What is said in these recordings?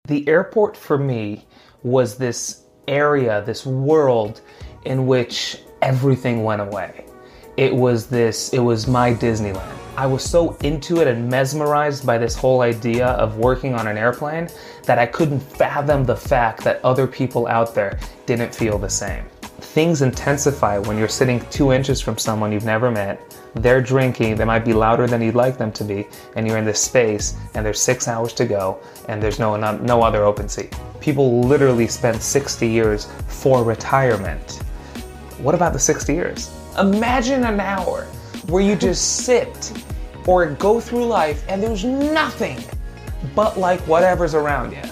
The airport for me was this area, this world in which everything went away. It was my Disneyland. I was so into it and mesmerized by this whole idea of working on an airplane that I couldn't fathom the fact that other people out there didn't feel the same. Things intensify when you're sitting 2 inches from someone you've never met. They're drinking, they might be louder than you'd like them to be, and you're in this space and there's 6 hours to go and there's no other open seat. People literally spend 60 years for retirement. What about the 60 years? Imagine an hour where you just sit or go through life and there's nothing but like whatever's around you.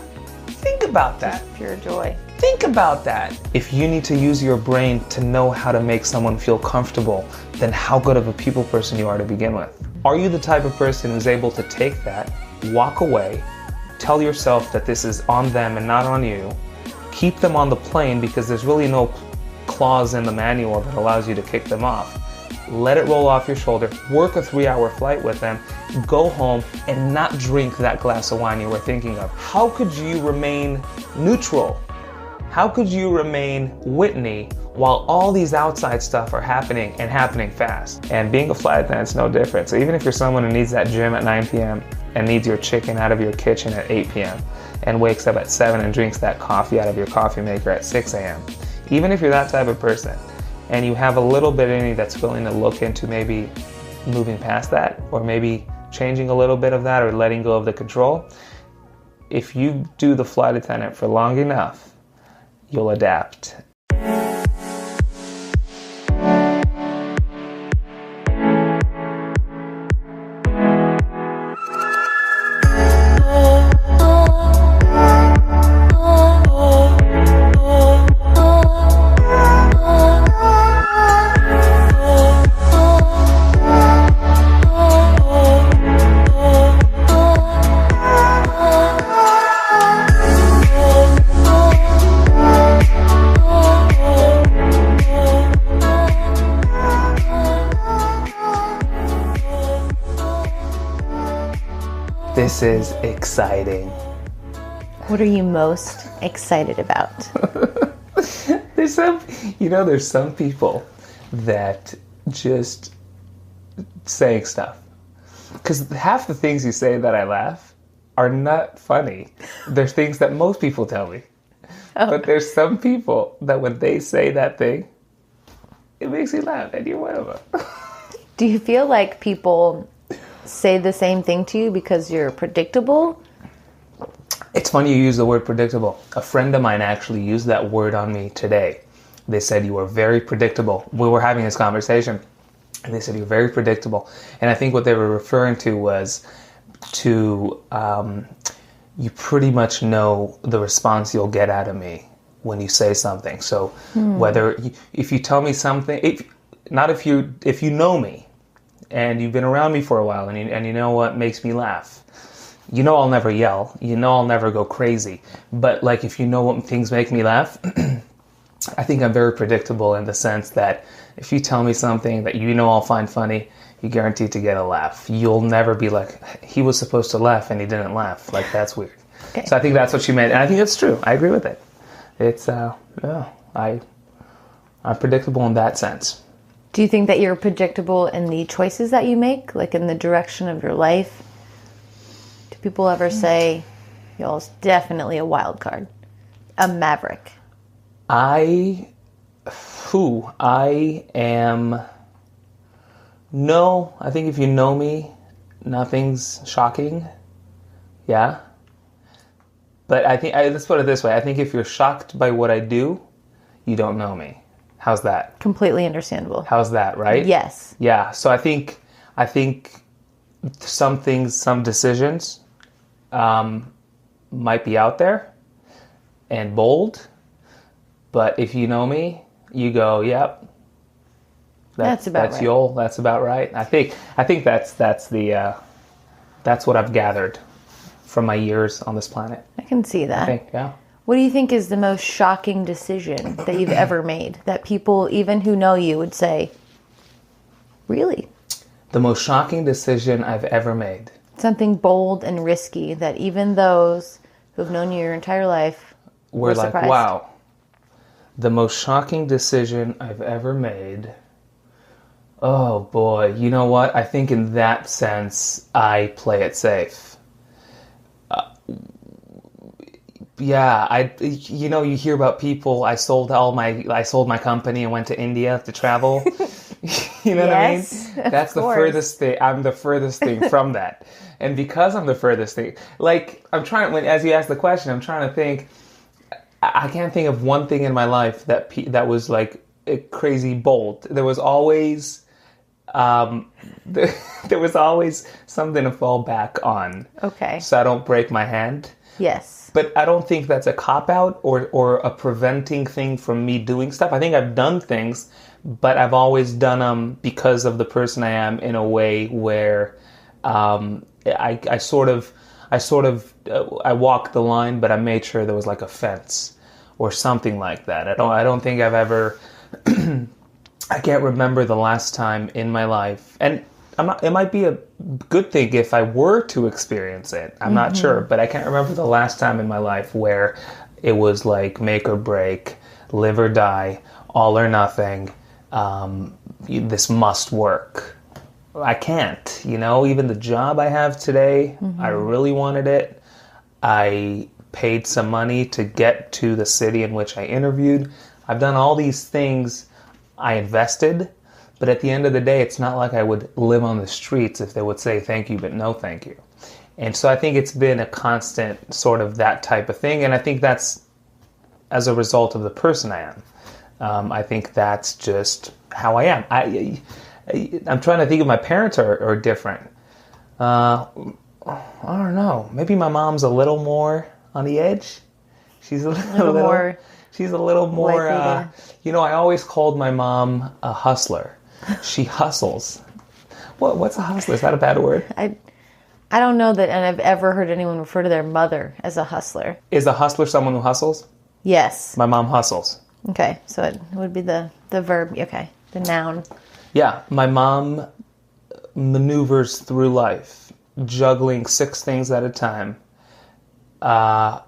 Think about that. Just pure joy. Think about that. If you need to use your brain to know how to make someone feel comfortable, then how good of a people person you are to begin with. Are you the type of person who's able to take that, walk away, tell yourself that this is on them and not on you, keep them on the plane because there's really no clause in the manual that allows you to kick them off. Let it roll off your shoulder, work a 3-hour flight with them, go home and not drink that glass of wine you were thinking of. How could you remain neutral? How could you remain Whitney while all these outside stuff are happening and happening fast? And being a flight attendant's no different. So even if you're someone who needs that gym at 9 p.m. and needs your chicken out of your kitchen at 8 p.m. and wakes up at 7 and drinks that coffee out of your coffee maker at 6 a.m., even if you're that type of person and you have a little bit in you that's willing to look into maybe moving past that or maybe changing a little bit of that or letting go of the control, if you do the flight attendant for long enough, you'll adapt. This is exciting. What are you most excited about? There's some people that just saying stuff. Because half the things you say that I laugh are not funny. There's things that most people tell me. Oh. But there's some people that when they say that thing, it makes you laugh, and you're one of them. Do you feel like people say the same thing to you because you're predictable? It's funny you use the word predictable. A friend of mine actually used that word on me today. They said, you are very predictable. We were having this conversation, and they said, you're very predictable. And I think what they were referring to was you pretty much know the response you'll get out of me when you say something. So if you tell me something, if you know me, and you've been around me for a while, and you know what makes me laugh. You know I'll never yell. You know I'll never go crazy. But like if you know what things make me laugh, I think I'm very predictable in the sense that if you tell me something that you know I'll find funny, you're guaranteed to get a laugh. You'll never be like, he was supposed to laugh and he didn't laugh. Like, that's weird. Okay. So I think that's what she meant. And I think it's true. I agree with it. It's, I'm predictable in that sense. Do you think that you're predictable in the choices that you make, like in the direction of your life? Do people ever say, y'all's definitely a wild card, a maverick? I am, no, I think if you know me, nothing's shocking. Yeah. But I think, let's put it this way. I think if you're shocked by what I do, you don't know me. How's that? Completely understandable. How's that, right? Yes. Yeah. So I think some things, some decisions might be out there and bold, but if you know me, you go, yep. That's right. Yoel. That's about right. I think that's what I've gathered from my years on this planet. I can see that. I think, yeah. What do you think is the most shocking decision that you've ever made that people, even who know you, would say, really? The most shocking decision I've ever made. Something bold and risky that even those who've known you your entire life We're were like, surprised. wow, the most shocking decision I've ever made. Oh boy, you know what? I think in that sense, I play it safe. Yeah, you hear about people. I sold my company and went to India to travel. You know what I mean? Yes, That's of the course. furthest thing. I'm the furthest thing from that. And because I'm the furthest thing, like as you ask the question, I'm trying to think. I can't think of one thing in my life that was like a crazy bold. There was always, there was always something to fall back on. Okay. So I don't break my hand. Yes. But I don't think that's a cop-out or a preventing thing from me doing stuff. I think I've done things, but I've always done them because of the person I am in a way where I walked the line, but I made sure there was like a fence or something like that. I don't think I've ever, I can't remember the last time in my life, and it might be a good thing if I were to experience it. I'm not sure, but I can't remember the last time in my life where it was like make or break, live or die, all or nothing. This must work. I can't, even the job I have today, I really wanted it. I paid some money to get to the city in which I interviewed. I've done all these things. I invested. But at the end of the day, it's not like I would live on the streets if they would say thank you, but no thank you. And so I think it's been a constant sort of that type of thing. And I think that's as a result of the person I am. I think that's just how I am. I'm trying to think if my parents are different. I don't know. Maybe my mom's a little more on the edge. She's a little more. She's a little more. I always called my mom a hustler. She hustles. What's a hustler? Is that a bad word? I don't know that, and I've ever heard anyone refer to their mother as a hustler. Is a hustler someone who hustles? Yes. My mom hustles. Okay, so it would be the verb. Okay, the noun. Yeah, my mom maneuvers through life, juggling 6 things at a time. And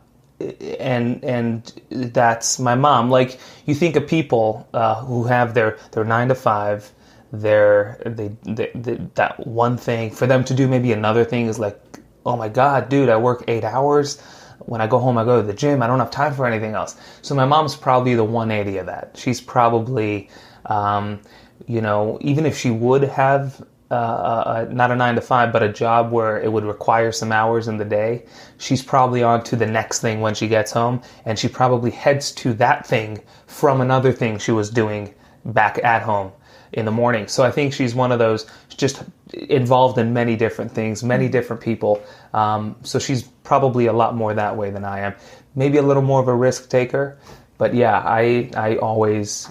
that's my mom. Like, you think of people who have their 9 to 5, that one thing for them to do. Maybe another thing is like, oh my God, dude, I work 8 hours. When I go home, I go to the gym. I don't have time for anything else. So my mom's probably the 180 of that. She's probably, even if she would have not a 9 to 5, but a job where it would require some hours in the day, she's probably on to the next thing when she gets home, and she probably heads to that thing from another thing she was doing back at home in the morning. So I think she's one of those just involved in many different things, many different people. So she's probably a lot more that way than I am. Maybe a little more of a risk taker, but yeah, I always,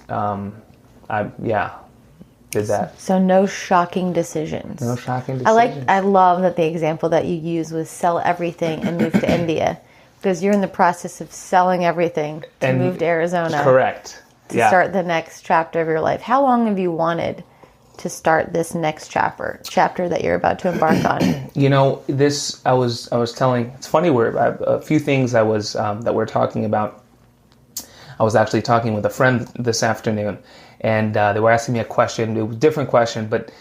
did that. So no shocking decisions. No shocking decisions. I love that the example that you used was sell everything and move to India, because you're in the process of selling everything to move to Arizona. Correct. To start the next chapter of your life. How long have you wanted to start this next chapter that you're about to embark on? I was telling, it's funny, a few things that we're talking about. I was actually talking with a friend this afternoon, and they were asking me a question, a different question, but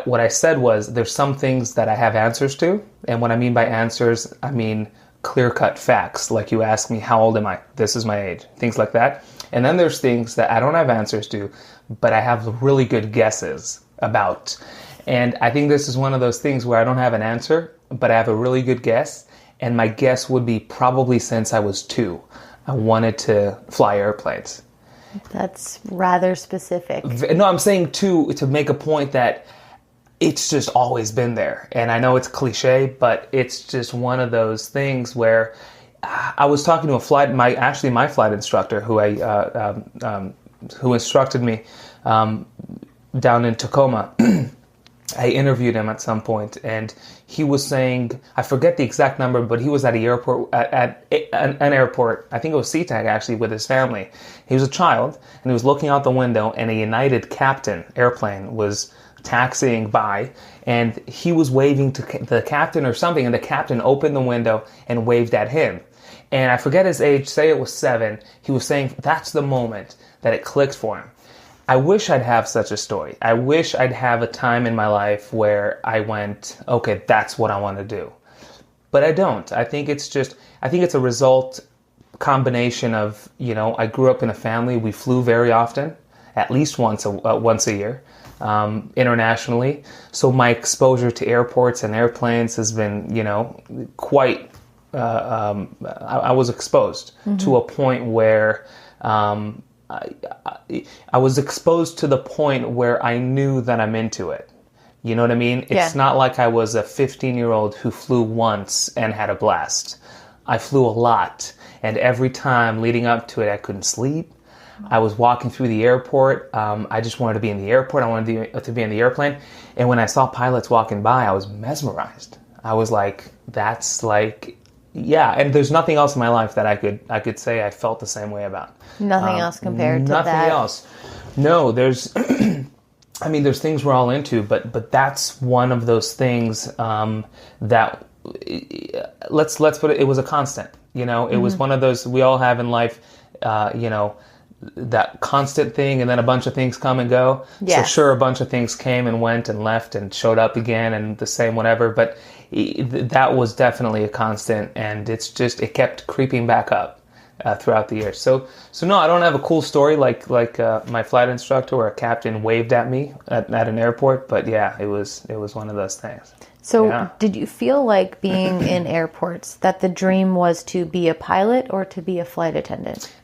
what I said was, there's some things that I have answers to, and what I mean by answers, I mean clear-cut facts. Like, you ask me, how old am I? This is my age. Things like that. And then there's things that I don't have answers to, but I have really good guesses about. And I think this is one of those things where I don't have an answer, but I have a really good guess. And my guess would be probably since I was 2, I wanted to fly airplanes. That's rather specific. No, I'm saying to make a point that it's just always been there. And I know it's cliche, but it's just one of those things where I was talking to my flight instructor who instructed me down in Tacoma. I interviewed him at some point, and he was saying, I forget the exact number, but he was at an airport, I think it was SeaTac actually, with his family. He was a child, and he was looking out the window, and a United Captain airplane was taxiing by, and he was waving to the captain or something, and the captain opened the window and waved at him. And I forget his age, say it was 7. He was saying that's the moment that it clicked for him. I wish I'd have such a story. I wish I'd have a time in my life where I went, okay, that's what I want to do. But I don't. I think it's a result combination of, I grew up in a family. We flew very often, at least once a year, internationally. So my exposure to airports and airplanes has been, quite. I was exposed to a point where I was exposed to the point where I knew that I'm into it. You know what I mean? It's not like I was a 15-year-old who flew once and had a blast. I flew a lot. And every time leading up to it, I couldn't sleep. I was walking through the airport. I just wanted to be in the airport. I wanted to be in the airplane. And when I saw pilots walking by, I was mesmerized. I was like, that's like, yeah. And there's nothing else in my life that I could say I felt the same way about. Nothing else compared to that. Nothing else. No, there's, there's things we're all into, but that's one of those things that, let's put it, it was a constant. It was one of those we all have in life, that constant thing, and then a bunch of things come and go. Yes. So sure, a bunch of things came and went and left and showed up again and the same whatever, but that was definitely a constant, and it kept creeping back up throughout the years. So no, I don't have a cool story like my flight instructor where a captain waved at me at an airport, but yeah, it was one of those things. So did you feel like being in airports that the dream was to be a pilot or to be a flight attendant?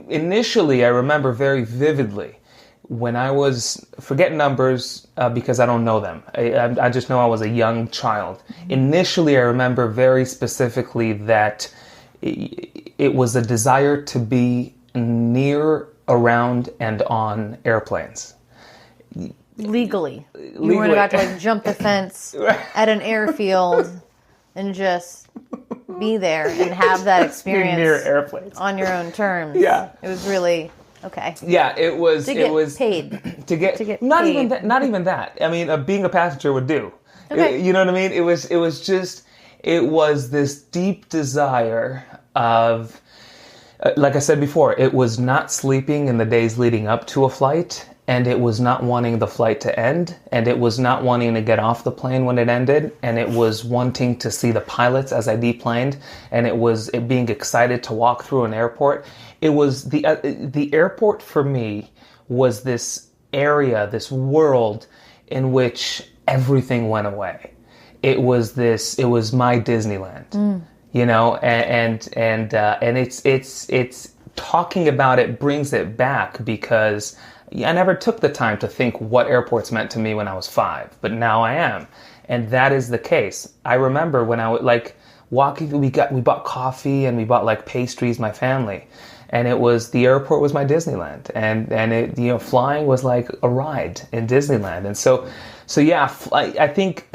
Initially, I remember very vividly when I was, forget numbers because I don't know them. I just know I was a young child. Initially, I remember very specifically that it was a desire to be near, around, and on airplanes. Legally. You weren't about to jump the fence at an airfield and just be there and have that experience near airplanes on your own terms. Yeah. It was really okay. Yeah, it was paid. To get not paid. even that. I mean, being a passenger would do. Okay. You know what I mean? It was this deep desire of, like I said before, it was not sleeping in the days leading up to a flight. And it was not wanting the flight to end, and it was not wanting to get off the plane when it ended, and it was wanting to see the pilots as I deplaned, and it was being excited to walk through an airport. It was the airport for me was this area, this world in which everything went away. It was my Disneyland, and it's talking about it brings it back because I never took the time to think what airports meant to me when I was 5, but now I am. And that is the case. I remember when I would walking, we bought coffee and we bought pastries, my family. And the airport was my Disneyland. And it, flying was like a ride in Disneyland. And so yeah, I think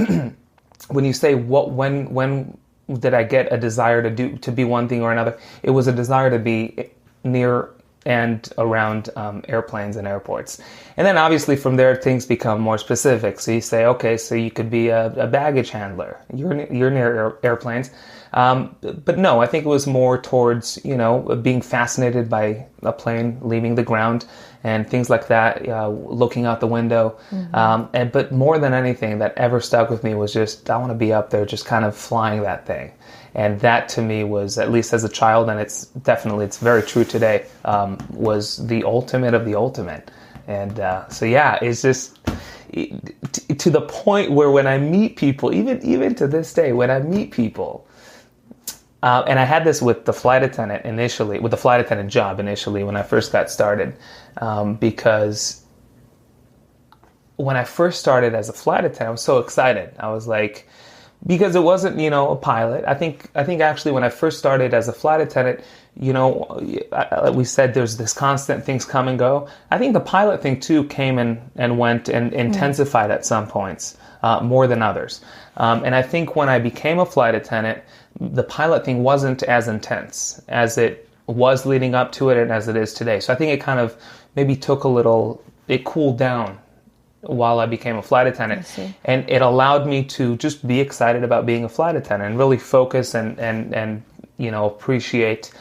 when you say when did I get a desire to be one thing or another, it was a desire to be near and around airplanes and airports. And then obviously from there things become more specific. So you say, okay, so you could be a baggage handler. You're near airplanes. But no, I think it was more towards, being fascinated by a plane leaving the ground and things like that, looking out the window. Mm-hmm. But more than anything that ever stuck with me was just, I want to be up there just kind of flying that thing. And that to me was, at least as a child, and it's very true today, was the ultimate of the ultimate. And so yeah, it's just to the point where when I meet people, even to this day, when I meet people, and I had this with the flight attendant initially, with the flight attendant job initially when I first got started, because when I first started as a flight attendant, I was so excited. I was like, because it wasn't, a pilot. I think actually when I first started as a flight attendant, we said there's this constant things come and go. I think the pilot thing too came and went and intensified at some points more than others. And I think when I became a flight attendant, the pilot thing wasn't as intense as it was leading up to it and as it is today. So I think it kind of maybe took it cooled down while I became a flight attendant. I see. And it allowed me to just be excited about being a flight attendant and really focus and appreciate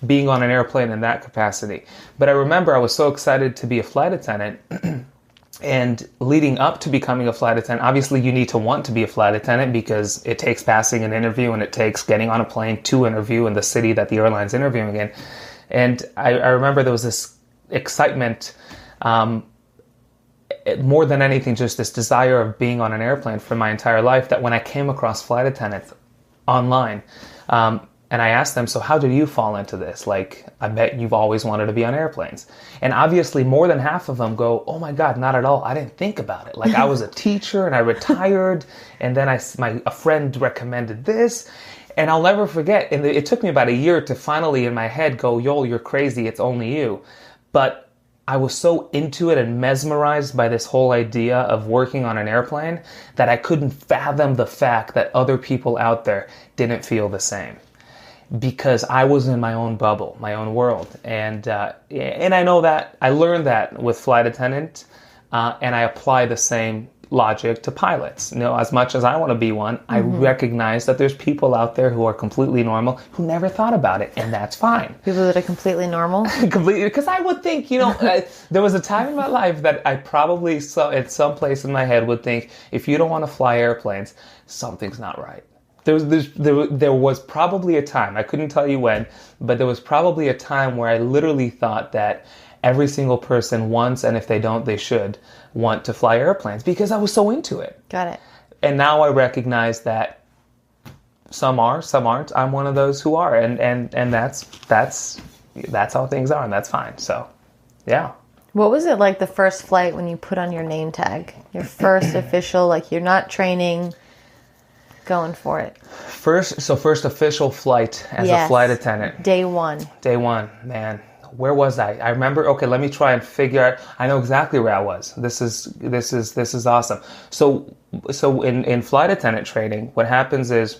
being on an airplane in that capacity. But I remember I was so excited to be a flight attendant. And leading up to becoming a flight attendant, obviously you need to want to be a flight attendant because it takes passing an interview and it takes getting on a plane to interview in the city that the airline's interviewing in. And I remember there was this excitement, more than anything, just this desire of being on an airplane for my entire life, that when I came across flight attendants online, and I asked them, so how did you fall into this? Like, I bet you've always wanted to be on airplanes. And obviously more than half of them go, oh my God, not at all. I didn't think about it. Like, I was a teacher and I retired, and then a friend recommended this. And I'll never forget, and it took me about a year to finally in my head go, Yoel, you're crazy, it's only you. But I was so into it and mesmerized by this whole idea of working on an airplane that I couldn't fathom the fact that other people out there didn't feel the same. Because I was in my own bubble, my own world. And I know that, I learned that with flight attendant, and I apply the same logic to pilots. As much as I want to be one, I recognize that there's people out there who are completely normal, who never thought about it, and that's fine. People that are completely normal? Completely, because I would think, there was a time in my life that I probably, at some place in my head, would think, if you don't want to fly airplanes, something's not right. There was probably a time, I couldn't tell you when, but there was probably a time where I literally thought that every single person wants, and if they don't, they should, want to fly airplanes, because I was so into it. Got it. And now I recognize that some are, some aren't. I'm one of those who are, and that's how things are, and that's fine. So, yeah. What was it like the first flight when you put on your name tag? Your first official, like you're not training, going for it. First official flight as a flight attendant. Day one, man. Where was I? I remember. Okay, let me try and figure out. I know exactly where I was. This is awesome. So in flight attendant training, what happens is,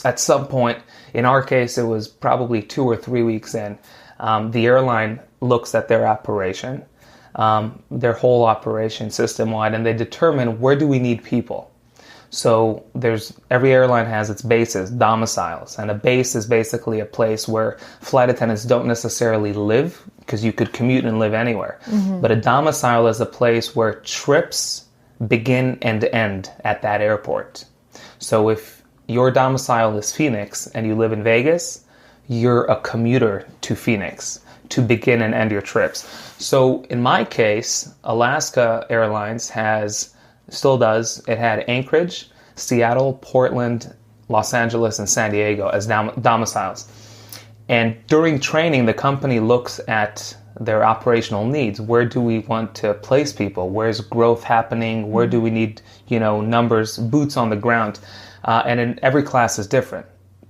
at some point, in our case, it was probably 2 or 3 weeks in, the airline looks at their operation, their whole operation system wide, and they determine, where do we need people. So every airline has its bases, domiciles, and a base is basically a place where flight attendants don't necessarily live, because you could commute and live anywhere. But a domicile is a place where trips begin and end at that airport. So if your domicile is Phoenix and you live in Vegas, you're a commuter to Phoenix to begin and end your trips. So in my case, Alaska Airlines still does. It had Anchorage, Seattle, Portland, Los Angeles, and San Diego as domiciles. And during training, the company looks at their operational needs. Where do we want to place people? Where's growth happening? Where do we need, numbers, boots on the ground? And in every class is different.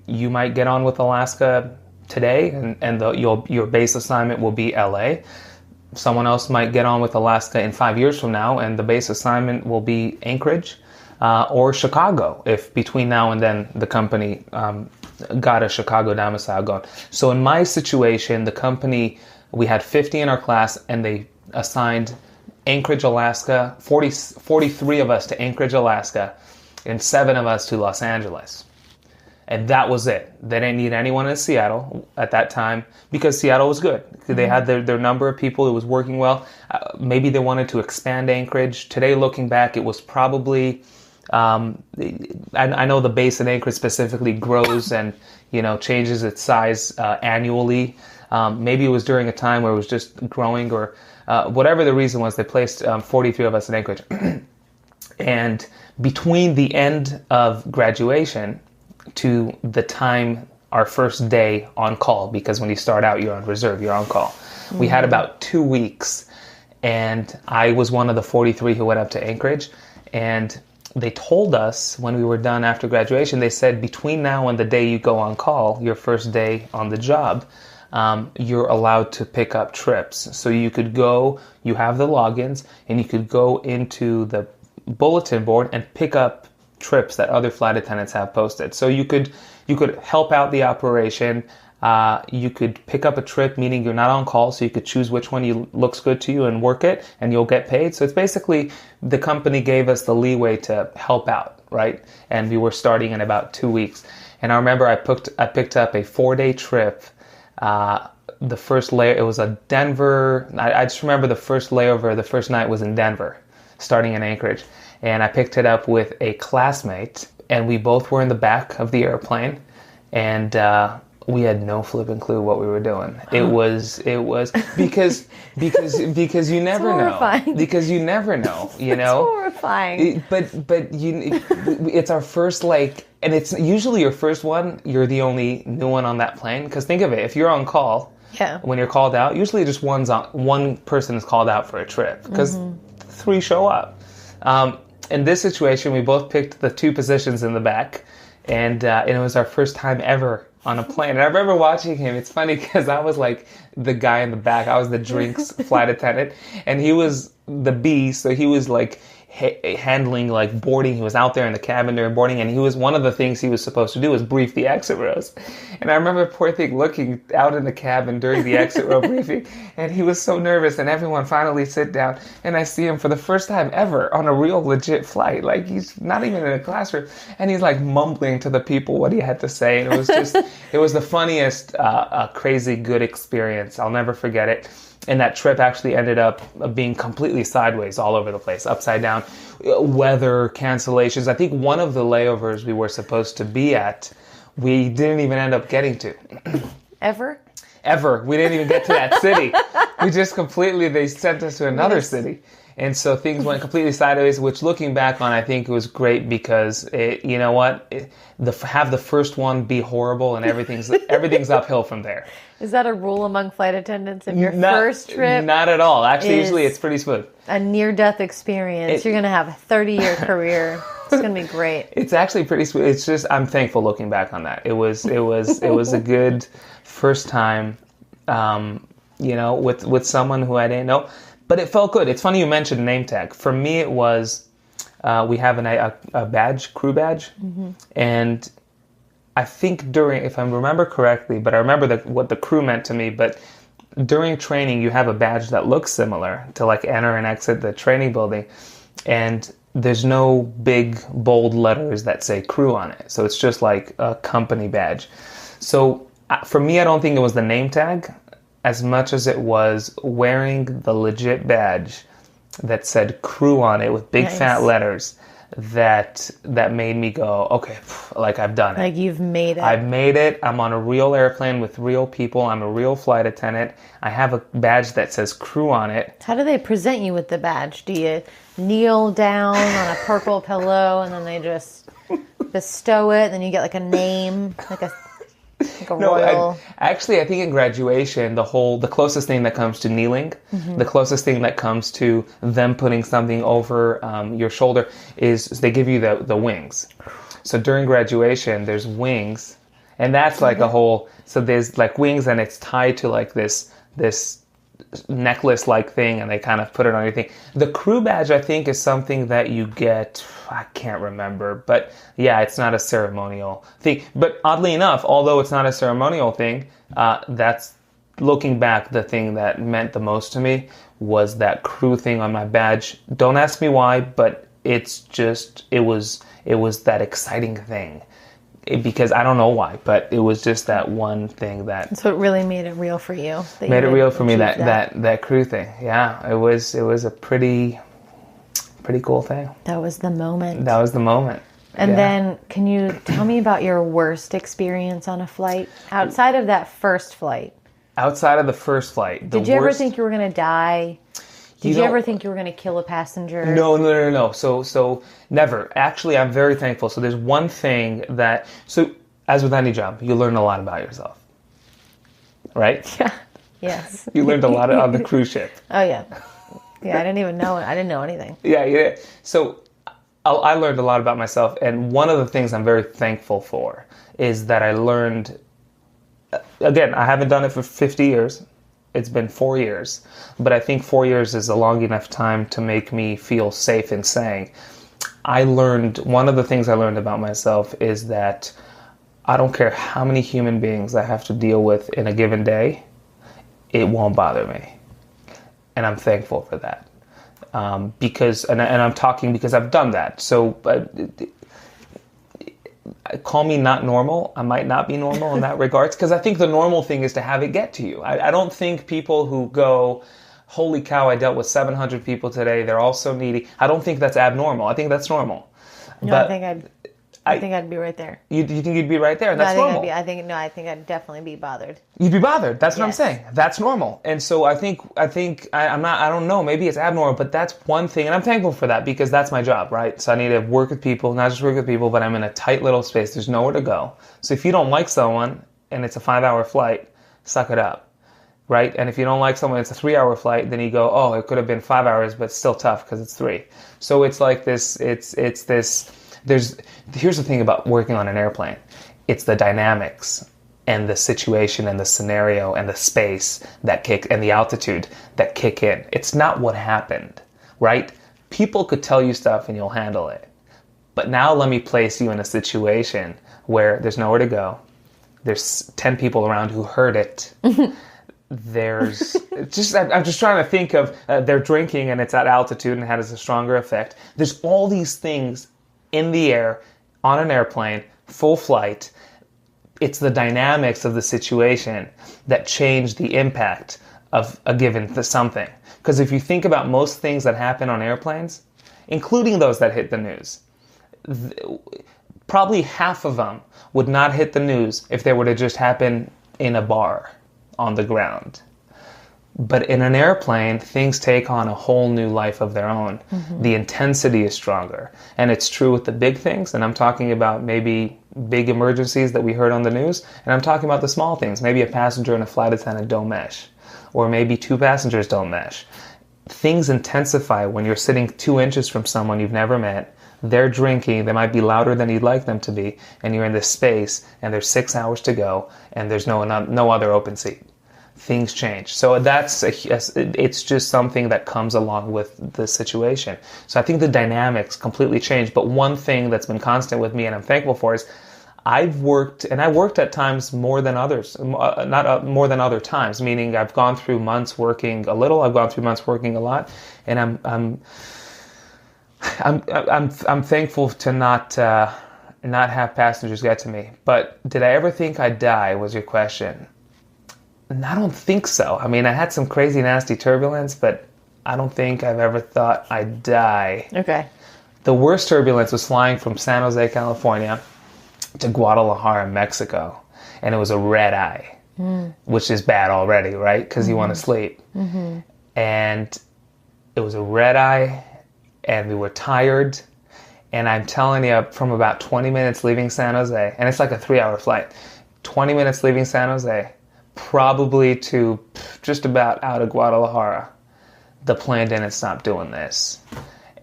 You might get on with Alaska today, and your base assignment will be LA. Someone else might get on with Alaska in 5 years from now, and the base assignment will be Anchorage or Chicago, if between now and then the company got a Chicago domicile going. So in my situation, the company, we had 50 in our class, and they assigned Anchorage, Alaska, 43 of us to Anchorage, Alaska, and 7 of us to Los Angeles. And that was it. They didn't need anyone in Seattle at that time, because Seattle was good. They had their number of people. It was working well. Maybe they wanted to expand Anchorage. Today, looking back, it was probably, I know the base in Anchorage specifically grows and, changes its size annually. Maybe it was during a time where it was just growing, or whatever the reason was, they placed 43 of us in Anchorage. And between the end of graduation to the time our first day on call, because when you start out, you're on reserve, you're on call. We had about 2 weeks, and I was one of the 43 who went up to Anchorage, and they told us when we were done after graduation, they said, between now and the day you go on call, your first day on the job, you're allowed to pick up trips. So you could go, you have the logins, and you could go into the bulletin board and pick up trips that other flight attendants have posted. So you could help out the operation. You could pick up a trip, meaning you're not on call, so you could choose which one looks good to you and work it, and you'll get paid. So it's basically the company gave us the leeway to help out, right? And we were starting in about 2 weeks. And I remember I picked up a 4-day trip. The first it was a Denver. I just remember the first layover. The first night was in Denver, starting in Anchorage, and I picked it up with a classmate, and we both were in the back of the airplane, and we had no flipping clue what we were doing. It was because you never know. Because you never know, you know. It's horrifying. It's our first, like, and it's usually your first one. You're the only new one on that plane. Because think of it, if you're on call, when you're called out, usually just one person is called out for a trip because 3 show up. In this situation, we both picked the 2 positions in the back, and it was our first time ever on a plane. And I remember watching him. It's funny because I was like the guy in the back. I was the drinks flight attendant, and he was the B, so he was like handling like boarding. He was out there in the cabin during boarding, and he was one of the things he was supposed to do was brief the exit rows. And I remember poor thing looking out in the cabin during the exit row briefing, and he was so nervous, and everyone finally sit down, and I see him for the first time ever on a real legit flight. Like, he's not even in a classroom, and he's like mumbling to the people what he had to say, and it was just it was the funniest crazy good experience. I'll never forget it. And that trip actually ended up being completely sideways all over the place, upside down. Weather, cancellations. I think one of the layovers we were supposed to be at, we didn't even end up getting to. Ever? We didn't even get to that city. We just they sent us to another city. And so things went completely sideways, which looking back on, I think it was great because, you know what, have the first one be horrible and everything's uphill from there. Is that a rule among flight attendants? If your first trip... Not at all. Actually, usually it's pretty smooth. A near-death experience. You're going to have a 30-year career. It's going to be great. It's actually pretty smooth. It's just, I'm thankful looking back on that. It was a good first time, you know, with someone who I didn't know. But it felt good. It's funny you mentioned name tag. For me, it was, we have a badge, crew badge, and I think if I remember correctly, but I remember what the crew meant to me, but during training, you have a badge that looks similar to like enter and exit the training building, and there's no big, bold letters that say crew on it. So it's just like a company badge. So for me, I don't think it was the name tag as much as it was wearing the legit badge that said crew on it with big fat letters that made me go, okay, like I've done it. Like you've made it. I've made it. I'm on a real airplane with real people. I'm a real flight attendant. I have a badge that says crew on it. How do they present you with the badge? Do you kneel down on a purple pillow and then they just bestow it? Then you get like a name, like a royal... I think in graduation, the closest thing that comes to kneeling, the closest thing that comes to them putting something over your shoulder is they give you the wings. So during graduation, there's wings, and that's like a whole... So there's like wings, and it's tied to like this necklace-like thing, and they kind of put it on your thing. The crew badge, I think, is something that you get... I can't remember, but yeah, it's not a ceremonial thing. But oddly enough, although it's not a ceremonial thing, that's, looking back, the thing that meant the most to me was that crew thing on my badge. Don't ask me why, but it's just, it was that exciting thing. Because I don't know why, but it was just that one thing that... So it really made it real for you. Made it real for me, that crew thing. Yeah, it was a pretty cool thing. That was the moment. And then, can you tell me about your worst experience on a flight? Outside of that first flight. Outside of the first flight. Did you ever think you were going to die? Did you ever think you were going to kill a passenger? No. So never. Actually, I'm very thankful. So there's one thing that... So as with any job, you learn a lot about yourself. Right? Yeah. Yes. You learned a lot on the cruise ship. Oh, yeah. Yeah, I didn't even know it. I didn't know anything. Yeah. So I learned a lot about myself. And one of the things I'm very thankful for is that I learned... Again, I haven't done it for 50 years. It's been 4 years, but I think 4 years is a long enough time to make me feel safe in saying, one of the things I learned about myself is that I don't care how many human beings I have to deal with in a given day, it won't bother me. And I'm thankful for that. Because I'm talking because I've done that. So call me not normal. I might not be normal in that regards, because I think the normal thing is to have it get to you. I don't think people who go, holy cow, I dealt with 700 people today, they're all so needy. I don't think that's abnormal. I think that's normal. No, but I think I'd be right there. You think you'd be right there? That's normal. I think I'd definitely be bothered. You'd be bothered. That's what I'm saying. That's normal. And so I don't know, maybe it's abnormal, but that's one thing. And I'm thankful for that, because that's my job, right? So I need to work with people, not just work with people, but I'm in a tight little space. There's nowhere to go. So if you don't like someone and it's a 5-hour flight, suck it up, right? And if you don't like someone, it's a 3-hour flight, then you go, oh, it could have been 5 hours, but it's still tough because it's 3. So it's like this, here's the thing about working on an airplane. It's the dynamics and the situation and the scenario and the space and the altitude that kick in. It's not what happened, right? People could tell you stuff and you'll handle it. But now let me place you in a situation where there's nowhere to go. There's 10 people around who heard it. I'm just trying to think of, they're drinking and it's at altitude and it has a stronger effect. There's all these things in the air, on an airplane, full flight. It's the dynamics of the situation that change the impact of a given something. Because if you think about most things that happen on airplanes, including those that hit the news, probably half of them would not hit the news if they were to just happen in a bar on the ground. But in an airplane, things take on a whole new life of their own. Mm-hmm. The intensity is stronger. And it's true with the big things. And I'm talking about maybe big emergencies that we heard on the news. And I'm talking about the small things. Maybe a passenger and a flight attendant don't mesh. Or maybe 2 passengers don't mesh. Things intensify when you're sitting 2 inches from someone you've never met. They're drinking. They might be louder than you'd like them to be. And you're in this space. And there's 6 hours to go. And there's no other open seat. Things change. So it's just something that comes along with the situation. So I think the dynamics completely change. But one thing that's been constant with me and I'm thankful for is I worked at times more than others, more than other times, meaning I've gone through months working a little, I've gone through months working a lot, and I'm thankful to not have passengers get to me. But did I ever think I'd die was your question. I don't think so. I mean, I had some crazy, nasty turbulence, but I don't think I've ever thought I'd die. Okay. The worst turbulence was flying from San Jose, California to Guadalajara, Mexico. And it was a red eye, which is bad already, right? Because you want to sleep. Mm-hmm. And it was a red eye, and we were tired. And I'm telling you, from about 20 minutes leaving San Jose, and it's like a 3-hour flight, 20 minutes leaving San Jose, probably to just about out of Guadalajara, the plane didn't stop doing this.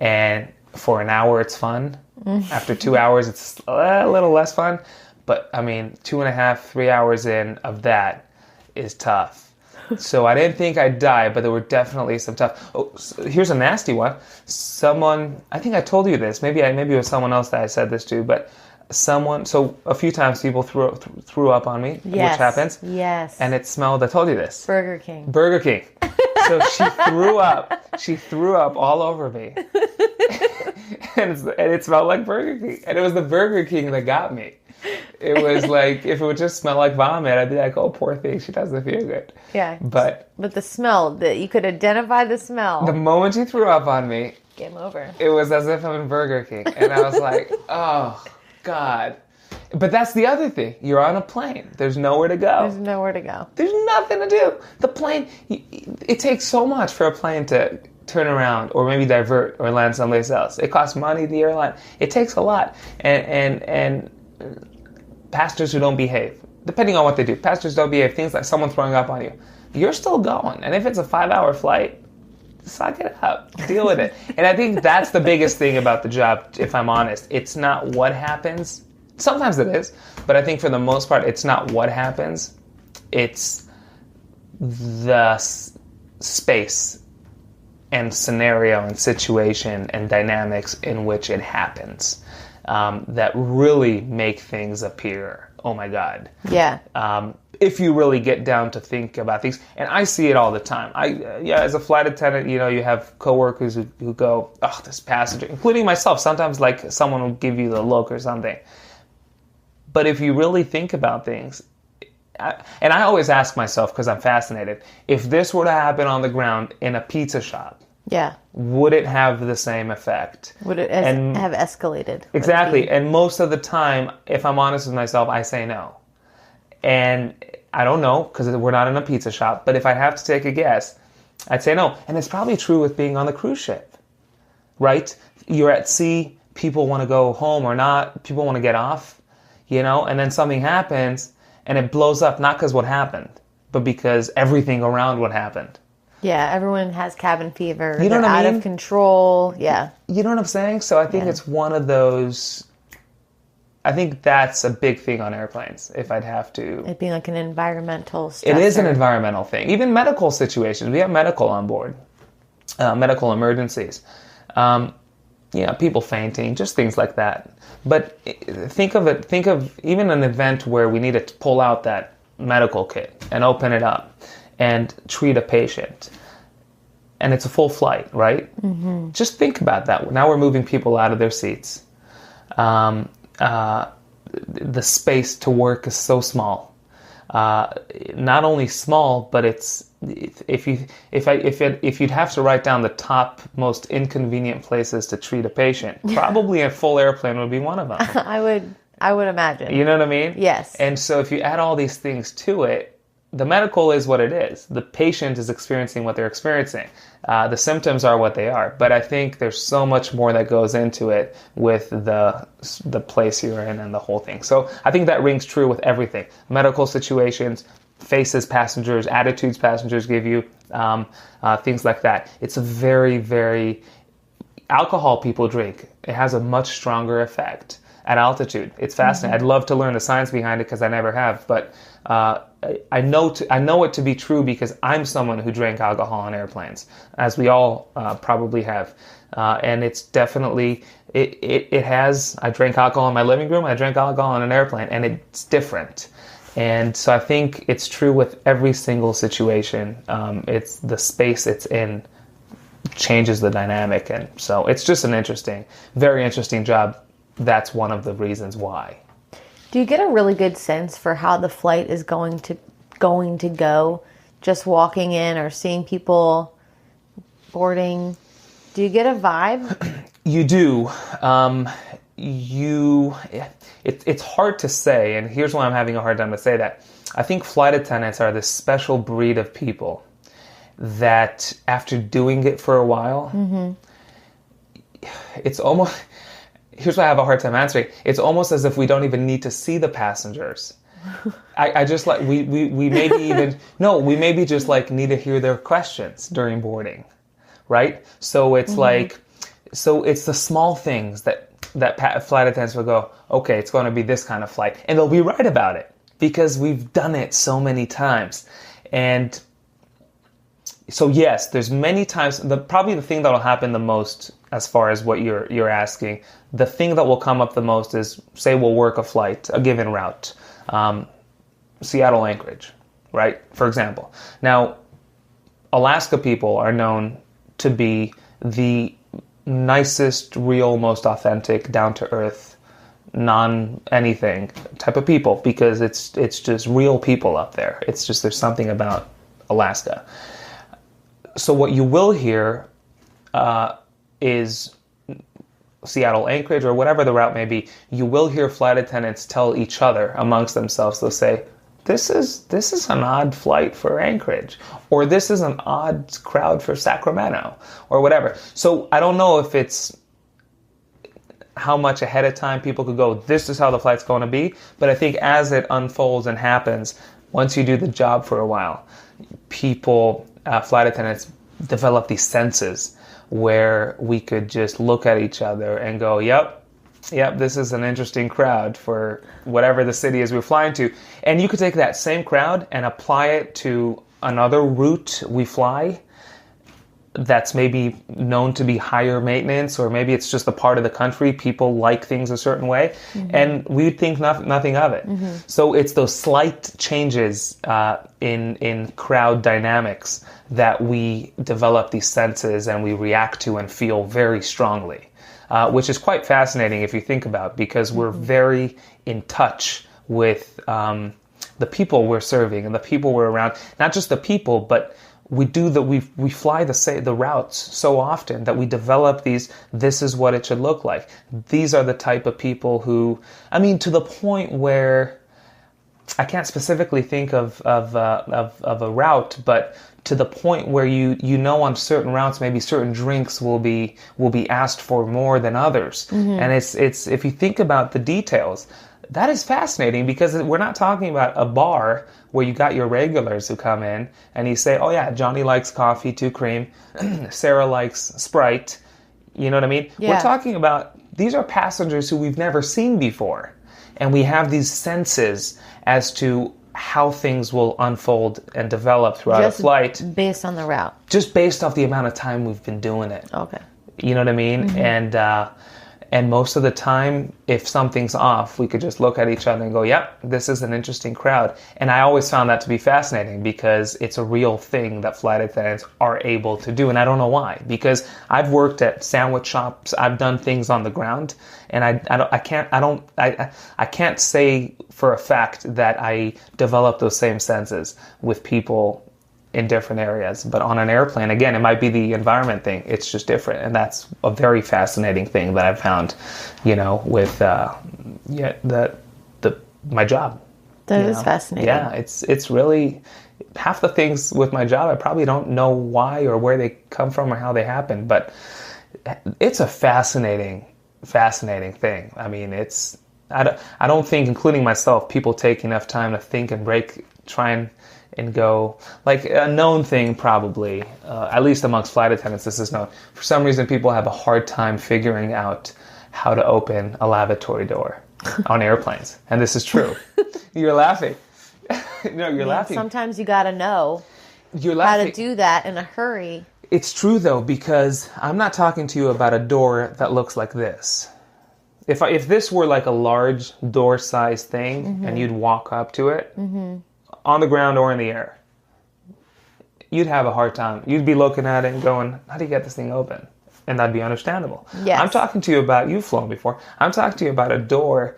And for an hour, it's fun. After 2 hours, it's a little less fun. But, I mean, 2.5, 3 hours in of that is tough. So I didn't think I'd die, but there were definitely some tough... Oh, so here's a nasty one. Someone... I think I told you this. Maybe it was someone else that I said this to, but... So a few times people threw up on me, yes, which happens. Yes. And it smelled, I told you this. Burger King. So she threw up all over me. and it smelled like Burger King. And it was the Burger King that got me. It was like, if it would just smell like vomit, I'd be like, oh, poor thing, she doesn't feel good. Yeah. But the smell, you could identify the smell. The moment she threw up on me. Game over. It was as if I'm in Burger King. And I was like, oh... God. But that's the other thing. You're on a plane. There's nowhere to go. There's nowhere to go. There's nothing to do. The plane, it takes so much for a plane to turn around or maybe divert or land someplace else. It costs money, the airline. It takes a lot. And passengers who don't behave, depending on what they do, passengers don't behave, things like someone throwing up on you, you're still going. And if it's a 5-hour flight, suck it up. Deal with it. And I think that's the biggest thing about the job, if I'm honest. It's not what happens. Sometimes it is. But I think for the most part, it's not what happens. It's the space and scenario and situation and dynamics in which it happens that really make things appear oh my God. Yeah. If you really get down to think about things. And I see it all the time. As a flight attendant, you have coworkers who go, oh, this passenger, including myself. Sometimes like someone will give you the look or something. But if you really think about things, and I always ask myself, because I'm fascinated, if this were to happen on the ground in a pizza shop, would it have the same effect? Would it have escalated? Exactly. And most of the time, if I'm honest with myself, I say no. And I don't know, because we're not in a pizza shop, but if I have to take a guess, I'd say no. And it's probably true with being on the cruise ship, right? You're at sea, people want to go home or not, people want to get off, and then something happens, and it blows up, not because what happened, but because everything around what happened. Yeah, everyone has cabin fever. You know what I mean? Out of control. Yeah. You know what I'm saying? So I think it's one of those. I think that's a big thing on airplanes. If I'd have to, it being like an environmental stressor. It is an environmental thing. Even medical situations. We have medical on board, medical emergencies. People fainting, just things like that. But think of even an event where we need to pull out that medical kit and open it up and treat a patient. And it's a full flight, right? Mm-hmm. Just think about that. Now we're moving people out of their seats. The space to work is so small. Not only small, but it's if you'd have to write down the top most inconvenient places to treat a patient, probably a full airplane would be one of them. I would imagine. You know what I mean? Yes. And so if you add all these things to it, the medical is what it is. The patient is experiencing what they're experiencing. The symptoms are what they are. But I think there's so much more that goes into it with the place you're in and the whole thing. So I think that rings true with everything. Medical situations, faces passengers, attitudes passengers give you, things like that. It's a very, very... Alcohol people drink. It has a much stronger effect at altitude. It's fascinating. Mm-hmm. I'd love to learn the science behind it because I never have. But I know it to be true because I'm someone who drank alcohol on airplanes, as we all probably have. And it's definitely, it has, I drank alcohol in my living room, I drank alcohol on an airplane, and it's different. And so I think it's true with every single situation. It's the space it's in changes the dynamic. And so it's just an very interesting job. That's one of the reasons why. Do you get a really good sense for how the flight is going to go? Just walking in or seeing people boarding? Do you get a vibe? You do. It's hard to say, and here's why I'm having a hard time to say that. I think flight attendants are this special breed of people that after doing it for a while, it's almost... Here's why I have a hard time answering. It's almost as if we don't even need to see the passengers. I just like, we maybe even, no, we maybe just like need to hear their questions during boarding, right? So it's it's the small things that flight attendants will go, okay, it's going to be this kind of flight. And they'll be right about it because we've done it so many times. And so yes, there's many times, probably the thing that will happen the most as far as what you're asking, the thing that will come up the most is, say we'll work a flight, a given route, Seattle, Anchorage, right? For example. Now, Alaska people are known to be the nicest, real, most authentic, down-to-earth, non-anything type of people because it's just real people up there. It's just there's something about Alaska. So what you will hear is Seattle, Anchorage, or whatever the route may be, you will hear flight attendants tell each other amongst themselves. They'll say, this is an odd flight for Anchorage, or this is an odd crowd for Sacramento, or whatever. So I don't know if it's how much ahead of time people could go, this is how the flight's going to be, but I think as it unfolds and happens, once you do the job for a while, people, flight attendants develop these senses where we could just look at each other and go, yep, this is an interesting crowd for whatever the city is we're flying to. And you could take that same crowd and apply it to another route we fly, that's maybe known to be higher maintenance, or maybe it's just a part of the country. People like things a certain way, and we think nothing of it. So it's those slight changes in crowd dynamics that we develop these senses and we react to and feel very strongly, which is quite fascinating if you think about, because we're very in touch with the people we're serving and the people we're around. Not just the people, but we fly the routes so often that we develop this is what it should look like. These are the type of people who, I mean, to the point where I can't specifically think of a route, but to the point where you know on certain routes maybe certain drinks will be asked for more than others. And it's if you think about the details, that is fascinating, because we're not talking about a bar where you got your regulars who come in and you say, oh yeah, Johnny likes coffee, 2 cream, Sarah likes Sprite. You know what I mean? Yeah. We're talking about, these are passengers who we've never seen before. And we have these senses as to how things will unfold and develop throughout a flight. Based on the route. Just based off the amount of time we've been doing it. Okay. You know what I mean? And most of the time, if something's off, we could just look at each other and go, yep, this is an interesting crowd. And I always found that to be fascinating, because it's a real thing that flight attendants are able to do. And I don't know why, because I've worked at sandwich shops, I've done things on the ground, and I can't say for a fact that I develop those same senses with people in different areas. But on an airplane, again, it might be the environment thing. It's just different. And that's a very fascinating thing that I've found, with my job. That is fascinating. Yeah, it's really, half the things with my job, I probably don't know why or where they come from or how they happen, but it's a fascinating thing. I mean, I don't think, including myself, people take enough time to think and try and go, like a known thing probably, at least amongst flight attendants, this is known. For some reason, people have a hard time figuring out how to open a lavatory door on airplanes. And this is true. You're laughing. No, you're laughing. Sometimes you gotta know how to do that in a hurry. It's true though, because I'm not talking to you about a door that looks like this. If this were like a large door size thing and you'd walk up to it, on the ground or in the air, you'd have a hard time. You'd be looking at it and going, how do you get this thing open? And that'd be understandable. Yes. I'm talking to you about, you've flown before, I'm talking to you about a door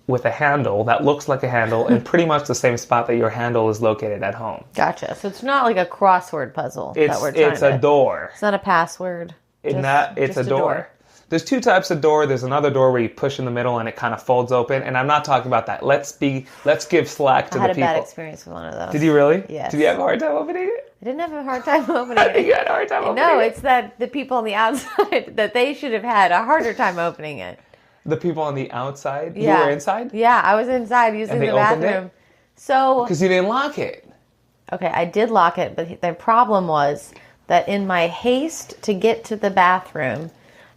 with a handle that looks like a handle in pretty much the same spot that your handle is located at home. Gotcha. So it's not like a crossword puzzle It's a door. It's not a password. It's a door. There's 2 types of door. There's another door where you push in the middle and it kind of folds open. And I'm not talking about that. Let's give slack to the people. I had a bad experience with one of those. Did you really? Yes. Did you have a hard time opening it? I didn't have a hard time opening it. You had a hard time opening it? No, it's that the people on the outside, that they should have had a harder time opening it. The people on the outside? Yeah. You were inside? Yeah, I was inside using the bathroom. So, because you didn't lock it. Okay, I did lock it, but the problem was that in my haste to get to the bathroom,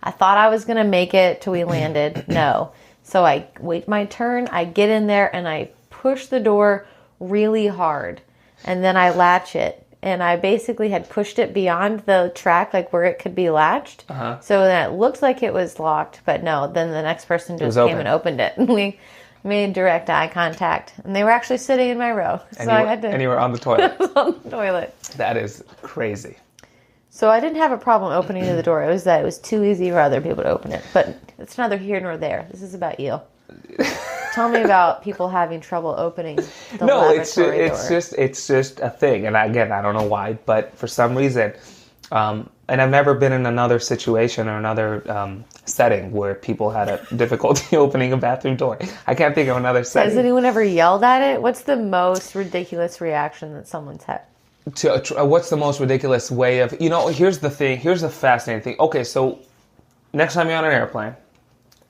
I thought I was going to make it till we landed. No. So I wait my turn, I get in there, and I push the door really hard. And then I latch it. And I basically had pushed it beyond the track, like where it could be latched. So then it looked like it was locked, but no. Then the next person just came and opened it. And we made direct eye contact. And they were actually sitting in my row. And you were on the toilet. I was on the toilet. That is crazy. So I didn't have a problem opening the door. It was that it was too easy for other people to open it. But it's neither here nor there. This is about you. Tell me about people having trouble opening the lavatory door. It's just a thing. And again, I don't know why, but for some reason, and I've never been in another situation or another setting where people had a difficulty opening a bathroom door. I can't think of another setting. Has anyone ever yelled at it? What's the most ridiculous reaction that someone's had? What's the most ridiculous way of, here's the thing, here's the fascinating thing. Okay, so next time you're on an airplane,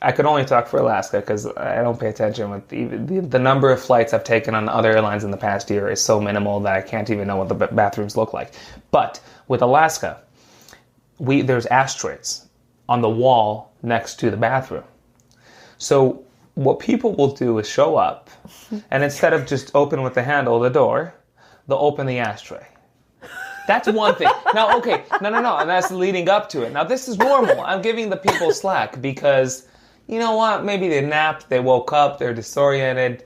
I could only talk for Alaska because I don't pay attention with the number of flights I've taken on other airlines in the past year is so minimal that I can't even know what the bathrooms look like. But with Alaska, there's ashtrays on the wall next to the bathroom. So what people will do is show up, and instead of just open with the handle of the door, they'll open the ashtray. That's one thing. Now, okay, no, and that's leading up to it. Now, this is normal. I'm giving the people slack because, you know what? Maybe they napped, they woke up, they're disoriented,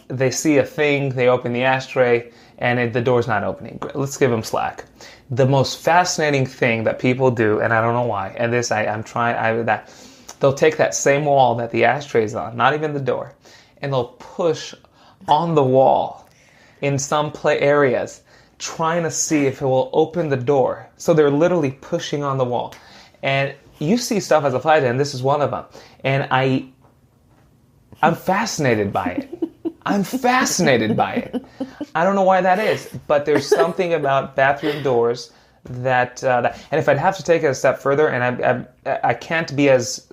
they see a thing, they open the ashtray, and the door's not opening. Let's give them slack. The most fascinating thing that people do, and I don't know why, and this they'll take that same wall that the ashtray's on, not even the door, and they'll push on the wall in some areas, trying to see if it will open the door. So they're literally pushing on the wall. And you see stuff as a flight attendant, this is one of them. And I'm fascinated by it. I'm fascinated by it. I don't know why that is, but there's something about bathroom doors that and if I'd have to take it a step further, and I can't be as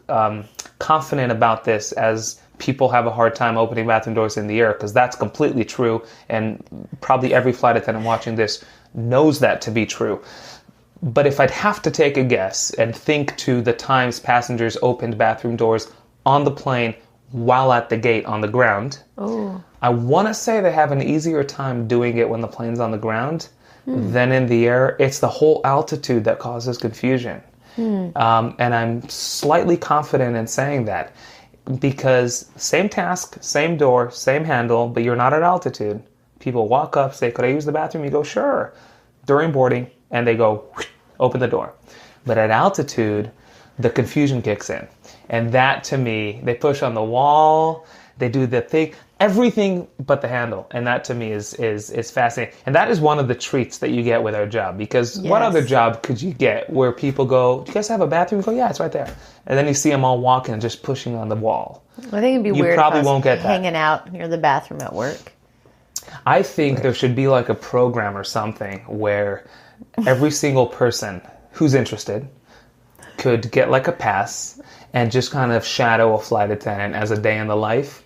confident about this as people have a hard time opening bathroom doors in the air, because that's completely true, and probably every flight attendant watching this knows that to be true. But if I'd have to take a guess and think to the times passengers opened bathroom doors on the plane while at the gate on the ground, I want to say they have an easier time doing it when the plane's on the ground than in the air. It's the whole altitude that causes confusion. And I'm slightly confident in saying that, because same task, same door, same handle, but you're not at altitude. People walk up, say, could I use the bathroom? You go, sure, during boarding, and they go, open the door. But at altitude, the confusion kicks in. And that, to me, they push on the wall, they do the thing, everything but the handle. And that, to me, is fascinating. And that is one of the treats that you get with our job. Because what other job could you get where people go, do you guys have a bathroom? You go, yeah, it's right there. And then you see them all walking and just pushing on the wall. I think it'd be weird probably if I was won't get that. hanging out near the bathroom at work. I think there should be like a program or something where every single person who's interested could get like a pass and just kind of shadow a flight attendant as a day in the life.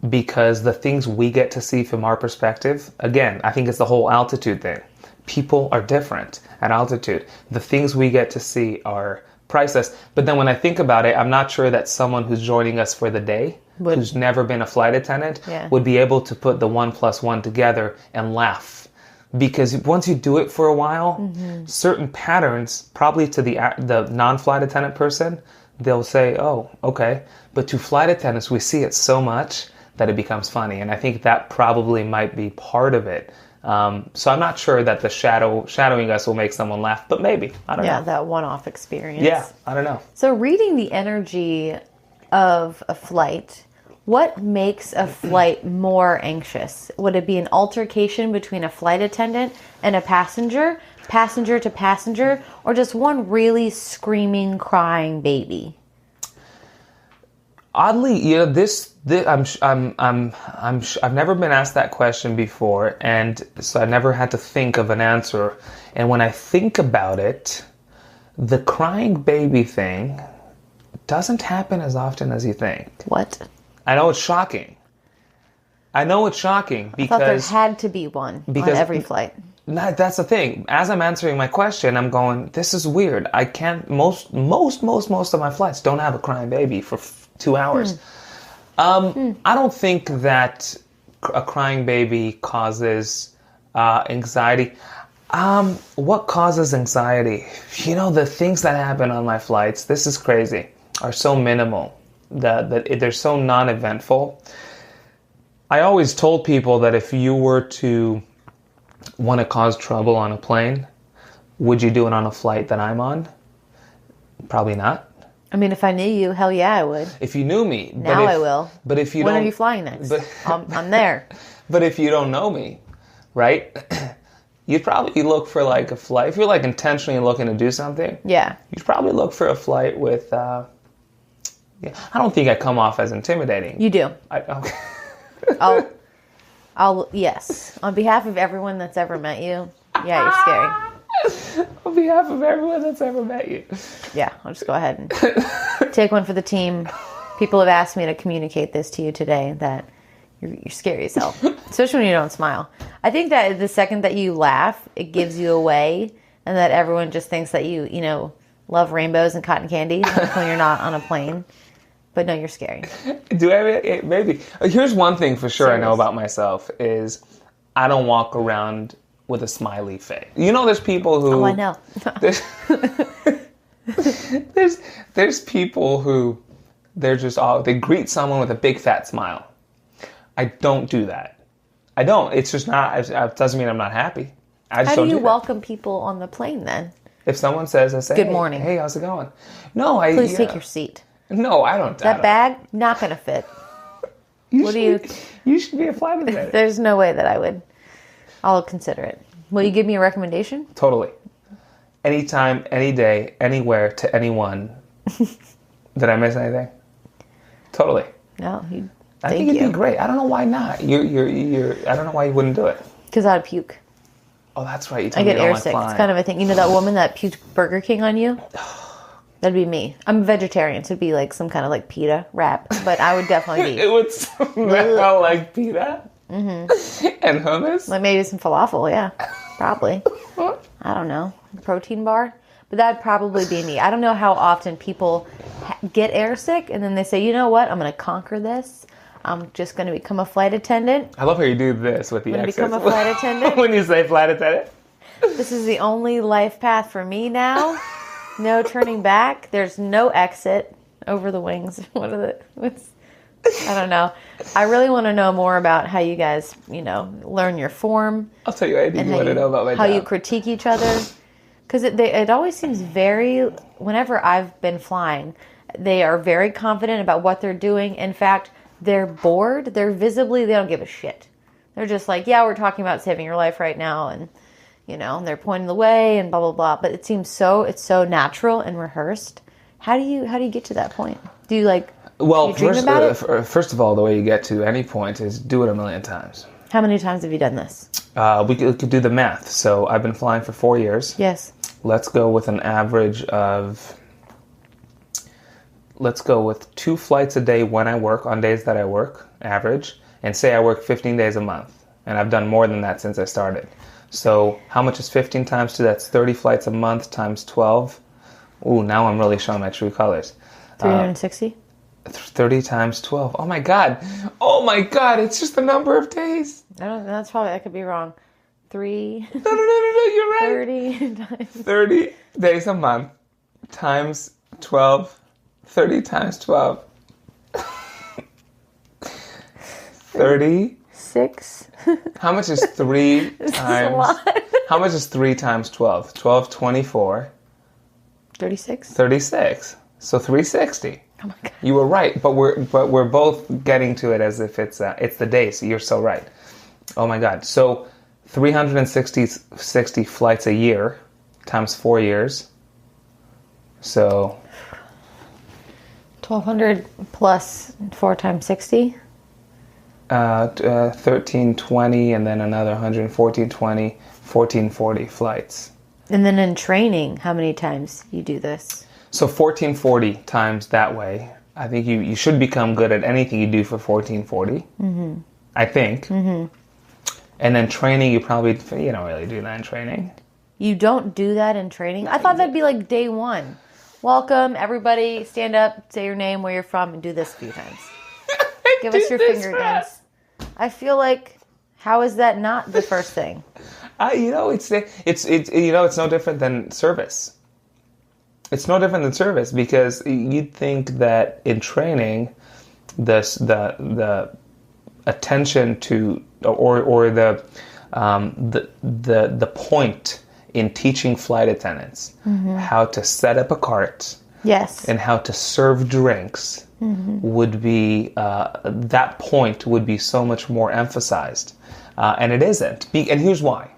Because the things we get to see from our perspective, again, I think it's the whole altitude thing. People are different at altitude. The things we get to see are priceless. But then when I think about it, I'm not sure that someone who's joining us for the day, who's never been a flight attendant, would be able to put the 1 + 1 together and laugh. Because once you do it for a while, certain patterns, probably to the non-flight attendant person, they'll say, oh, okay. But to flight attendants, we see it so much that it becomes funny. And I think that probably might be part of it. So I'm not sure that the shadowing us will make someone laugh, but maybe. I don't know. Yeah, that one-off experience. Yeah, I don't know. So reading the energy of a flight, what makes a flight more anxious? Would it be an altercation between a flight attendant and a passenger to passenger, or just one really screaming, crying baby? Oddly, I've never been asked that question before, and so I never had to think of an answer. And when I think about it, the crying baby thing doesn't happen as often as you think. What? I know it's shocking. Because I thought there had to be one on every flight. No, that's the thing. As I'm answering my question, I'm going, this is weird. I can't. Most of my flights don't have a crying baby for 2 hours. I don't think that a crying baby causes anxiety. What causes anxiety? The things that happen on my flights, this is crazy, are so minimal. That they're so non-eventful. I always told people that if you were to want to cause trouble on a plane, would you do it on a flight that I'm on? Probably not. I mean, if I knew you, hell yeah, I would. If you knew me. Now I will. But if you when don't... are you flying next? I'm there. But if you don't know me, right? You'd probably look for like a flight. If you're like intentionally looking to do something, you'd probably look for a flight with... I don't think I come off as intimidating. You do. Okay. Yes. On behalf of everyone that's ever met you, yeah, you're scary. On behalf of everyone that's ever met you. Yeah, I'll just go ahead and take one for the team. People have asked me to communicate this to you today, that you're scary as hell, especially when you don't smile. I think that the second that you laugh, it gives you away, and that everyone just thinks that you love rainbows and cotton candy when you're not on a plane. But no, you're scary. Maybe. Here's one thing for sure I know about myself is I don't walk around with a smiley face. You know, there's people who... Oh, I know. there's people who they're just all... They greet someone with a big fat smile. I don't do that. I don't. It's just not... It doesn't mean I'm not happy. I just How don't do you that. welcome people on the plane then? If someone says, I say, Good morning. Hey, how's it going? No, Please take your seat. No, I don't. That bag, not going to fit. You should be a flight attendant. There's no way that I would. I'll consider it. Will you give me a recommendation? Totally. Anytime, any day, anywhere, to anyone. Did I miss anything? Totally. No, I think it'd be great. I don't know why not. You're. I don't know why you wouldn't do it. Because I'd puke. Oh, that's right. You I told get me you air don't like sick. flying. It's kind of a thing. You know that woman that puked Burger King on you? That'd be me. I'm a vegetarian, so it'd be like some kind of like pita wrap. But I would definitely be. It would smell like pita and hummus. Like maybe some falafel, yeah. Probably. I don't know. Protein bar. But that'd probably be me. I don't know how often people get air sick and then they say, you know what? I'm going to conquer this. I'm just going to become a flight attendant. I love how you do this with the accent. Become a flight attendant. When you say flight attendant. This is the only life path for me now. No turning back. There's no exit over the wings. I don't know. I really want to know more about how you guys, learn your form. I'll tell you anything you want to know about my job. How you critique each other. Because it always seems whenever I've been flying, they are very confident about what they're doing. In fact, they're bored. They don't give a shit. They're just like, yeah, we're talking about saving your life right now. And, they're pointing the way and blah, blah, blah. But it seems it's so natural and rehearsed. How do you get to that point? Do you first of all, the way you get to any point is do it a million times. How many times have you done this? We could do the math. So I've been flying for 4 years. Yes. Let's go with an average of... Let's go with 2 flights a day when I work, on days that I work, average. And say I work 15 days a month. And I've done more than that since I started. So how much is 15 times 2? That's 30 flights a month times 12. Ooh, now I'm really showing my true colors. 360? 30 times 12. Oh my God. It's just the number of days. I could be wrong. 3. No, you're right. 30 times. 30 days a month times 12. 30 times 12. 36. How much is 3 times... How much is 3 times 12? 12, 24. 36. 36. So 360. Oh my God. You were right, but we're both getting to it as if it's the day. So you're so right. Oh my God. So 360 flights a year times 4 years. So 1,200 plus 4 times 60. 1320 and then another 11420, 1440 flights. And then in training, how many times you do this? So 1440 times that way. I think you should become good at anything you do for 1440. Mm-hmm. I think. Mm-hmm. And then training, you don't really do that in training. You don't do that in training? I thought that'd be like day one. Welcome, everybody, stand up, say your name, where you're from, and do this a few times. Give us your finger dance. I feel like, how is that not the first thing? It's no different than service. It's no different than service because you'd think that in training, the attention to or the point in teaching flight attendants how to set up a cart, yes, and how to serve drinks would be that point would be so much more emphasized, and it isn't. And here's why: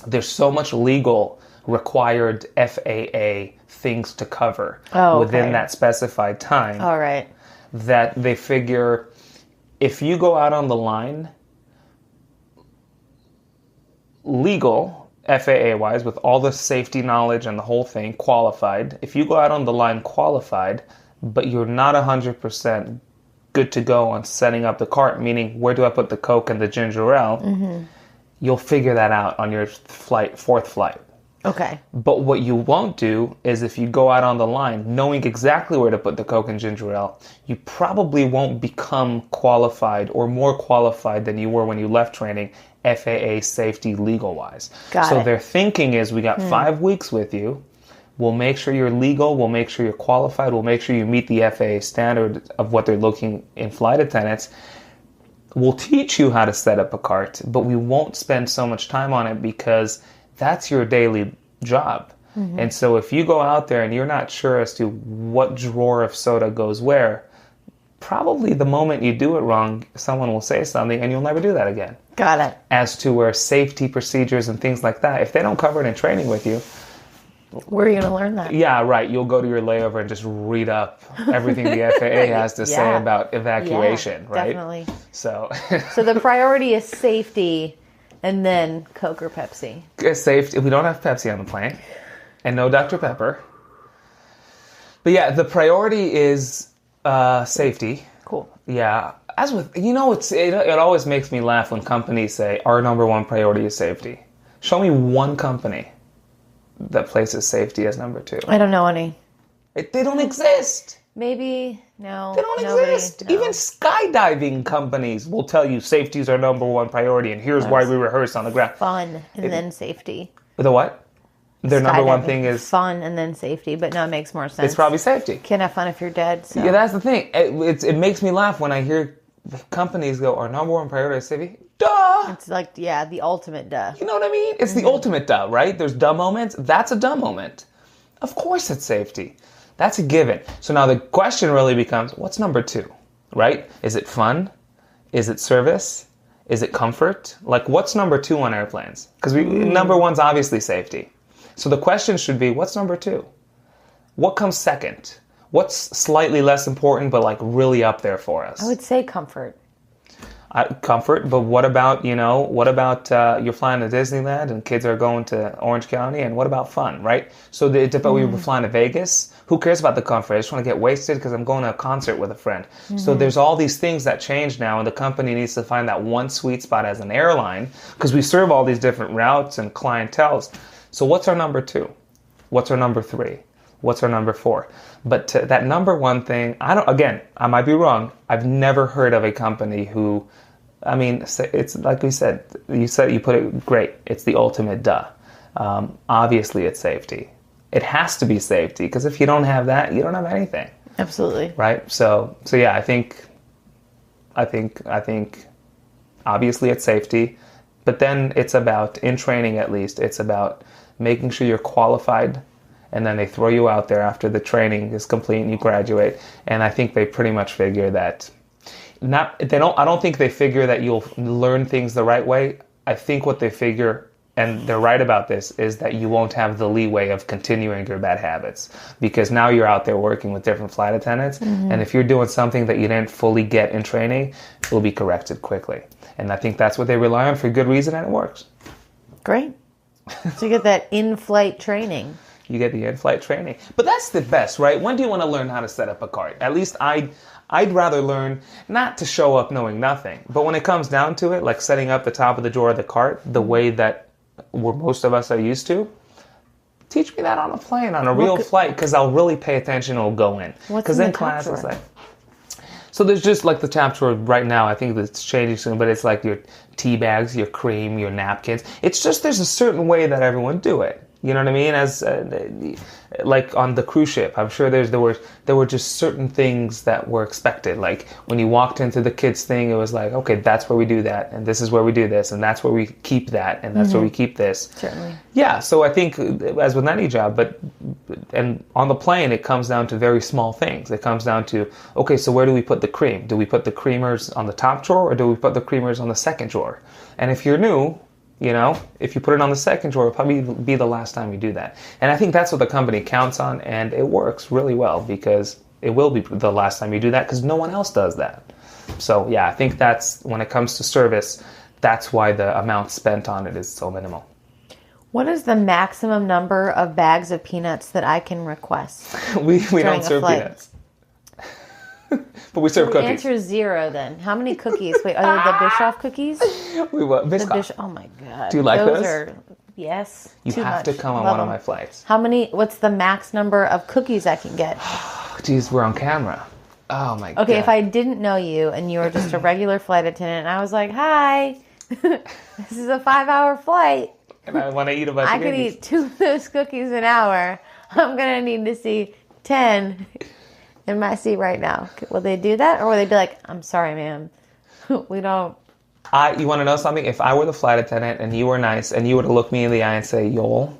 there's so much legal required FAA things to cover within that specified time. All right. That they figure if you go out on the line, legal, FAA-wise, with all the safety knowledge and the whole thing, qualified, if you go out on the line qualified, but you're not 100% good to go on setting up the cart, meaning where do I put the Coke and the ginger ale, you'll figure that out on your fourth flight. Okay. But what you won't do is if you go out on the line knowing exactly where to put the Coke and ginger ale, you probably won't become qualified or more qualified than you were when you left training, FAA safety legal wise. So their thinking is we got 5 weeks with you. We'll make sure you're legal. We'll make sure you're qualified. We'll make sure you meet the FAA standard of what they're looking in flight attendants. We'll teach you how to set up a cart, but we won't spend so much time on it because that's your daily job. And so if you go out there and you're not sure as to what drawer of soda goes where, probably the moment you do it wrong, someone will say something and you'll never do that again. Got it. As to where safety procedures and things like that, if they don't cover it in training with you, where are you going to learn that? Yeah, right. You'll go to your layover and just read up everything the FAA has to say about evacuation, right? Definitely. So the priority is safety and then Coke or Pepsi. Safety. We don't have Pepsi on the plane and no Dr. Pepper. But yeah, the priority is safety. Cool. Yeah. As with, it always makes me laugh when companies say our number one priority is safety. Show me one company that places safety as number 2. I don't know any. They don't exist. Maybe, no. They don't exist. No. Even skydiving companies will tell you safety is our number one priority, and here's why we rehearse on the ground. Fun and then safety. The what? Their number one thing is fun and then safety, but no, it makes more sense. It's probably safety. Can't have fun if you're dead. So. Yeah, that's the thing. It makes me laugh when I hear companies go, our number one priority is safety. Duh! It's like, the ultimate duh. You know what I mean? It's the ultimate duh, right? There's duh moments. That's a duh moment. Of course it's safety. That's a given. So now the question really becomes, what's number 2, right? Is it fun? Is it service? Is it comfort? Like, what's number 2 on airplanes? Because number 1's obviously safety. So the question should be, what's number 2? What comes second? What's slightly less important, but like really up there for us? I would say comfort. Comfort, but what about, you're flying to Disneyland and kids are going to Orange County, and what about fun, right? So but we were flying to Vegas. Who cares about the comfort? I just want to get wasted because I'm going to a concert with a friend. So there's all these things that change now, and the company needs to find that one sweet spot as an airline because we serve all these different routes and clienteles. So what's our number 2? What's our number 3? What's our number 4? But that number 1 thing, I might be wrong. I've never heard of a company who, it's like you put it great. It's the ultimate duh. Obviously it's safety. It has to be safety because if you don't have that, you don't have anything. Absolutely. Right? So yeah, I think obviously it's safety, but then it's about, in training at least, it's about making sure you're qualified. And then they throw you out there after the training is complete and you graduate. And I think they pretty much figure that I don't think they figure that you'll learn things the right way. I think what they figure, and they're right about this, is that you won't have the leeway of continuing your bad habits because now you're out there working with different flight attendants. And if you're doing something that you didn't fully get in training, it will be corrected quickly. And I think that's what they rely on for good reason, and it works. Great. So you get that in-flight training. You get the in-flight training. But that's the best, right? When do you want to learn how to set up a cart? At least I'd rather learn not to show up knowing nothing. But when it comes down to it, like setting up the top of the drawer of the cart, the way that most of us are used to, teach me that on a plane, on a real flight, because I'll really pay attention and I'll go in. What's in class it's like... So there's just like the top drawer right now. I think it's changing soon, but it's like your tea bags, your cream, your napkins. It's just there's a certain way that everyone do it. You know what I mean? As like on the cruise ship, I'm sure there were just certain things that were expected. Like when you walked into the kids thing, it was like, okay, that's where we do that, and this is where we do this, and that's where we keep that, and that's where we keep this. Certainly. Yeah. So I think, as with any job, and on the plane, it comes down to very small things. It comes down to, okay, so where do we put the cream? Do we put the creamers on the top drawer, or do we put the creamers on the second drawer? And if you're new, if you put it on the second drawer, it'll probably be the last time you do that. And I think that's what the company counts on, and it works really well because it will be the last time you do that because no one else does that. So yeah, I think that's, when it comes to service, that's why the amount spent on it is so minimal. What is the maximum number of bags of peanuts that I can request? we don't serve peanuts. But we serve cookies. Answer is 0 then. How many cookies? Wait, are they the Bischoff cookies? We what? Biscoff. Oh my God. Do you like those? Yes. You too have much. to come on Love one of them. my flights. What's the max number of cookies I can get? Jeez, we're on camera. Oh my god. Okay, if I didn't know you and you were just a regular flight attendant and I was like, hi, this is a 5-hour flight. And I want to eat a bunch of I could cookies. eat 2 of those cookies an hour. I'm going to need to see 10 in my seat right now. Will they do that? Or will they be like, I'm sorry, ma'am. We don't. You want to know something? If I were the flight attendant and you were nice and you were to look me in the eye and say, Yoel,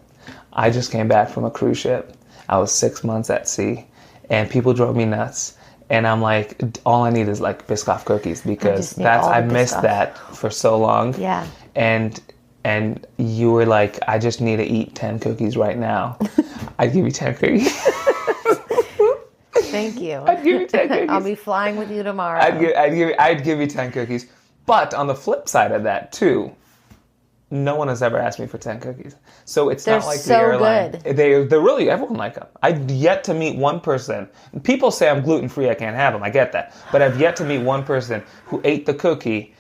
I just came back from a cruise ship. I was 6 months at sea and people drove me nuts. And I'm like, all I need is like Biscoff cookies because I missed that for so long. Yeah. And you were like, I just need to eat 10 cookies right now. I'd give you 10 cookies. Thank you. I'd give you 10 cookies. I'll be flying with you tomorrow. I'd give you 10 cookies. But on the flip side of that too, no one has ever asked me for 10 cookies. So it's not like the airline. Good. They're really, everyone like them. I've yet to meet one person. People say I'm gluten-free, I can't have them. I get that. But I've yet to meet one person who ate the cookie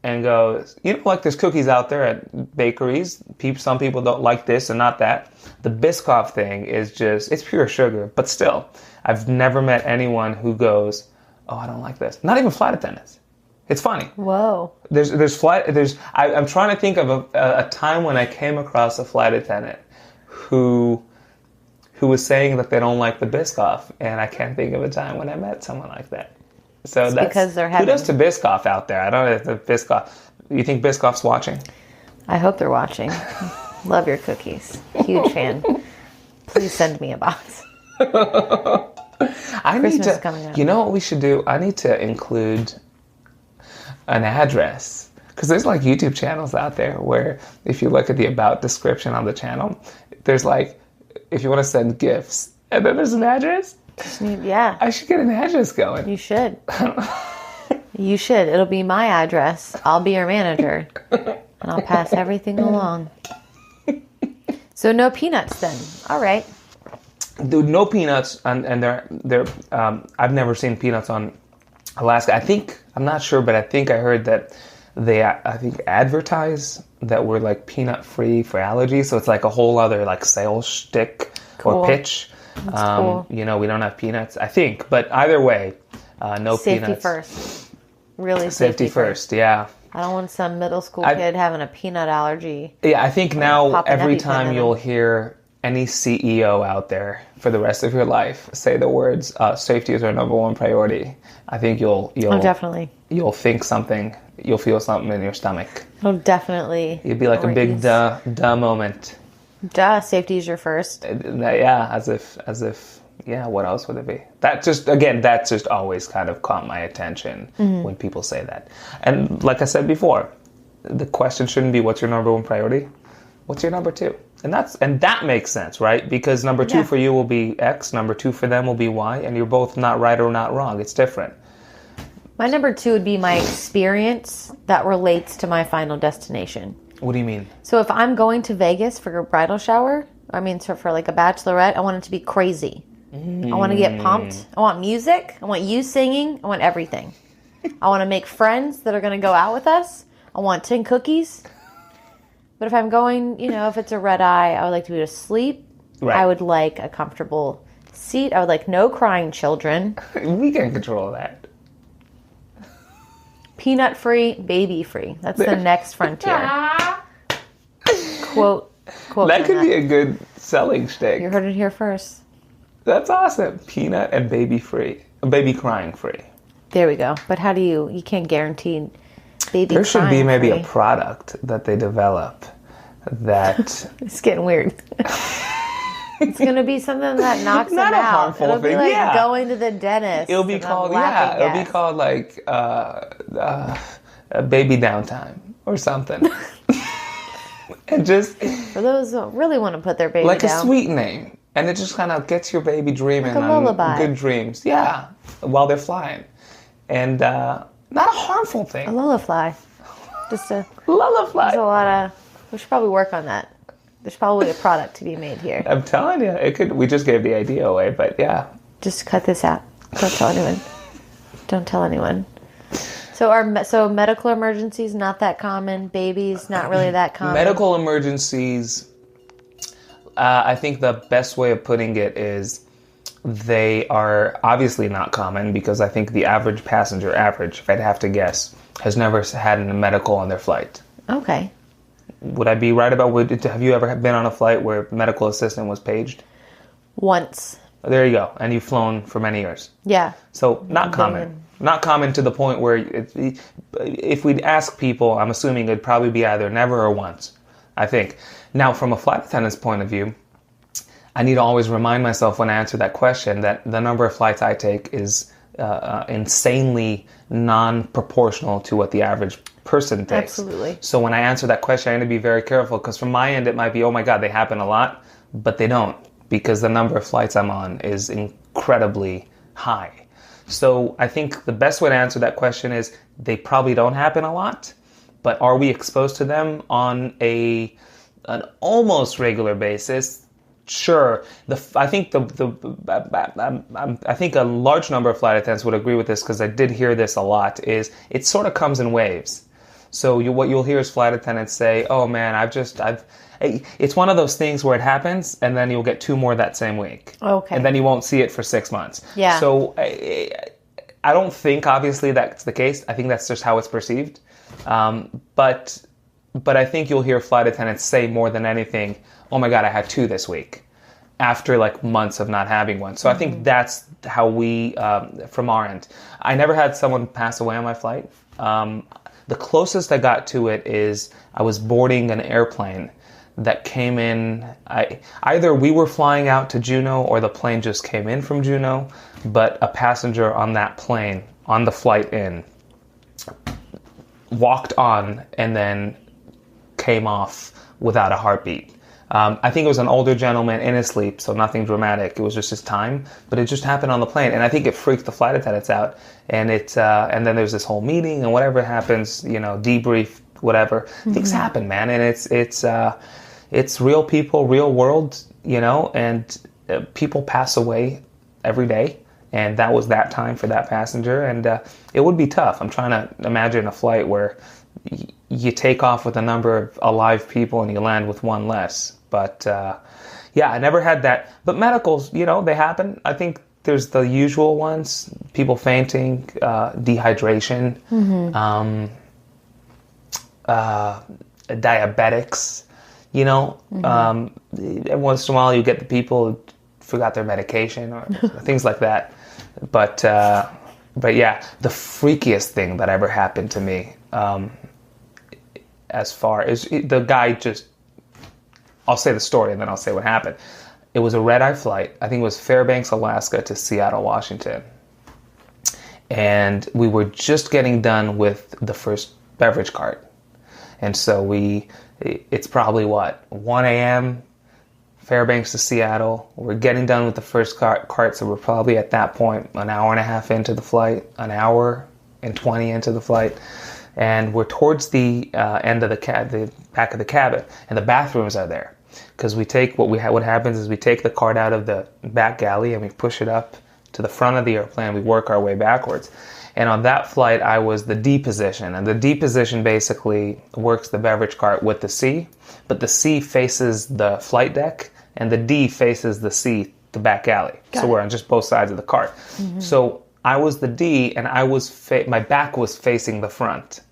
and goes, you know, like there's cookies out there at bakeries. Some people don't like this and not that. The Biscoff thing is just, it's pure sugar. But still, I've never met anyone who goes, oh, I don't like this. Not even flight attendants. It's funny. Whoa. I'm trying to think of a time when I came across a flight attendant who was saying that they don't like the Biscoff, and I can't think of a time when I met someone like that. So that's because they're having... Kudos to Biscoff out there. I don't know if the Biscoff... You think Biscoff's watching? I hope they're watching. Love your cookies. Huge fan. Please send me a box. Christmas is coming up. You know what we should do? I need to include an address. Because there's like YouTube channels out there where if you look at the about description on the channel, there's like, if you want to send gifts, and then there's an address. Yeah. I should get an address going. You should. You should. It'll be my address. I'll be your manager. And I'll pass everything along. So no peanuts then. All right. Dude, no peanuts, and they're I've never seen peanuts on Alaska. I'm not sure, but I think I heard that they advertise that we're like peanut free for allergies. So it's like a whole other like sales shtick or pitch. Cool. You know, we don't have peanuts, I think, but either way, no safety peanuts. Safety first. Really safety first. Yeah. I don't want some middle school kid having a peanut allergy. Yeah, I think now every time you'll hear any CEO out there for the rest of your life say the words "safety is our number one priority," I think you'll definitely you'll think something, you'll feel something in your stomach. It'll definitely. It'd be like a big duh moment. Duh, safety is your first. Yeah, as if. Yeah, what else would it be? That just always kind of caught my attention when people say that. And like I said before, the question shouldn't be what's your number one priority? What's your number two? And that makes sense, right? Because number two for you will be X, number two for them will be Y, and you're both not right or not wrong. It's different. My number two would be my experience that relates to my final destination. What do you mean? So if I'm going to Vegas for a bridal shower, for like a bachelorette, I want it to be crazy. I want to get pumped. I want music. I want you singing. I want everything. I want to make friends that are going to go out with us. I want 10 cookies. But if I'm going, if it's a red eye, I would like to be able to sleep. Right. I would like a comfortable seat. I would like no crying children. We can control that. Peanut free, baby free. That's the next frontier. Quote. That could be a good selling shtick. You heard it here first. That's awesome. Peanut and baby free. Baby crying free. There we go. But how do you can't guarantee baby There should be maybe free. A product that they develop that... It's getting weird. It's going to be something that knocks them out. Not a harmful It'll thing. It'll be like going to the dentist. It'll be called, like baby downtime or something. And just... For those who really want to put their baby like down. Like a sweet name. And it just kind of gets your baby dreaming like a lullaby. On good dreams. Yeah, while they're flying. And not a harmful thing. A lullaby. Just a... lullaby. There's a lot of... We should probably work on that. There's probably a product to be made here. I'm telling you, it could. We just gave the idea away, but yeah. Just cut this out. Don't tell anyone. Don't tell anyone. So medical emergencies not that common. Babies not really that common. Medical emergencies, I think the best way of putting it is they are obviously not common because I think the average passenger, if I'd have to guess, has never had a medical on their flight. Okay. Would I be right about, have you ever been on a flight where medical assistant was paged? Once. There you go. And you've flown for many years. Yeah. So not common. Not common to the point where if we'd ask people, I'm assuming it'd probably be either never or once, I think. Now, from a flight attendant's point of view, I need to always remind myself when I answer that question that the number of flights I take is insanely non-proportional to what the average person takes. Absolutely. So when I answer that question, I need to be very careful because from my end, it might be, oh my God, they happen a lot, but they don't because the number of flights I'm on is incredibly high. So I think the best way to answer that question is they probably don't happen a lot, but are we exposed to them on an almost regular basis? Sure. I think I think a large number of flight attendants would agree with this because I did hear this a lot. Is it sort of comes in waves. So what you'll hear is flight attendants say, "Oh man, it's one of those things where it happens, and then you'll get 2 more that same week. Okay. And then you won't see it for 6 months. Yeah. So I don't think, obviously, that's the case. I think that's just how it's perceived. But I think you'll hear flight attendants say more than anything, oh my God, I had 2 this week, after like months of not having one. So I think that's how we, from our end. I never had someone pass away on my flight. The closest I got to it is I was boarding an airplane that came in. Either we were flying out to Juneau or the plane just came in from Juneau, but a passenger on that plane, on the flight in, walked on and then came off without a heartbeat. I think it was an older gentleman in his sleep, so nothing dramatic. It was just his time, but it just happened on the plane, and I think it freaked the flight attendants out. And and then there's this whole meeting, and whatever happens, debrief, whatever. Mm-hmm. Things happen, man, and it's real people, real world, and people pass away every day, and that was that time for that passenger, and it would be tough. I'm trying to imagine a flight where you take off with a number of alive people and you land with one less. But yeah, I never had that. But medicals, they happen. I think there's the usual ones: people fainting, dehydration, diabetics. Every once in a while you get the people who forgot their medication or things like that. But yeah, the freakiest thing that ever happened to me, as far as the guy I'll say the story and then I'll say what happened. It was a red-eye flight. I think it was Fairbanks, Alaska to Seattle, Washington. And we were just getting done with the first beverage cart. And so it's probably 1 a.m., Fairbanks to Seattle. We're getting done with the first cart, so we're probably at that point an hour and a half into the flight, an hour and 20 into the flight. And we're towards the end of the back of the cabin, and the bathrooms are there. Because what happens is we take the cart out of the back galley and we push it up to the front of the airplane. We work our way backwards. And on that flight, I was the D position. And the D position basically works the beverage cart with the C, but the C faces the flight deck, and the D faces the C, the back galley. So we're on just both sides of the cart. Mm-hmm. So I was the D, and my back was facing the front.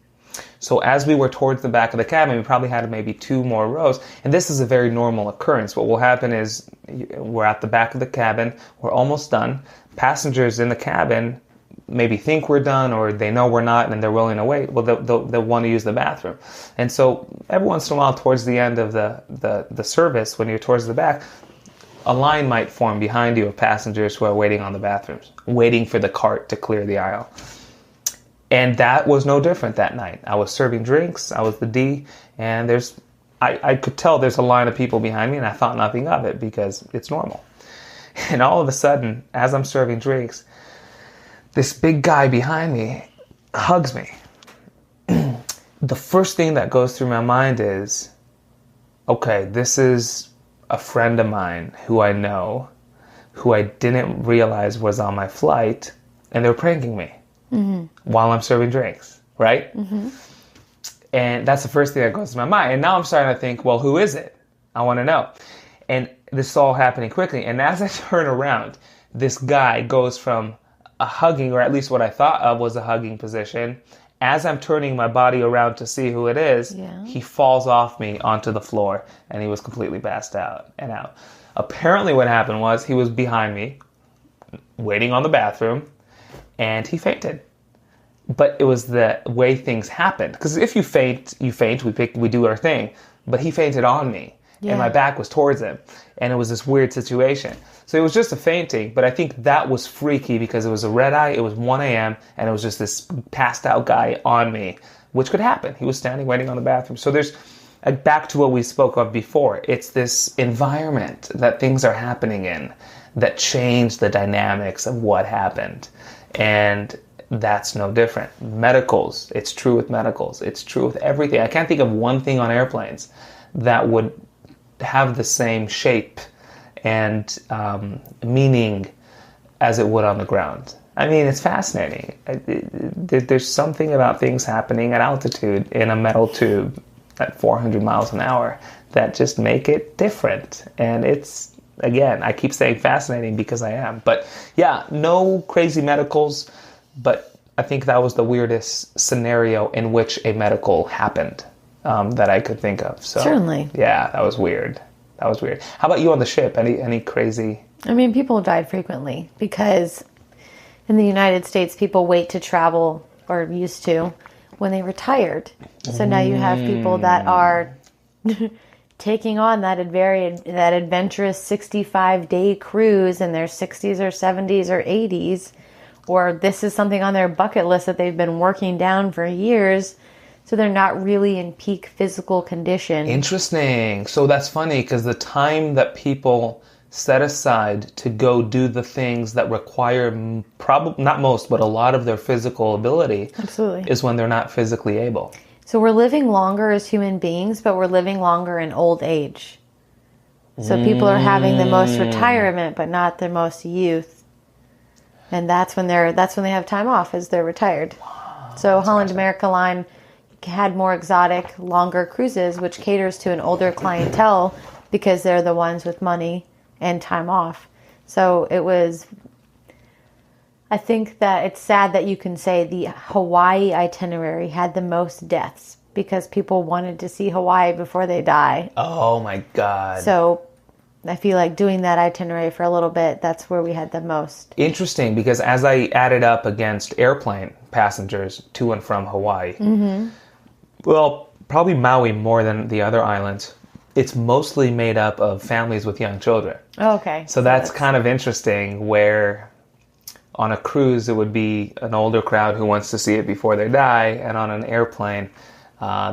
So as we were towards the back of the cabin, we probably had maybe 2 more rows. And this is a very normal occurrence. What will happen is we're at the back of the cabin. We're almost done. Passengers in the cabin maybe think we're done, or they know we're not and they're willing to wait. Well, they'll want to use the bathroom. And so every once in a while towards the end of the service, when you're towards the back, a line might form behind you of passengers who are waiting on the bathrooms, waiting for the cart to clear the aisle. And that was no different that night. I was serving drinks. I was the D, and I could tell there's a line of people behind me, and I thought nothing of it because it's normal. And all of a sudden, as I'm serving drinks, this big guy behind me hugs me. The first thing that goes through my mind is, okay, this is a friend of mine who I know, who I didn't realize was on my flight, and they're pranking me. while I'm serving drinks, right? And that's the first thing that goes to my mind. And now I'm starting to think, well, who is it? I want to know. And this is all happening quickly. And as I turn around, this guy goes from a hugging, or at least what I thought of was a hugging position. As I'm turning my body around to see who it is, he falls off me onto the floor, and he was completely passed out and out. Apparently what happened was he was behind me, waiting on the bathroom, and he fainted. But it was the way things happened. Because if you faint, we do our thing. But he fainted on me, and my back was towards him. And it was this weird situation. So it was just a fainting, but I think that was freaky because it was a red eye, it was 1 a.m., and it was just this passed out guy on me, which could happen. He was standing waiting on the bathroom. So there's, back to what we spoke of before, it's this environment that things are happening in that change the dynamics of what happened. And that's no different. Medicals, it's true with medicals. It's true with everything. I can't think of one thing on airplanes that would have the same shape and meaning as it would on the ground. I mean, it's fascinating. There's something about things happening at altitude in a metal tube at 400 miles an hour that just make it different. And it's, again, I keep saying fascinating because I am. But yeah, no crazy medicals, but I think that was the weirdest scenario in which a medical happened that I could think of. So, certainly. Yeah, that was weird. That was weird. How about you on the ship? Any crazy? I mean, people died frequently because in the United States, people wait to travel, or used to, when they retired. So now you have people that are taking on that adventurous 65-day cruise in their 60s or 70s or 80s, or this is something on their bucket list that they've been working down for years. So they're not really in peak physical condition. Interesting. So that's funny because the time that people set aside to go do the things that require probably not most, but a lot of their physical ability is when they're not physically able. So we're living longer as human beings, but we're living longer in old age. So people are having the most retirement, but not the most youth. And that's when they have time off, as they're retired. Wow, so Holland America Line had more exotic, longer cruises, which caters to an older clientele because they're the ones with money and time off. So it was, I think that it's sad that you can say the Hawaii itinerary had the most deaths because people wanted to see Hawaii before they die. Oh my God. So I feel like doing that itinerary for a little bit, that's where we had the most. Interesting, because as I added up against airplane passengers to and from Hawaii, well, probably Maui more than the other islands, it's mostly made up of families with young children. Oh, okay. So that's kind of interesting, where on a cruise it would be an older crowd who wants to see it before they die, and on an airplane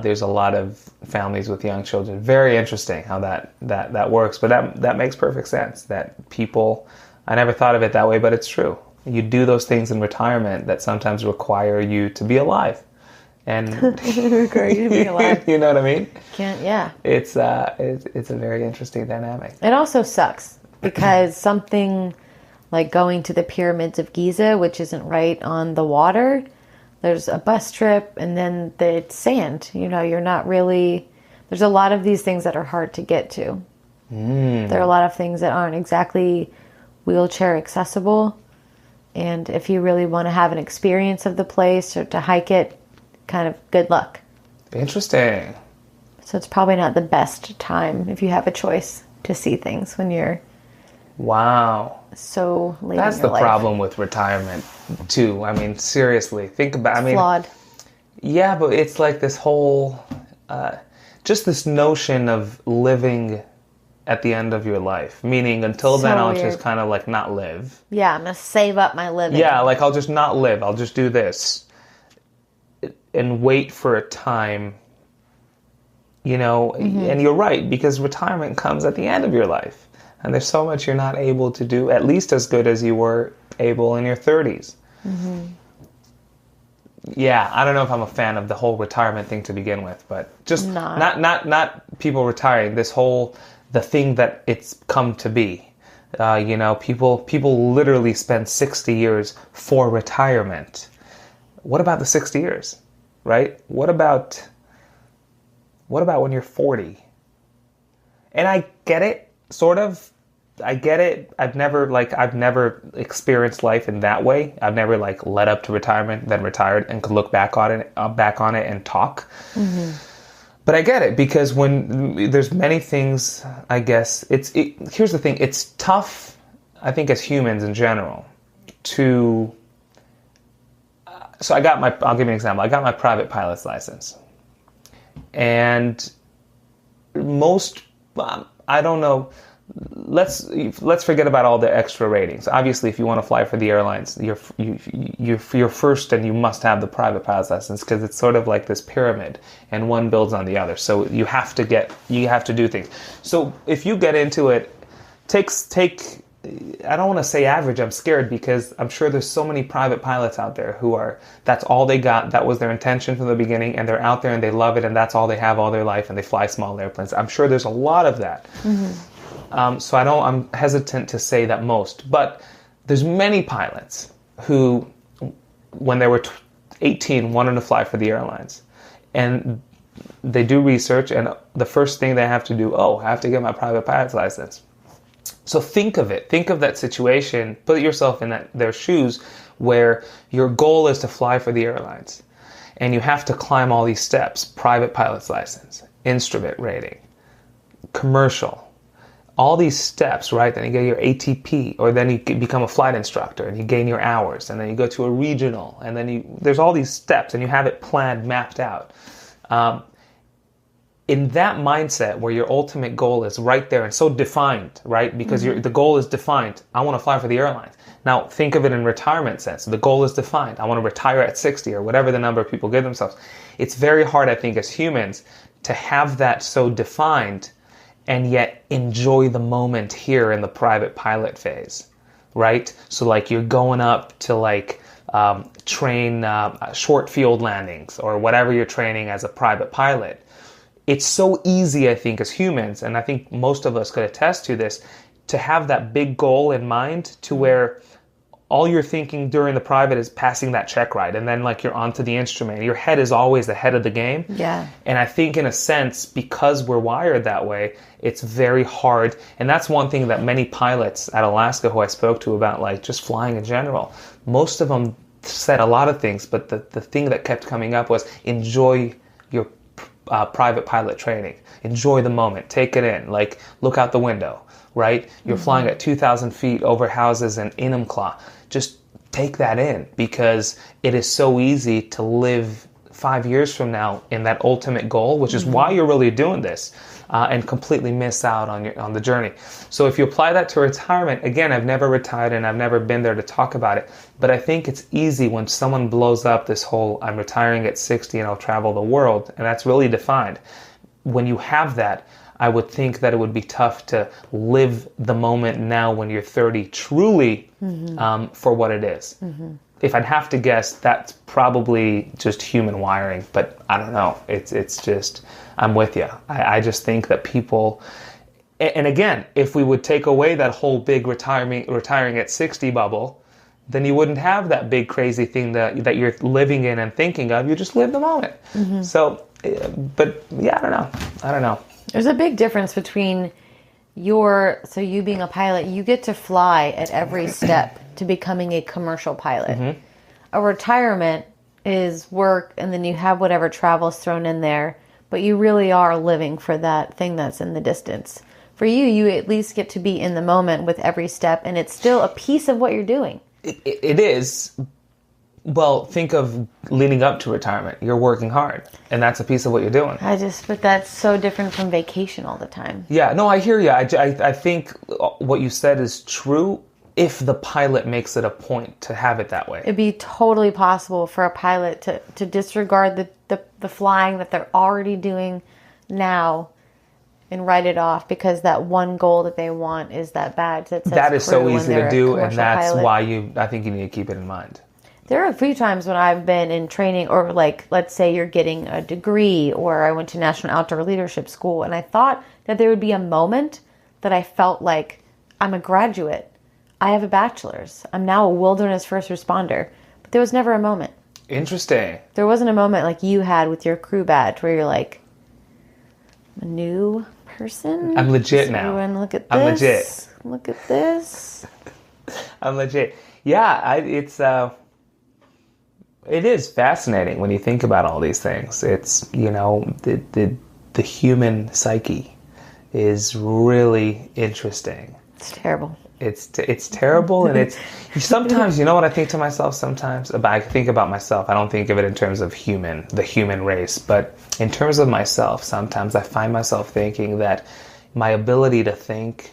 there's a lot of families with young children. Very interesting how that works, but that makes perfect sense. That people, I never thought of it that way, but it's true. You do those things in retirement that sometimes require you to be alive. And require you to be alive. You know what I mean? Yeah. It's a very interesting dynamic. It also sucks because something like going to the pyramids of Giza, which isn't right on the water, there's a bus trip and then it's sand. You know, you're not really, there's a lot of these things that are hard to get to. There are a lot of things that aren't exactly wheelchair accessible. And if you really want to have an experience of the place or to hike it, kind of good luck. Interesting. So it's probably not the best time if you have a choice to see things when you're so late in your life. That's the problem with retirement too. I mean, seriously, think about it. Flawed. Yeah, but it's like this whole just this notion of living at the end of your life, meaning until then I'll just kind of like not live. Yeah, I'm gonna save up my living. Yeah, like I'll just not live. I'll just do this and wait for a time, you know. And you're right, because retirement comes at the end of your life, and there's so much you're not able to do at least as good as you were able in your 30s. Yeah, I don't know if I'm a fan of the whole retirement thing to begin with, but just not people retiring, this whole the thing that it's come to be. You know, people literally spend 60 years for retirement. What about the 60 years, right? What about when you're 40? And I get it, sort of. I get it. I've never experienced life in that way. I've never led up to retirement, then retired, and could look back on it and talk. Mm-hmm. But I get it, because when there's many things, I guess here's the thing. It's tough, I think, as humans in general to. So I'll give you an example. I got my private pilot's license, and most, I don't know. Let's forget about all the extra ratings. Obviously, if you want to fly for the airlines, you're first, and you must have the private pilot's license, because it's sort of like this pyramid, and one builds on the other. So you have to do things. So if you get into it, take. I don't want to say average. I'm scared, because I'm sure there's so many private pilots out there that's all they got. That was their intention from the beginning, and they're out there and they love it, and that's all they have all their life, and they fly small airplanes. I'm sure there's a lot of that. Mm-hmm. So I'm hesitant to say that most, but there's many pilots who, when they were 18, wanted to fly for the airlines, and they do research, and the first thing they have to do, I have to get my private pilot's license. So think of that situation, put yourself in their shoes, where your goal is to fly for the airlines, and you have to climb all these steps: private pilot's license, instrument rating, commercial. All these steps, right? Then you get your ATP, or then you become a flight instructor, and you gain your hours, and then you go to a regional, and then there's all these steps, and you have it planned, mapped out. In that mindset, where your ultimate goal is right there and so defined, right? Because the goal is defined. I want to fly for the airlines. Now, think of it in retirement sense. The goal is defined. I want to retire at 60, or whatever the number of people give themselves. It's very hard, I think, as humans, to have that so defined, and yet enjoy the moment here in the private pilot phase, right? So you're going up to train short field landings, or whatever you're training as a private pilot. It's so easy, I think, as humans, and I think most of us could attest to this, to have that big goal in mind, to where all you're thinking during the private is passing that check ride, and then you're onto the instrument. Your head is always ahead of the game. Yeah. And I think, in a sense, because we're wired that way, it's very hard. And that's one thing that many pilots at Alaska who I spoke to about just flying in general, most of them said a lot of things, but the thing that kept coming up was enjoy your private pilot training. Enjoy the moment. Take it in. Look out the window, right? You're flying at 2,000 feet over houses in Enumclaw. Just take that in, because it is so easy to live 5 years from now in that ultimate goal, which is why you're really doing this, and completely miss out on the journey. So if you apply that to retirement, again, I've never retired and I've never been there to talk about it, but I think it's easy when someone blows up this whole, I'm retiring at 60 and I'll travel the world, and that's really defined. When you have that, I would think that it would be tough to live the moment now when you're 30 truly for what it is. Mm-hmm. If I'd have to guess, that's probably just human wiring, but I don't know. It's just, I'm with you. I just think that people, and again, if we would take away that whole big retiring at 60 bubble, then you wouldn't have that big crazy thing that you're living in and thinking of. You just live the moment. Mm-hmm. So, but yeah, I don't know. There's a big difference between you being a pilot, you get to fly at every step to becoming a commercial pilot. Mm-hmm. A retirement is work, and then you have whatever travel's thrown in there, but you really are living for that thing that's in the distance. For you at least get to be in the moment with every step, and it's still a piece of what you're doing. It is. Well, think of leading up to retirement. You're working hard, and that's a piece of what you're doing. But that's so different from vacation all the time. Yeah, no, I hear you. I think what you said is true if the pilot makes it a point to have it that way. It'd be totally possible for a pilot to disregard the flying that they're already doing now and write it off because that one goal that they want is that badge that says that is so easy to do, and that's pilot. why I think you need to keep it in mind. There are a few times when I've been in training, or let's say you're getting a degree, or I went to National Outdoor Leadership School, and I thought that there would be a moment that I felt like I'm a graduate. I have a bachelor's. I'm now a wilderness first responder. But there was never a moment. Interesting. There wasn't a moment like you had with your crew badge where you're like, a new person? I'm legit now. Everyone, look at this. I'm legit. Look at this. I'm legit. Yeah, it is fascinating when you think about all these things. It's, the human psyche is really interesting. It's terrible. It's terrible, and it's sometimes, you know what I think to myself sometimes? I think about myself. I don't think of it in terms of the human race, but in terms of myself, sometimes I find myself thinking that my ability to think,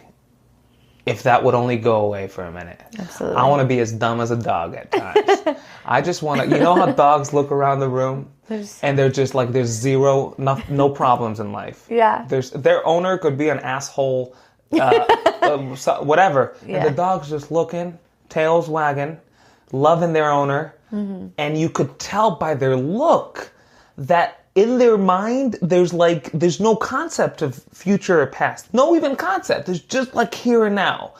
if that would only go away for a minute. Absolutely. I want to be as dumb as a dog at times. I just want to, how dogs look around the room and they're just like, there's no problems in life. Yeah. Their owner could be an asshole, whatever. Yeah. And the dog's just looking, tails wagging, loving their owner. Mm-hmm. And you could tell by their look that in their mind, there's no concept of future or past. No even concept. There's just like here and now.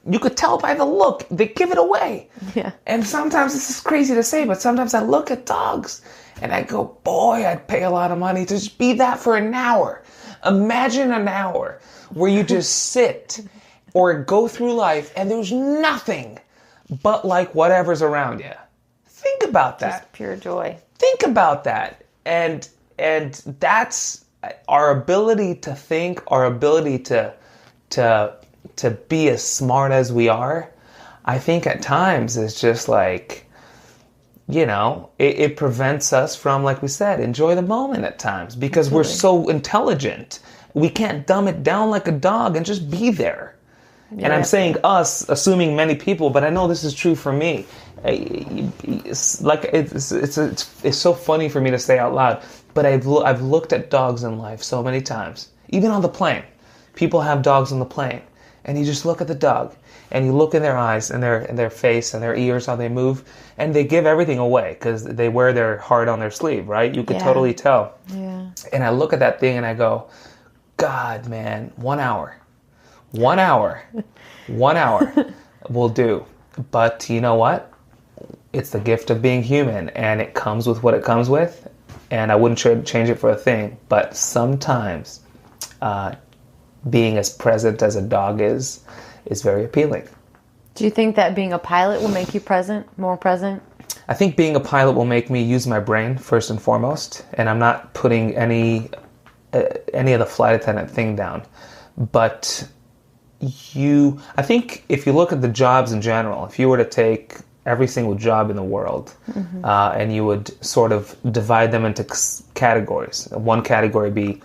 You could tell by the look. They give it away. Yeah. And sometimes, this is crazy to say, but sometimes I look at dogs and I go, boy, I'd pay a lot of money to just be that for an hour. Imagine an hour where you just sit or go through life and there's nothing but like whatever's around you. Think about that. Just pure joy. Think about that. And that's our ability to think, our ability to be as smart as we are. I think at times is just like, it prevents us from, like we said, enjoy the moment at times because Absolutely. We're so intelligent. We can't dumb it down like a dog and just be there. Yeah. And I'm saying us, assuming many people, but I know this is true for me. It's so funny for me to say out loud, but I've looked at dogs in life so many times, even on the plane. People have dogs on the plane, and you just look at the dog, and you look in their eyes and their face and their ears, how they move, and they give everything away because they wear their heart on their sleeve, right? You could totally tell. Yeah. And I look at that thing and I go, God, man, 1 hour will do. But you know what? It's the gift of being human, and it comes with what it comes with, and I wouldn't change it for a thing. But sometimes being as present as a dog is very appealing. Do you think that being a pilot will make you more present? I think being a pilot will make me use my brain first and foremost, and I'm not putting any of the flight attendant thing down. But I think if you look at the jobs in general, if you were to take every single job in the world, mm-hmm. And you would sort of divide them into categories. One category would be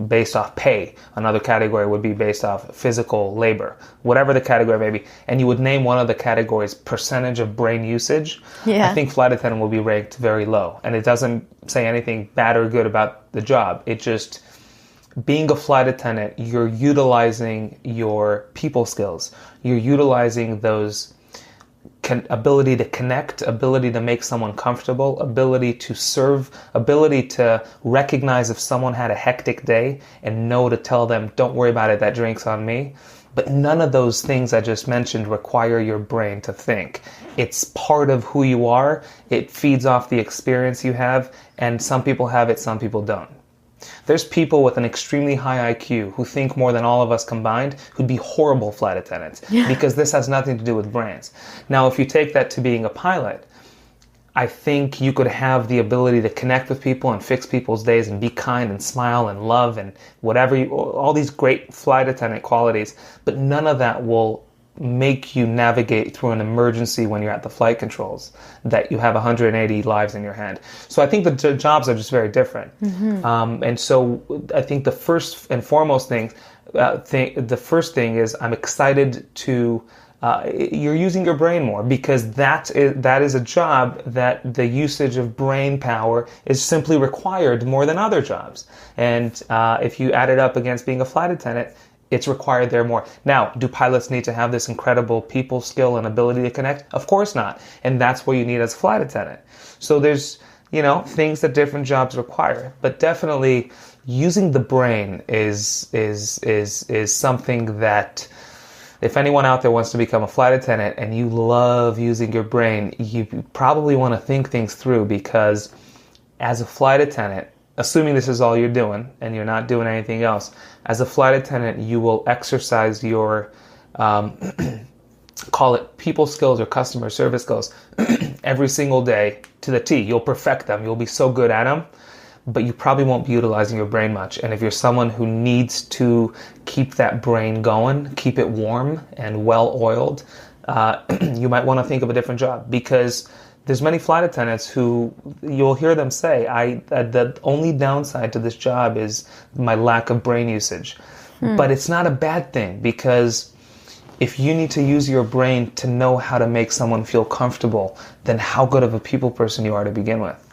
based off pay. Another category would be based off physical labor, whatever the category may be. And you would name one of the categories percentage of brain usage. Yeah. I think flight attendant will be ranked very low. And it doesn't say anything bad or good about the job. It just, being a flight attendant, you're utilizing your people skills. You're utilizing those ability to connect, ability to make someone comfortable, ability to serve, ability to recognize if someone had a hectic day and know to tell them, don't worry about it, that drink's on me. But none of those things I just mentioned require your brain to think. It's part of who you are. It feeds off the experience you have, and some people have it, some people don't. There's people with an extremely high IQ who think more than all of us combined who'd be horrible flight attendants because this has nothing to do with brains. Now, if you take that to being a pilot, I think you could have the ability to connect with people and fix people's days and be kind and smile and love and whatever, all these great flight attendant qualities, but none of that will make you navigate through an emergency when you're at the flight controls, that you have 180 lives in your hand. So I think the jobs are just very different. Mm-hmm. And so I think the first and foremost thing, the first thing is I'm excited to, you're using your brain more because that is a job that the usage of brain power is simply required more than other jobs. And if you add it up against being a flight attendant, it's required there more. Now, do pilots need to have this incredible people skill and ability to connect? Of course not. And that's what you need as a flight attendant. So there's, things that different jobs require. But definitely using the brain is something that If anyone out there wants to become a flight attendant and you love using your brain, you probably want to think things through, because as a flight attendant, assuming this is all you're doing and you're not doing anything else, as a flight attendant, you will exercise your, call it people skills or customer service skills every single day to the T. You'll perfect them. You'll be so good at them, but you probably won't be utilizing your brain much. And if you're someone who needs to keep that brain going, keep it warm and well-oiled, you might want to think of a different job, because there's many flight attendants who you'll hear them say, the only downside to this job is my lack of brain usage. But it's not a bad thing, because if you need to use your brain to know how to make someone feel comfortable, then how good of a people person you are to begin with.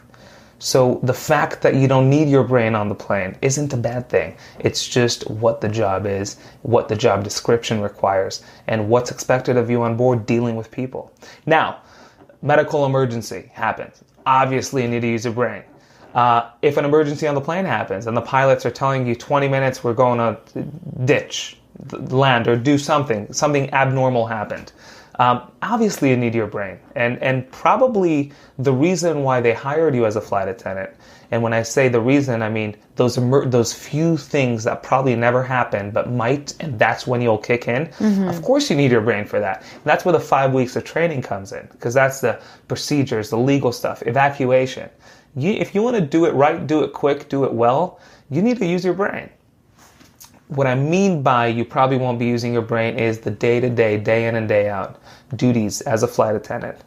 So the fact that you don't need your brain on the plane isn't a bad thing. It's just what the job is, what the job description requires, and what's expected of you on board dealing with people. Now, medical emergency happens. Obviously, you need to use your brain. If an emergency on the plane happens and the pilots are telling you 20 minutes, we're going to ditch, land, or do something abnormal happened. Obviously, you need your brain. And probably the reason why they hired you as a flight attendant, and when I say the reason, I mean those few things that probably never happen but might, and that's when you'll kick in. Of course you need your brain for that. And that's where the 5 weeks of training comes in, because that's the procedures, the legal stuff, evacuation. If you want to do it right, do it quick, do it well, you need to use your brain. What I mean by you probably won't be using your brain is the day-to-day, day in and day out duties as a flight attendant.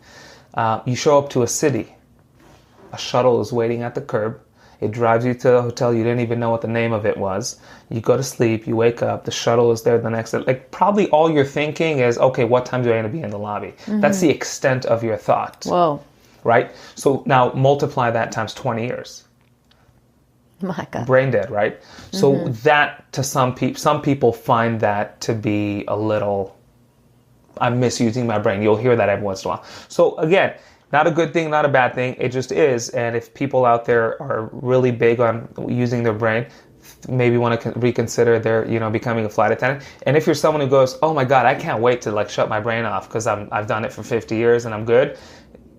You show up to a city. A shuttle is waiting at the curb. It drives you to a hotel you didn't even know what the name of it was. You go to sleep, you wake up, the shuttle is there the next day. Like, probably all you're thinking is, okay, what time do I need to be in the lobby? That's the extent of your thought. Whoa. Right? So now multiply that times 20 years. My God. Brain dead, right? So that, to some people find that to be a little, I'm misusing my brain. You'll hear that every once in a while. So again, not a good thing, not a bad thing. It just is. And if people out there are really big on using their brain, maybe want to reconsider their, becoming a flight attendant. And if you're someone who goes, oh my God, I can't wait to shut my brain off because I've done it for 50 years and I'm good,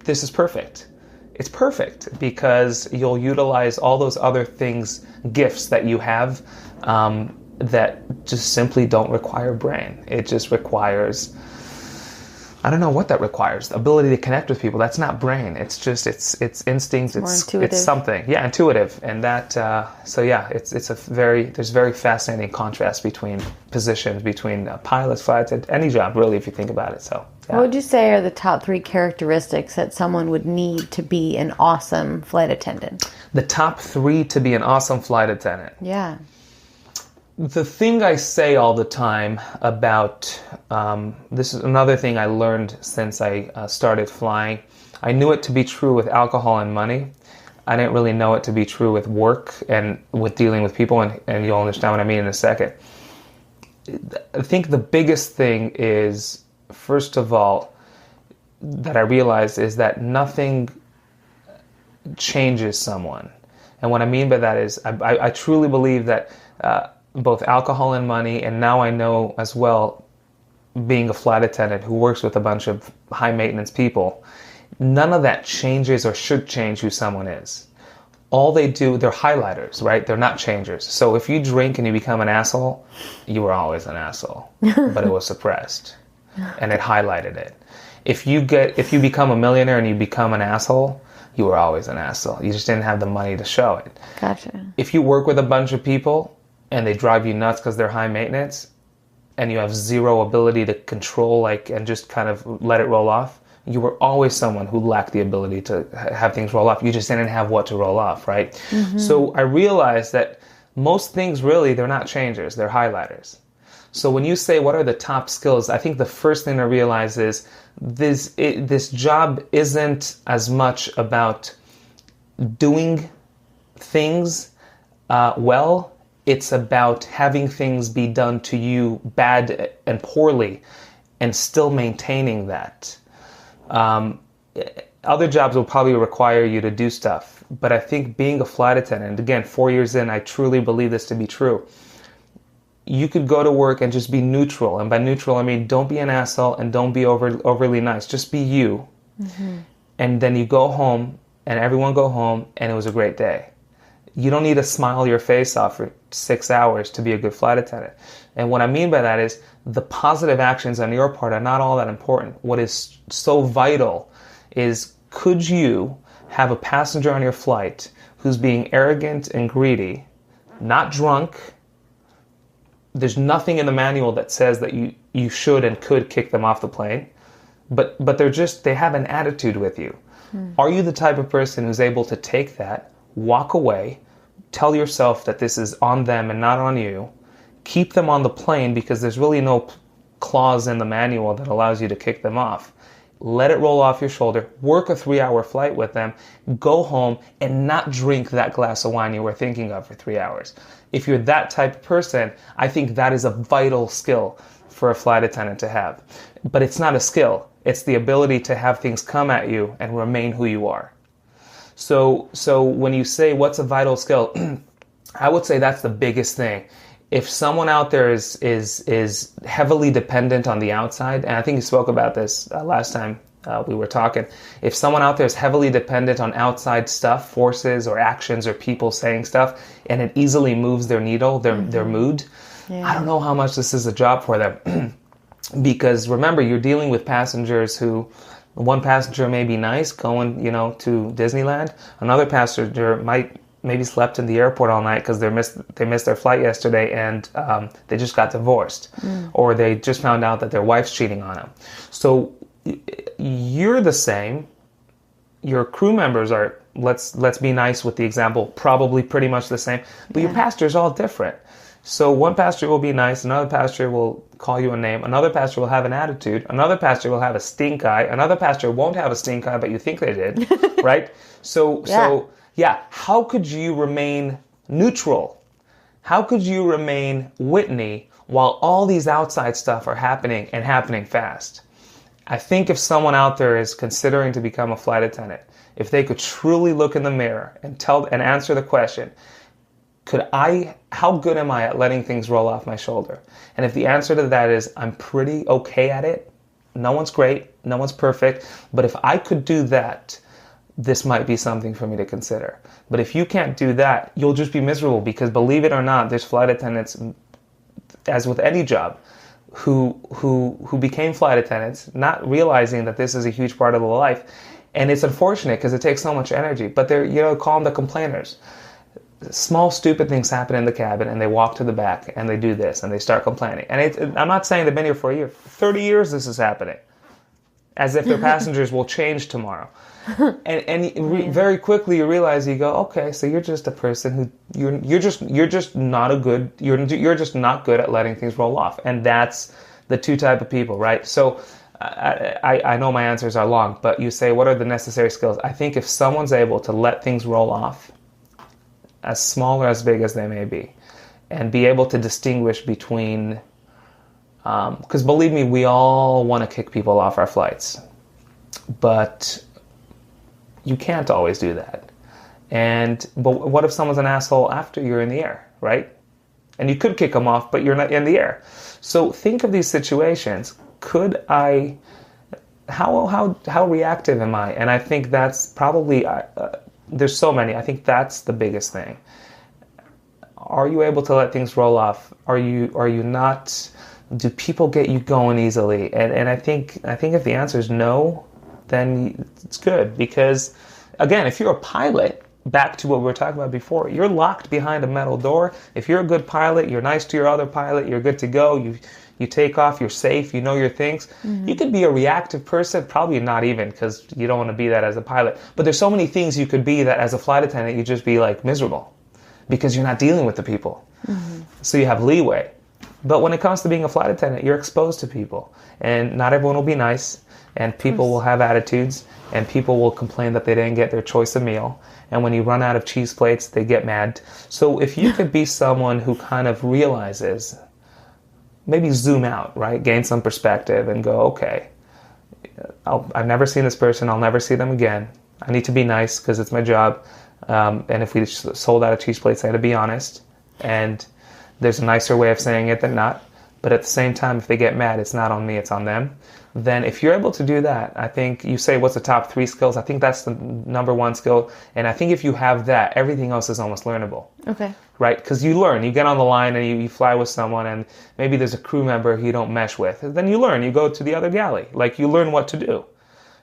this is perfect. It's perfect, because you'll utilize all those other things, gifts that you have, that just simply don't require brain. It just requires, I don't know what that requires. The ability to connect with people. That's not brain. It's just, it's instincts. It's something. Yeah, intuitive. And that, there's very fascinating contrast between positions, between pilots, flights, any job, really, if you think about it. So, yeah. What would you say are the top 3 characteristics that someone would need to be an awesome flight attendant? The top 3 to be an awesome flight attendant. Yeah. The thing I say all the time about, this is another thing I learned since I started flying. I knew it to be true with alcohol and money. I didn't really know it to be true with work and with dealing with people, and you'll understand what I mean in a second. I think the biggest thing is, first of all, that I realized is that nothing changes someone. And what I mean by that is I truly believe that both alcohol and money, and now I know as well, being a flight attendant who works with a bunch of high maintenance people, none of that changes or should change who someone is. All they do, they're highlighters, right? They're not changers. So if you drink and you become an asshole, you were always an asshole, but it was suppressed and it highlighted it. If you become a millionaire and you become an asshole, you were always an asshole. You just didn't have the money to show it. Gotcha. If you work with a bunch of people and they drive you nuts because they're high maintenance and you have zero ability to control, and just kind of let it roll off, you were always someone who lacked the ability to have things roll off. You just didn't have what to roll off, right? So I realized that most things, really, they're not changers, they're highlighters. So when you say, what are the top skills? I think the first thing to realize is this job isn't as much about doing things well. It's about having things be done to you bad and poorly and still maintaining that. Other jobs will probably require you to do stuff. But I think being a flight attendant, again, 4 years in, I truly believe this to be true. you could go to work and just be neutral. And by neutral, I mean don't be an asshole and don't be overly nice. Just be you. And then you go home and everyone go home and it was a great day. You don't need to smile your face off for 6 hours to be a good flight attendant. And what I mean by that is the positive actions on your part are not all that important. What is so vital is, could you have a passenger on your flight who's being arrogant and greedy, not drunk? There's nothing in the manual that says that you should and could kick them off the plane, but they have an attitude with you. Are you the type of person who's able to take that, walk away, tell yourself that this is on them and not on you, keep them on the plane because there's really no clause in the manual that allows you to kick them off, let it roll off your shoulder, work a 3-hour flight with them, go home and not drink that glass of wine you were thinking of for 3 hours? If you're that type of person, I think that is a vital skill for a flight attendant to have. But it's not a skill. It's the ability to have things come at you and remain who you are. So when you say what's a vital skill, I would say that's the biggest thing. If someone out there is heavily dependent on the outside, and I think you spoke about this last time we were talking, if someone out there is heavily dependent on outside stuff, forces or actions or people saying stuff, and it easily moves their needle, their mood, I don't know how much this is a job for them. Because remember, you're dealing with passengers who, one passenger may be nice going, to Disneyland. Another passenger might maybe slept in the airport all night because they missed their flight yesterday and they just got divorced, or they just found out that their wife's cheating on them. So you're the same. Your crew members are, let's be nice with the example, probably pretty much the same, but your passenger's all different. So one passenger will be nice, another passenger will call you a name, another passenger will have an attitude, another passenger will have a stink eye, another passenger won't have a stink eye, but you think they did, right? So how could you remain neutral? How could you remain Whitney while all these outside stuff are happening and happening fast? I think if someone out there is considering to become a flight attendant, if they could truly look in the mirror and answer the question, how good am I at letting things roll off my shoulder? And if the answer to that is, I'm pretty okay at it, no one's great, no one's perfect, but if I could do that, this might be something for me to consider. But if you can't do that, you'll just be miserable, because believe it or not, there's flight attendants, as with any job, who became flight attendants, not realizing that this is a huge part of their life. And it's unfortunate because it takes so much energy, but they're, call them the complainers. Small stupid things happen in the cabin and they walk to the back and they do this and they start complaining. And I'm not saying they've been here for a year. 30 years this is happening. As if their passengers will change tomorrow. Very quickly you realize, you go, okay, so you're just a person who you're just not good at letting things roll off. And that's the two type of people, right? So I know my answers are long, but you say, what are the necessary skills? I think if someone's able to let things roll off, as small or as big as they may be, and be able to distinguish between, because believe me, we all want to kick people off our flights, but you can't always do that. But what if someone's an asshole after you're in the air, right? And you could kick them off, but you're not in the air. So think of these situations. How reactive am I? And I think that's probably, there's so many. I think that's the biggest thing. Are you able to let things roll off? Are you not? Do people get you going easily? And I think if the answer is no, then it's good. Because again, if you're a pilot, back to what we were talking about before, you're locked behind a metal door. If you're a good pilot, you're nice to your other pilot, you're good to go. You take off, you're safe, you know your things. Mm-hmm. You could be a reactive person, probably not even, because you don't want to be that as a pilot. But there's so many things you could be that as a flight attendant, you just be like miserable because you're not dealing with the people. Mm-hmm. So you have leeway. But when it comes to being a flight attendant, you're exposed to people. And not everyone will be nice. And people will have attitudes. And people will complain that they didn't get their choice of meal. And when you run out of cheese plates, they get mad. So if you could be someone who kind of realizes, maybe zoom out, right? Gain some perspective and go, okay, I've never seen this person. I'll never see them again. I need to be nice because it's my job. And if we sold out of cheese plates, I had to be honest. And there's a nicer way of saying it than not. But at the same time, if they get mad, it's not on me, it's on them. Then if you're able to do that, I think you say, what's the top 3 skills? I think that's the number 1 skill. And I think if you have that, everything else is almost learnable. Okay. Right? Because you learn. You get on the line and you fly with someone, and maybe there's a crew member who you don't mesh with. Then you learn. You go to the other galley. Like, you learn what to do.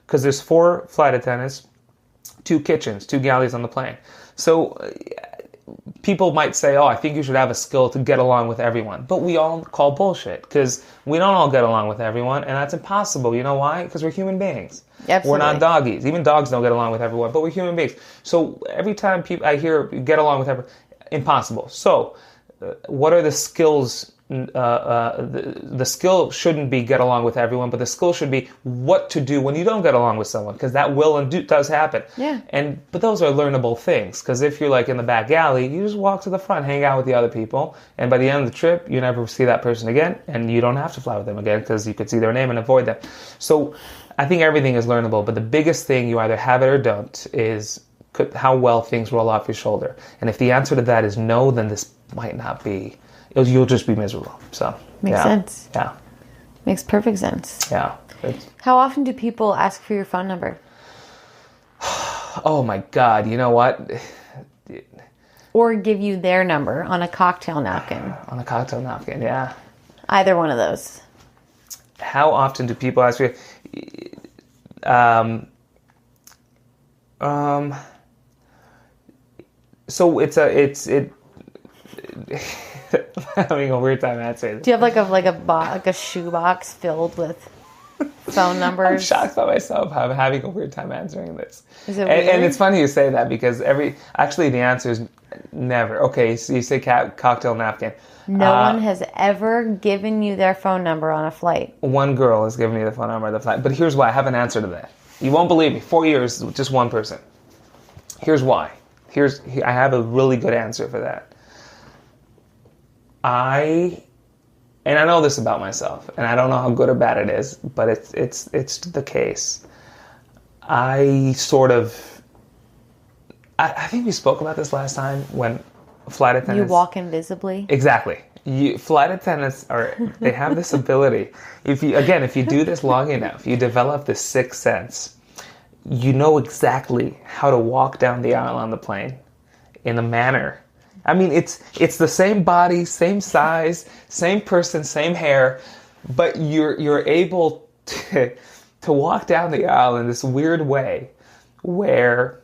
Because there's 4 flight attendants, 2 kitchens, 2 galleys on the plane. So people might say, oh, I think you should have a skill to get along with everyone. But we all call bullshit, because we don't all get along with everyone, and that's impossible. You know why? Because we're human beings. Absolutely. We're not doggies. Even dogs don't get along with everyone, but we're human beings. So every time I hear get along with everyone, impossible. So what are the skills? The skill shouldn't be get along with everyone, but the skill should be what to do when you don't get along with someone, because that will and does happen. Yeah. But those are learnable things, because if you're like in the back alley, you just walk to the front, hang out with the other people, and by the end of the trip, you never see that person again, and you don't have to fly with them again because you could see their name and avoid them. So I think everything is learnable, but the biggest thing, you either have it or don't, is how well things roll off your shoulder. And if the answer to that is no, then this might not be. You'll just be miserable. So makes sense. Yeah, makes perfect sense. Yeah. How often do people ask for your phone number? Oh my God! You know what? Or give you their number on a cocktail napkin. On a cocktail napkin, yeah. Either one of those. How often do people ask you? So it's I'm having a weird time answering this. Do you have like a shoebox filled with phone numbers? I'm shocked by myself. I'm having a weird time answering this. Is it weird? And it's funny you say that, because actually the answer is never. Okay, so you say cocktail napkin. No one has ever given you their phone number on a flight. One girl has given me the phone number on the flight, but here's why. I have an answer to that. You won't believe me. 4 years, just one person. Here's why. I have a really good answer for that. And I know this about myself, and I don't know how good or bad it is, but it's the case. I think we spoke about this last time when flight attendants. You walk invisibly? Exactly. Flight attendants they have this ability. If you do this long enough, you develop this sixth sense. You know exactly how to walk down the aisle on the plane in a manner. I mean, it's the same body, same size, same person, same hair, but you're able to walk down the aisle in this weird way where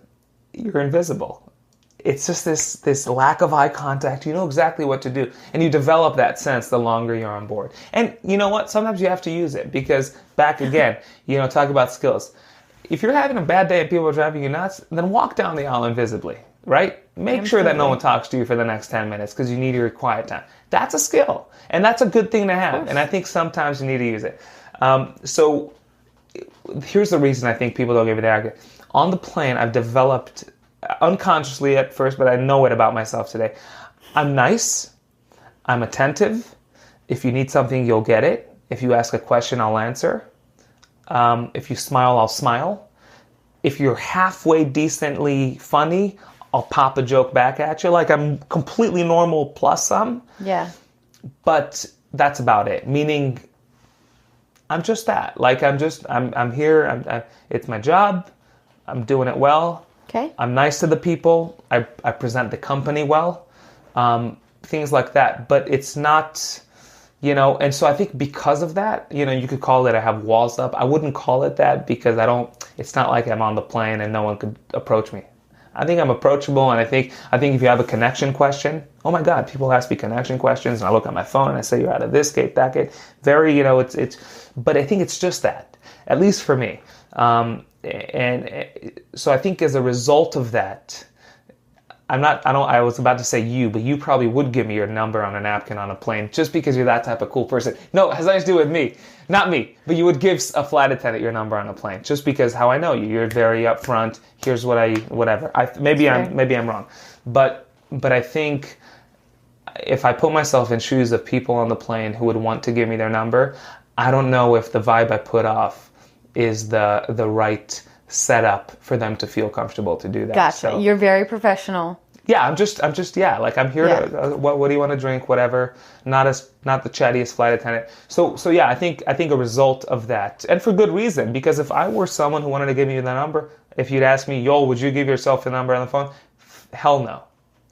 you're invisible. It's just this lack of eye contact. You know exactly what to do, and you develop that sense the longer you're on board. And you know what? Sometimes you have to use it, because back again, talk about skills. If you're having a bad day and people are driving you nuts, then walk down the aisle invisibly, right? Make sure that no one talks to you for the next 10 minutes because you need your quiet time. That's a skill, and that's a good thing to have, and I think sometimes you need to use it. So here's the reason I think people don't give it the accurate. On the plane, I've developed, unconsciously at first, but I know it about myself today. I'm nice. I'm attentive. If you need something, you'll get it. If you ask a question, I'll answer. If you smile, I'll smile. If you're halfway decently funny, I'll pop a joke back at you. Like, I'm completely normal plus some. Yeah. But that's about it. Meaning, I'm just that. Like, I'm here. It's my job. I'm doing it well. Okay. I'm nice to the people. I present the company well. Things like that. But it's not, and so I think because of that, you could call it I have walls up. I wouldn't call it that, because it's not like I'm on the plane and no one could approach me. I think I'm approachable, and I think if you have a connection question, oh my God, people ask me connection questions, and I look at my phone and I say, you're out of this gate, that gate. Very, but I think it's just that, at least for me. And so I think as a result of that, I was about to say you, but you probably would give me your number on a napkin on a plane just because you're that type of cool person. No, it has nothing to do with me. Not me, but you would give a flight attendant your number on a plane just because how I know you. You're very upfront. Here's whatever. Maybe I'm wrong. But I think if I put myself in shoes of people on the plane who would want to give me their number, I don't know if the vibe I put off is the right setup for them to feel comfortable to do that. Gotcha. So, you're very professional. Yeah, I'm just, yeah, like I'm here to, what do you want to drink, whatever. Not the chattiest flight attendant. So yeah, I think a result of that, and for good reason, because if I were someone who wanted to give me the number, if you'd ask me, Yoel, would you give yourself the number on the phone? Hell no.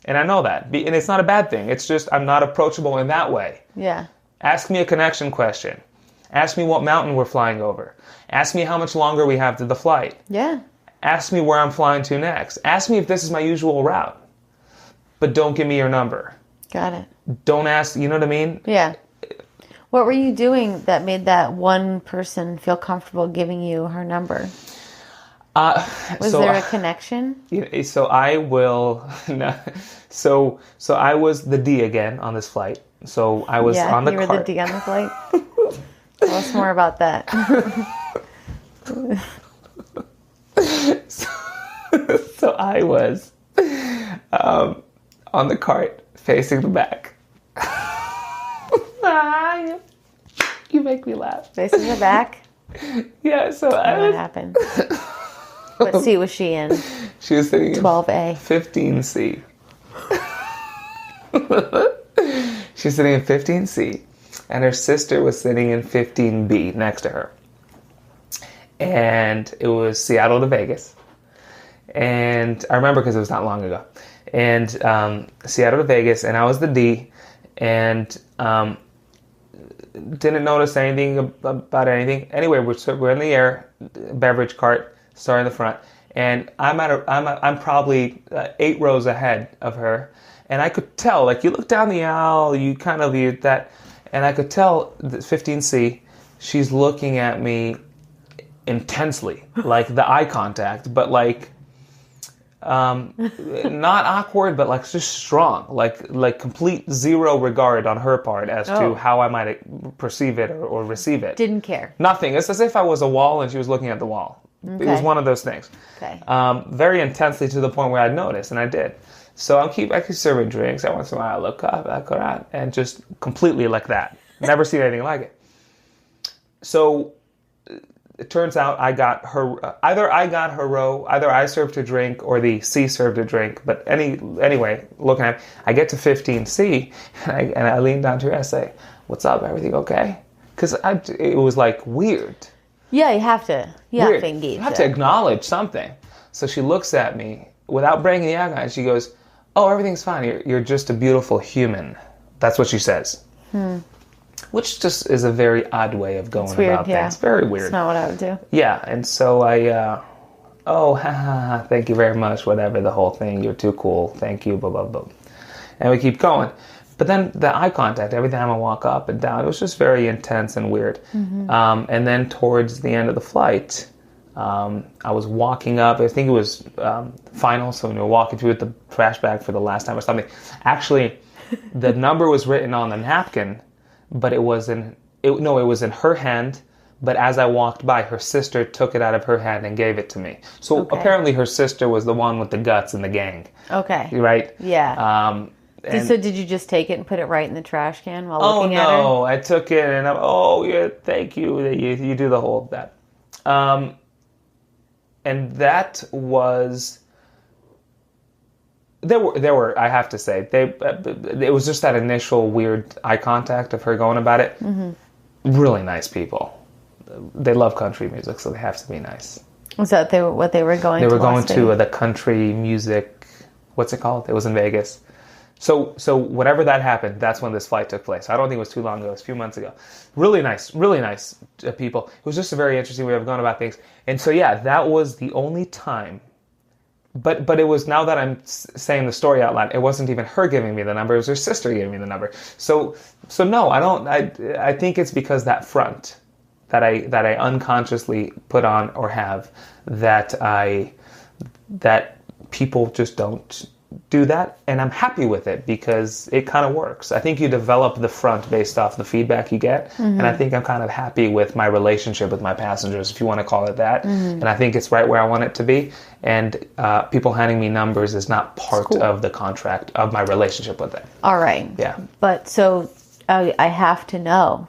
And I know that. And it's not a bad thing. It's just, I'm not approachable in that way. Yeah. Ask me a connection question. Ask me what mountain we're flying over. Ask me how much longer we have to the flight. Yeah. Ask me where I'm flying to next. Ask me if this is my usual route. But don't give me your number. Got it. Don't ask, you know what I mean? Yeah. What were you doing that made that one person feel comfortable giving you her number? Was there a connection? So I will, no, so I was the D again on this flight. So I was on the cart. Yeah, you were the D on the flight. Tell us more about that. So I was on the cart facing the back. You make me laugh. Facing the back? Yeah, so what happened? What seat was she in? She was sitting 12A. 15C. She was sitting in 15C, and her sister was sitting in 15B next to her. And it was Seattle to Vegas. And I remember because it was not long ago. And Seattle to Vegas, and I was the D, and didn't notice anything about anything. Anyway, we're in the air, beverage cart, star in the front, and I'm probably 8 rows ahead of her, and I could tell, like, you look down the aisle, you kind of view that, and I could tell the 15C, she's looking at me intensely, like the eye contact, but like not awkward, but like just strong, like complete zero regard on her part as to how I might perceive it or receive it. Didn't care. Nothing. It's as if I was a wall and she was looking at the wall. Okay. It was one of those things. Okay. Very intensely to the point where I'd notice, and I did. So I keep serving drinks. Every once in a while I look up, I go around, and just completely like that. Never seen anything like it. So it turns out I got her, either I got her row, either I served a drink or the C served a drink. But anyway, looking at it, I get to 15C and I lean down to her and I say, "What's up? Everything okay?" Because it was like weird. Yeah, you have to engage. You have to acknowledge something. So she looks at me without breaking the eye, and she goes, "Oh, everything's fine. You're just a beautiful human." That's what she says. Which just is a very odd way of going about things. Very weird. It's not what I would do. Yeah, and so thank you very much, whatever, the whole thing. You're too cool. Thank you, blah, blah, blah. And we keep going. But then the eye contact, every time I walk up and down, it was just very intense and weird. Mm-hmm. And then towards the end of the flight, I was walking up. I think it was final, so we were walking through with the trash bag for the last time or something. Actually, the number was written on the napkin, but it was in her hand. But as I walked by, her sister took it out of her hand and gave it to me. So apparently her sister was the one with the guts in the gang. Okay. Right? Yeah. So did you just take it and put it right in the trash can while looking at her? Oh, no. I took it and thank you. You do the whole that. And that was... There were, I have to say, it was just that initial weird eye contact of her going about it. Mm-hmm. Really nice people. They love country music, so they have to be nice. Was that what they were going to? They were going to the country music, what's it called? It was in Vegas. So whenever that happened, that's when this flight took place. I don't think it was too long ago. It was a few months ago. Really nice people. It was just a very interesting way of going about things. And so, yeah, that was the only time. But it was, now that I'm saying the story out loud, it wasn't even her giving me the number. It was her sister giving me the number. So no, I think it's because that front that I unconsciously put on or have that people just don't do that, and I'm happy with it because it kind of works. I think you develop the front based off the feedback you get, and I think I'm kind of happy with my relationship with my passengers, if you want to call it that, and I think it's right where I want it to be, and people handing me numbers is not part of the contract of my relationship with them. All right. Yeah. But so I have to know,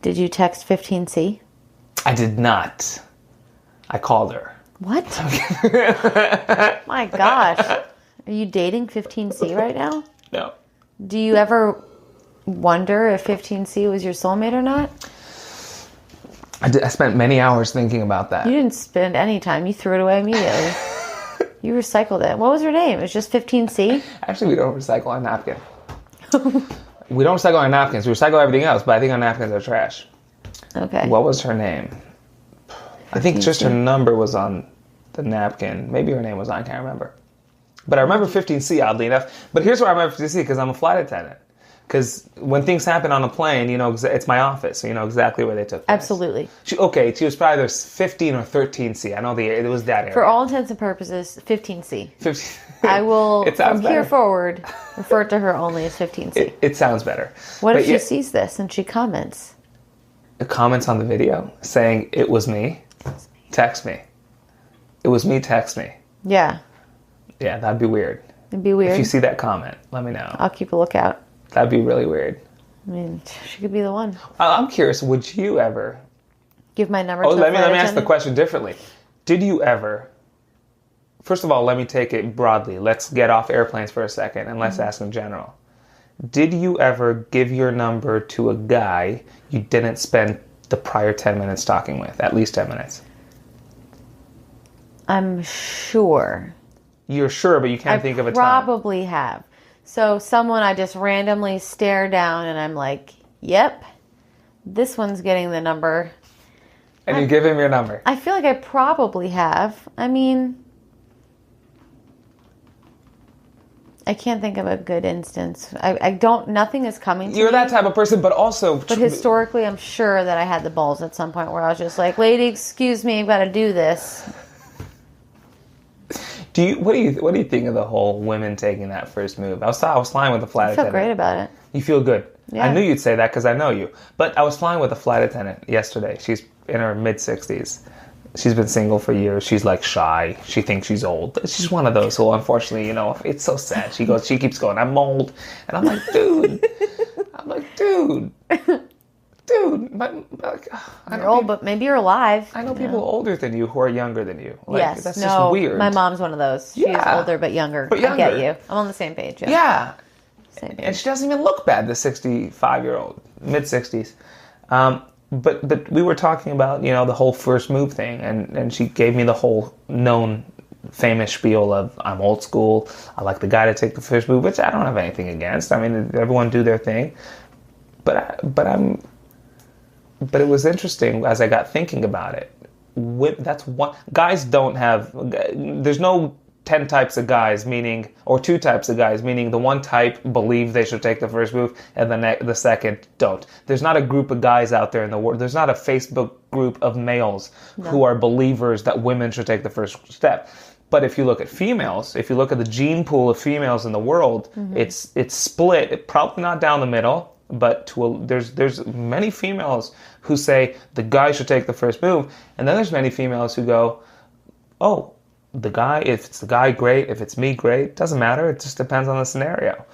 did you text 15C? I did not. I called her. What? My gosh. Are you dating 15C right now? No. Do you ever wonder if 15C was your soulmate or not? I spent many hours thinking about that. You didn't spend any time. You threw it away immediately. You recycled it. What was her name? It was just 15C? Actually, we don't recycle our napkin. We don't recycle our napkins. We recycle everything else, but I think our napkins are trash. Okay. What was her name? I think just her number was on the napkin. Maybe her name was on, I can't remember. But I remember 15C, oddly enough. But here's why I remember 15C, because I'm a flight attendant. Because when things happen on a plane, you know, it's my office, so you know exactly where they took place. Absolutely. She was probably either 15 or 13C. I know it was that area. For all intents and purposes, 15C. 15. I will, from better. here forward, refer to her only as 15C. It sounds better. What if she sees this and she comments? Comments on the video saying, it was me, text me. It was me, text me. Yeah. Yeah, that'd be weird. It'd be weird. If you see that comment, let me know. I'll keep a lookout. That'd be really weird. I mean, she could be the one. I'm curious, would you ever... Give my number to let me attendant? ask the question differently. Did you ever... First of all, let me take it broadly. Let's get off airplanes for a second, and let's ask in general. Did you ever give your number to a guy you didn't spend the prior 10 minutes talking with? At least 10 minutes. I'm sure. You're sure, but you can't think of a time. Probably have. So someone I just randomly stare down and I'm like, yep, this one's getting the number. And you give him your number. I feel like I probably have. I mean, I can't think of a good instance. Nothing is coming to me. You're that type of person, but also... But historically, I'm sure that I had the balls at some point where I was just like, lady, excuse me, I've got to do this. What do you think of the whole women taking that first move? I was flying with a flight attendant. I feel great about it. You feel good. Yeah. I knew you'd say that because I know you. But I was flying with a flight attendant yesterday. She's in her mid-60s. She's been single for years. She's like shy. She thinks she's old. She's one of those who, unfortunately, you know, it's so sad. She keeps going, I'm old. And I'm like, dude. You're old, but maybe you're alive. I know people older than you who are younger than you. Like, yes, that's just weird. My mom's one of those. She's older but younger. I get you. I'm on the same page. Yeah. Same page. And she doesn't even look bad, the 65-year-old, mid-60s. But we were talking about, you know, the whole first move thing, and she gave me the whole known famous spiel of I'm old school. I like the guy to take the first move, which I don't have anything against. I mean, everyone do their thing. But it was interesting as I got thinking about it. That's one. Guys don't have. There's no 10 types of guys, or 2 types of guys, meaning the one type believe they should take the first move, and the second don't. There's not a group of guys out there in the world. There's not a Facebook group of males who are believers that women should take the first step. But if you look at females, if you look at the gene pool of females in the world, it's split. Probably not down the middle. But there's many females who say the guy should take the first move, and then there's many females who go, oh, the guy, if it's the guy, great. If it's me, great. Doesn't matter. It just depends on the scenario.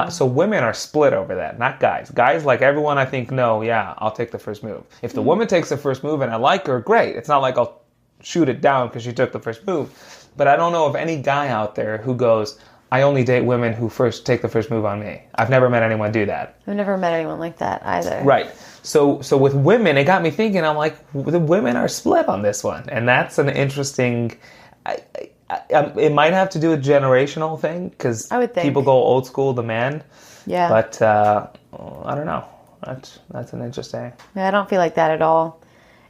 So women are split over that, not guys. Guys, like everyone, I think, no, yeah, I'll take the first move. If the woman takes the first move and I like her, great. It's not like I'll shoot it down because she took the first move. But I don't know of any guy out there who goes, I only date women who first take the first move on me. I've never met anyone do that. I've never met anyone like that either. Right. So with women, it got me thinking. I'm like, the women are split on this one, and that's an interesting. It might have to do with generational thing because people go old school, the man. Yeah. But I don't know. That's an interesting. Yeah, I don't feel like that at all.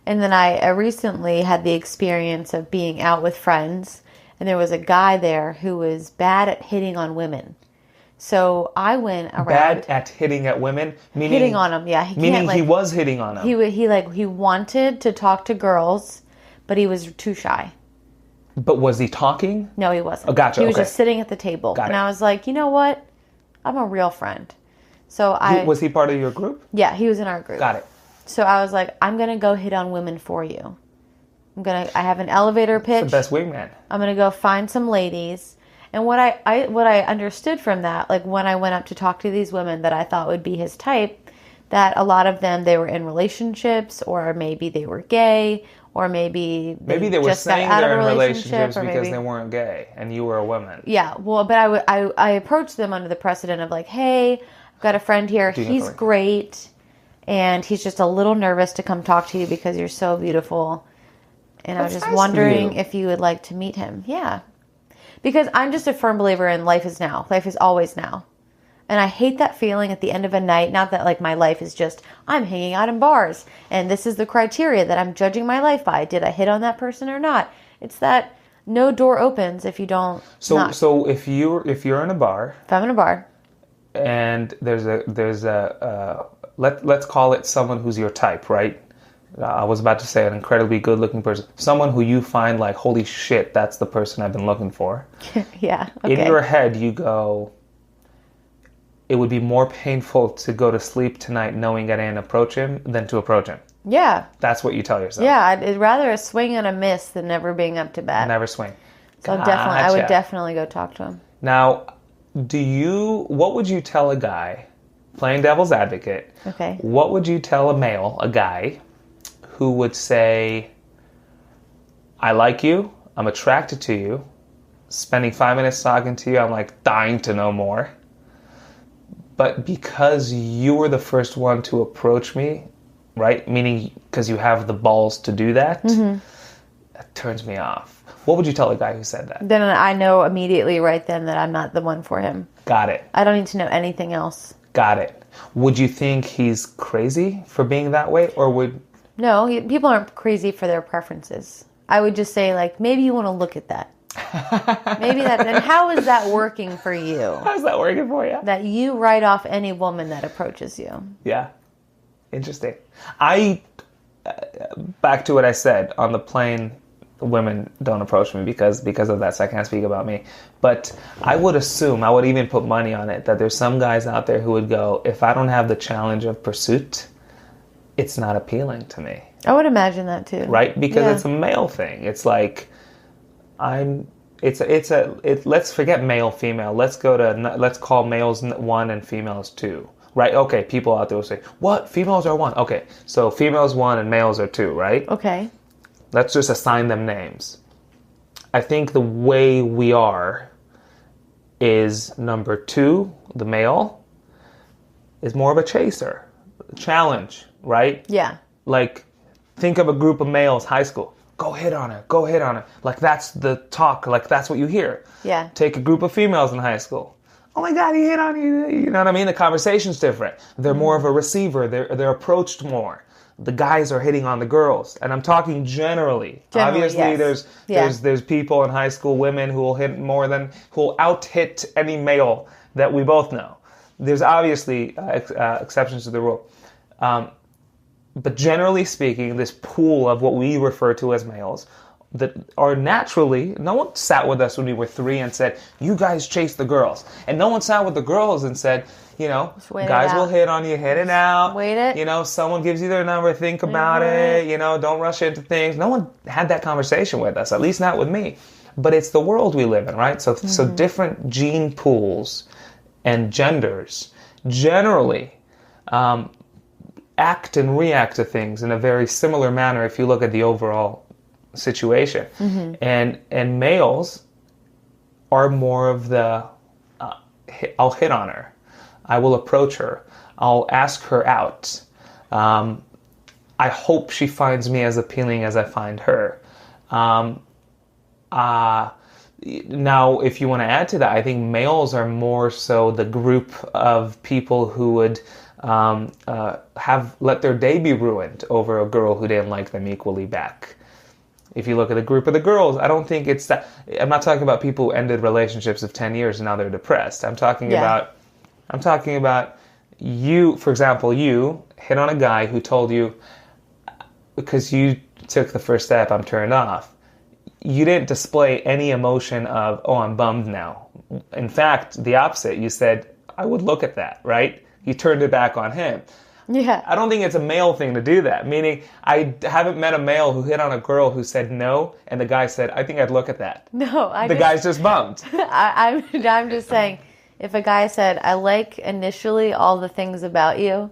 And then I recently had the experience of being out with friends. And there was a guy there who was bad at hitting on women. So I went around. Bad at hitting at women? Meaning, hitting on them, yeah. He was hitting on them. He wanted to talk to girls, but he was too shy. But was he talking? No, he wasn't. Oh, gotcha. He was just sitting at the table. Got it. I was like, you know what? I'm a real friend. So Was he part of your group? Yeah, he was in our group. Got it. So I was like, I'm going to go hit on women for you. I have an elevator pitch. That's the best wingman. I'm going to go find some ladies. And what I understood from that, like when I went up to talk to these women that I thought would be his type, that a lot of them, they were in relationships, or maybe they were gay, or maybe Maybe they were just got saying out of they're a in relationship, relationships or because maybe they weren't gay and you were a woman. yeah. Well, but I approached them under the precedent of like, hey, I've got a friend here. He's great, and he's just a little nervous to come talk to you because you're so beautiful. And I was just wondering if you would like to meet him. Yeah. Because I'm just a firm believer in life is now. Life is always now. And I hate that feeling at the end of a night. Not that like my life is just, I'm hanging out in bars and this is the criteria that I'm judging my life by. Did I hit on that person or not? It's that no door opens if you don't knock. So if you're in a bar. If I'm in a bar. And there's a let's call it someone who's your type, right? I was about to say an incredibly good-looking person. Someone who you find like, holy shit, that's the person I've been looking for. Yeah. Okay. In your head, you go, it would be more painful to go to sleep tonight knowing I didn't approach him than to approach him. Yeah. That's what you tell yourself. Yeah, I'd rather a swing and a miss than never being up to bat. Never swing. So definitely, I would definitely go talk to him. Now, what would you tell a guy, playing devil's advocate, okay, what would you tell a guy, who would say, I like you, I'm attracted to you, spending 5 minutes talking to you, I'm like dying to know more. But because you were the first one to approach me, right? Meaning because you have the balls to do that, that turns me off. What would you tell a guy who said that? Then I know immediately right then that I'm not the one for him. Got it. I don't need to know anything else. Got it. Would you think he's crazy for being that way, or would... No, people aren't crazy for their preferences. I would just say, like, maybe you want to look at that. Maybe that. And how is that working for you? How's that working for you? That you write off any woman that approaches you. Yeah. Interesting. Back to what I said on the plane, women don't approach me because of that, so I can't speak about me. But I would assume, I would even put money on it, that there's some guys out there who would go, if I don't have the challenge of pursuit, it's not appealing to me. I would imagine that too. Right? Because it's a male thing. It's like, let's forget male, female. Let's call males 1 and females 2. Right? Okay, people out there will say, what? Females are 1. Okay, so females 1 and males are 2, right? Okay. Let's just assign them names. I think the way we are is number 2, the male, is more of a chaser. Challenge, right? Yeah. Like, think of a group of males, high school. Go hit on her. Like, that's the talk. Like, that's what you hear. Yeah. Take a group of females in high school. Oh my God, he hit on you. You know what I mean? The conversation's different. They're more of a receiver. They're approached more. The guys are hitting on the girls. And I'm talking generally. Obviously, yes. there's people in high school, women who will out-hit any male that we both know. There's obviously exceptions to the rule. But generally speaking, this pool of what we refer to as males that are naturally, no one sat with us when we were 3 and said, you guys chase the girls. And no one sat with the girls and said, guys will hit on you, hit it out. Wait it. Someone gives you their number, think about it, don't rush into things. No one had that conversation with us, at least not with me. But it's the world we live in, right? So different gene pools and genders generally act and react to things in a very similar manner if you look at the overall situation. And males are more of the I'll hit on her, I will approach her, I'll ask her out, I hope she finds me as appealing as I find her. Now, if you want to add to that, I think males are more so the group of people who would have let their day be ruined over a girl who didn't like them equally back. If you look at the group of the girls, I don't think it's that. I'm not talking about people who ended relationships of 10 years and now they're depressed. I'm talking about you, for example, you hit on a guy who told you, because you took the first step, I'm turned off. You didn't display any emotion of, oh, I'm bummed now. In fact, the opposite. You said, I would look at that, right? You turned it back on him. Yeah. I don't think it's a male thing to do that. Meaning, I haven't met a male who hit on a girl who said no, and the guy said, I think I'd look at that. No, the guy's just bummed. I'm just saying, if a guy said, I like initially all the things about you,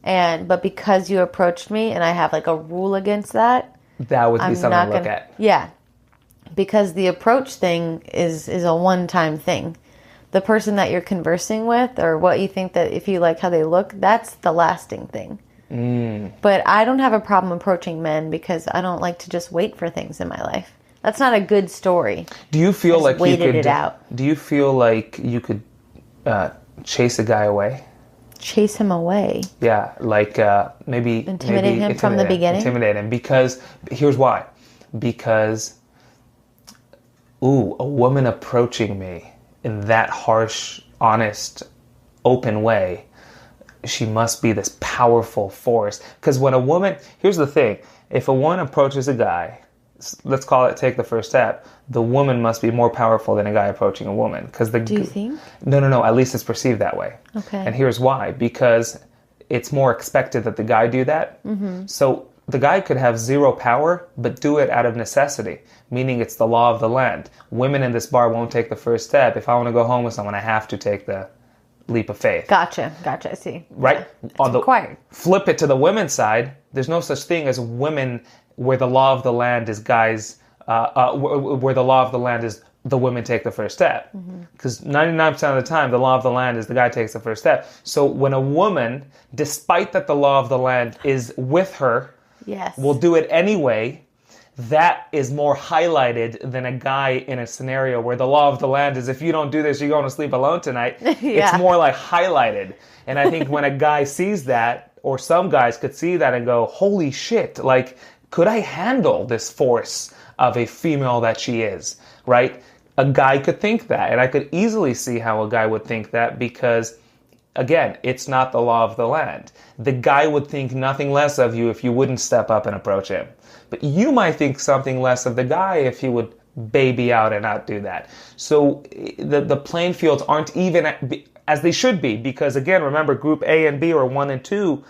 but because you approached me and I have like a rule against that, That would be something to look at. Yeah. Because the approach thing is a one-time thing. The person that you're conversing with, or what you think that if you like how they look, that's the lasting thing. But I don't have a problem approaching men because I don't like to just wait for things in my life. That's not a good story. Do you feel like you could it out. Do you feel like you could chase a guy away? Chase him away? Yeah, like maybe intimidate him from the beginning. Intimidate him because here's why. Because a woman approaching me in that harsh, honest, open way, she must be this powerful force. Because when a woman, here's the thing, if a woman approaches a guy, let's call it take the first step, the woman must be more powerful than a guy approaching a woman. Do you think? No, at least it's perceived that way. Okay. And here's why. Because it's more expected that the guy do that. Mm-hmm. So the guy could have zero power, but do it out of necessity, meaning it's the law of the land. Women in this bar won't take the first step. If I want to go home with someone, I have to take the leap of faith. Gotcha, I see. Right? Yeah, it's required. Flip it to the women's side, there's no such thing as women where the law of the land is guys, where the law of the land is the women take the first step. Because 99% of the time, the law of the land is the guy takes the first step. So when a woman, despite that the law of the land is with her, will do it anyway, that is more highlighted than a guy in a scenario where the law of the land is if you don't do this, you're going to sleep alone tonight. It's more like highlighted. And I think when a guy sees that, or some guys could see that and go, holy shit, like, could I handle this force of a female that she is, right? A guy could think that. And I could easily see how a guy would think that because, again, it's not the law of the land. The guy would think nothing less of you if you wouldn't step up and approach him. But you might think something less of the guy if he would baby out and not do that. So the playing fields aren't even as they should be because, again, remember, group A and B or 1 and 2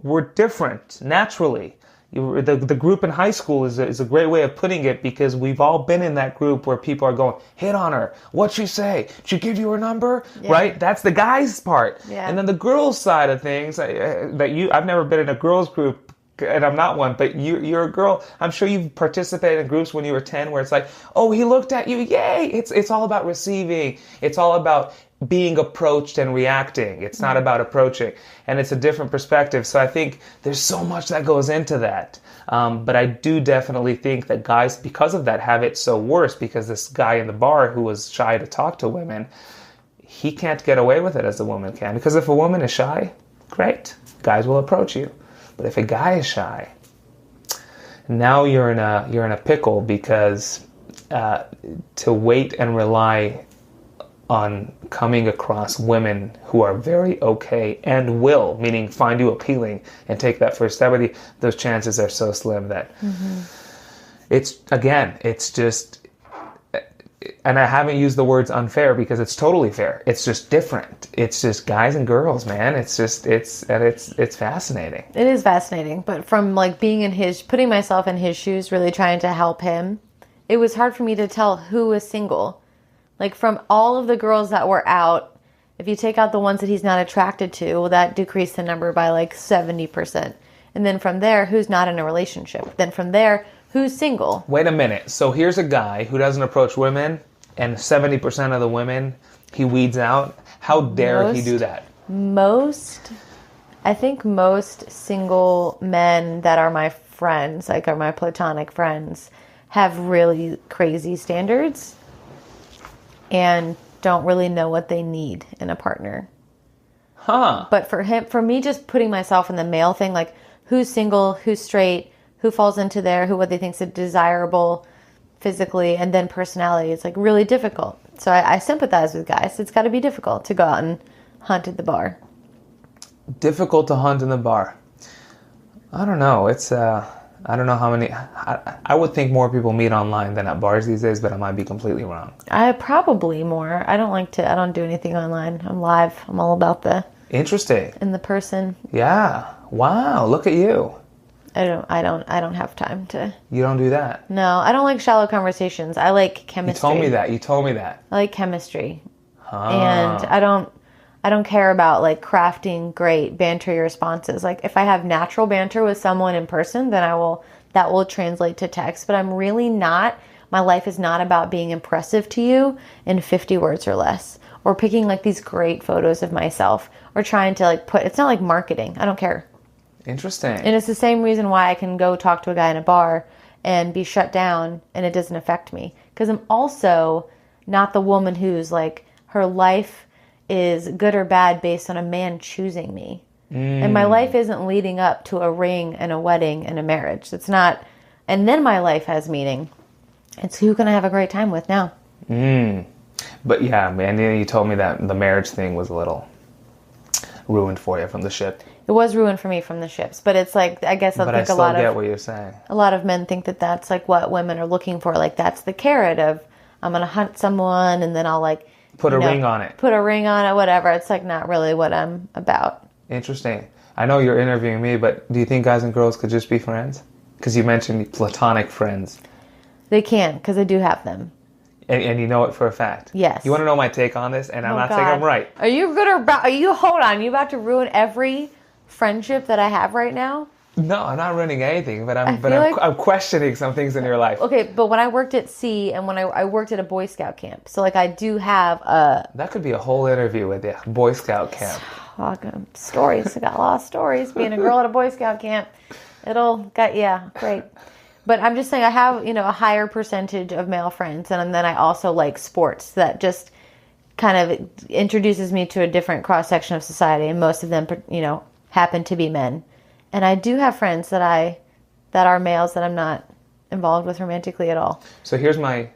were different naturally. The group in high school is a great way of putting it because we've all been in that group where people are going, hit on her. What'd she say? Did she give you her number? Yeah. Right? That's the guys' part. Yeah. And then the girls' side of things, I've never been in a girls' group, and I'm not one, but you're a girl. I'm sure you've participated in groups when you were 10 where it's like, oh, he looked at you. Yay. It's all about receiving. It's all about being approached and reacting. It's not about approaching. And it's a different perspective. So I think there's so much that goes into that. But I do definitely think that guys, because of that, have it so worse because this guy in the bar who was shy to talk to women, he can't get away with it as a woman can. Because if a woman is shy, great. Guys will approach you. But if a guy is shy, now you're in a pickle because to wait and rely on coming across women who are very okay and will, meaning find you appealing and take that first step with you, those chances are so slim that it's just, and I haven't used the words unfair because it's totally fair. It's just different. It's just guys and girls, man. It's fascinating. It is fascinating, but from like putting myself in his shoes, really trying to help him, it was hard for me to tell who was single. Like from all of the girls that were out, if you take out the ones that he's not attracted to, well, that decreased the number by like 70%. And then from there, who's not in a relationship? Then from there, who's single? Wait a minute. So here's a guy who doesn't approach women, and 70% of the women he weeds out. How dare he do that? I think most single men that are my friends, like are my platonic friends, have really crazy standards and don't really know what they need in a partner. But for me, just putting myself in the male thing, like who's single, who's straight, who falls into what they think is desirable physically, and then personality, it's like really difficult. So I sympathize with guys. It's got to be difficult to go out and hunt at the bar. Difficult to hunt in the bar. I don't know. I don't know how many. I would think more people meet online than at bars these days, but I might be completely wrong. Probably more. I don't do anything online. I'm live. I'm all about the interesting in the person. Yeah. Wow. Look at you. I don't have time to. You don't do that? No, I don't like shallow conversations. I like chemistry. You told me that. I like chemistry. And I I don't care about like crafting great bantery responses. Like if I have natural banter with someone in person, then that will translate to text. But I'm really not, my life is not about being impressive to you in 50 words or less, or picking like these great photos of myself, or trying to like it's not like marketing. I don't care. Interesting. And it's the same reason why I can go talk to a guy in a bar and be shut down and it doesn't affect me. Because I'm also not the woman who's like, her life is good or bad based on a man choosing me. And my life isn't leading up to a ring and a wedding and a marriage. It's not. And then my life has meaning. It's who can I have a great time with now. But yeah, man, you told me that the marriage thing was a little ruined for you from the ship. It was ruined for me from the ships, but it's like, I guess But I still get what you're saying. A lot of men think that that's like what women are looking for. Like that's the carrot of, I'm going to hunt someone and then I'll like put a ring on it. Put a ring on it, whatever. It's like not really what I'm about. Interesting. I know you're interviewing me, but do you think guys and girls could just be friends? Because you mentioned platonic friends. They can, because I do have them. And you know it for a fact. Yes. You want to know my take on this? And I'm not saying I'm right. Are you good or bad? Hold on. Are you about to ruin every friendship that I have right now? No, I'm not ruining anything, but I'm questioning some things in your life. Okay, but when I worked at sea and when I worked at a Boy Scout camp, so like I do have a... That could be a whole interview with you. Boy Scout camp. Stories. I got a lot of stories. Being a girl at a Boy Scout camp. Great. But I'm just saying I have, a higher percentage of male friends. And then I also like sports. That just kind of introduces me to a different cross-section of society. And most of them, happen to be men. And I do have friends that are males that I'm not involved with romantically at all. So here's my...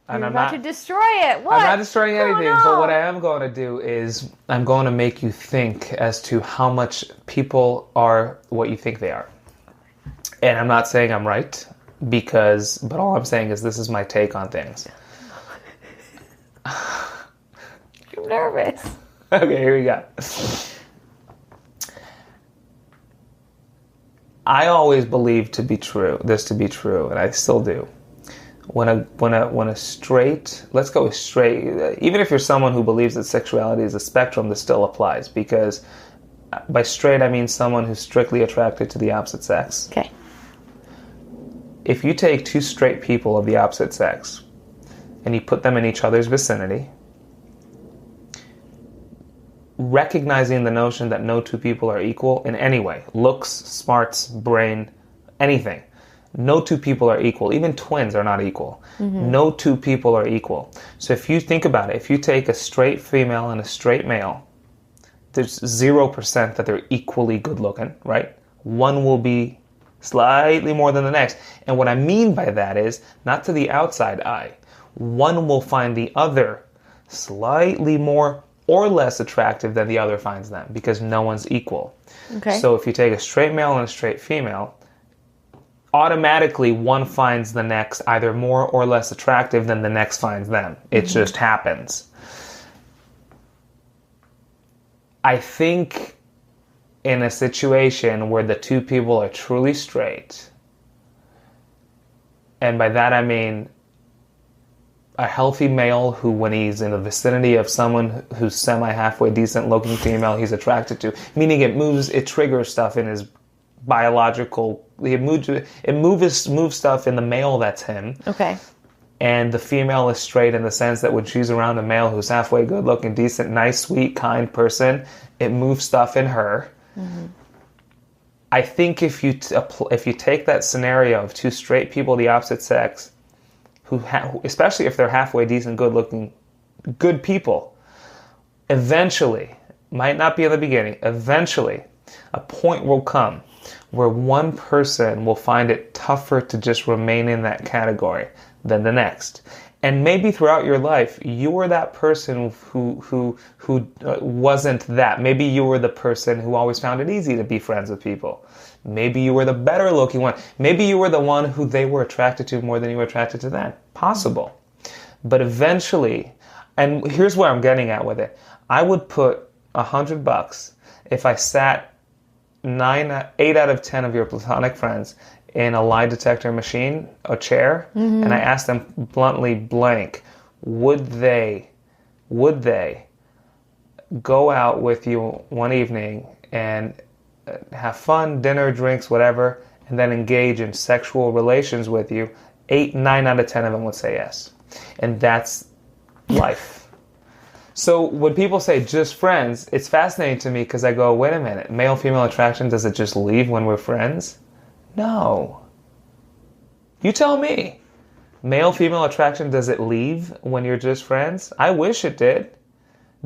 You're about to destroy it. What? I'm not destroying anything, but what I am going to do is I'm going to make you think as to how much people are what you think they are. And I'm not saying I'm right, but all I'm saying is this is my take on things. I'm nervous. Okay, here we go. I always believed this to be true, and I still do. When a straight, let's go with straight, even if you're someone who believes that sexuality is a spectrum, this still applies, because by straight I mean someone who's strictly attracted to the opposite sex. Okay. If you take two straight people of the opposite sex and you put them in each other's vicinity, recognizing the notion that no two people are equal in any way, looks, smarts, brain, anything. No two people are equal. Even twins are not equal. Mm-hmm. No two people are equal. So if you think about it, if you take a straight female and a straight male, there's 0% that they're equally good looking, right? One will be slightly more than the next. And what I mean by that is, not to the outside eye, one will find the other slightly more or less attractive than the other finds them, because no one's equal. Okay. So if you take a straight male and a straight female, automatically one finds the next either more or less attractive than the next finds them. It just happens. I think in a situation where the two people are truly straight, and by that I mean a healthy male who, when he's in the vicinity of someone who's semi-halfway decent looking female, he's attracted to, meaning it triggers stuff in his biological, it moves stuff in the male that's him. Okay. And the female is straight in the sense that when she's around a male who's halfway good looking, decent, nice, sweet, kind person, it moves stuff in her. Mm-hmm. I think if you take that scenario of two straight people of the opposite sex, who especially if they're halfway decent, good looking, good people, eventually, might not be in the beginning, eventually a point will come where one person will find it tougher to just remain in that category than the next. And maybe throughout your life, you were that person who wasn't that. Maybe you were the person who always found it easy to be friends with people. Maybe you were the better looking one. Maybe you were the one who they were attracted to more than you were attracted to them. Possible. But eventually, and here's where I'm getting at with it. I would put $100 if I sat 8 out of 10 of your platonic friends in a lie detector machine, a chair, and I asked them bluntly blank, would they go out with you one evening and have fun, dinner, drinks, whatever, and then engage in sexual relations with you, 9 out of 10 of them would say yes. And that's life. So when people say just friends, it's fascinating to me because I go, wait a minute, male-female attraction, does it just leave when we're friends? No. You tell me. Male-female attraction, does it leave when you're just friends? I wish it did.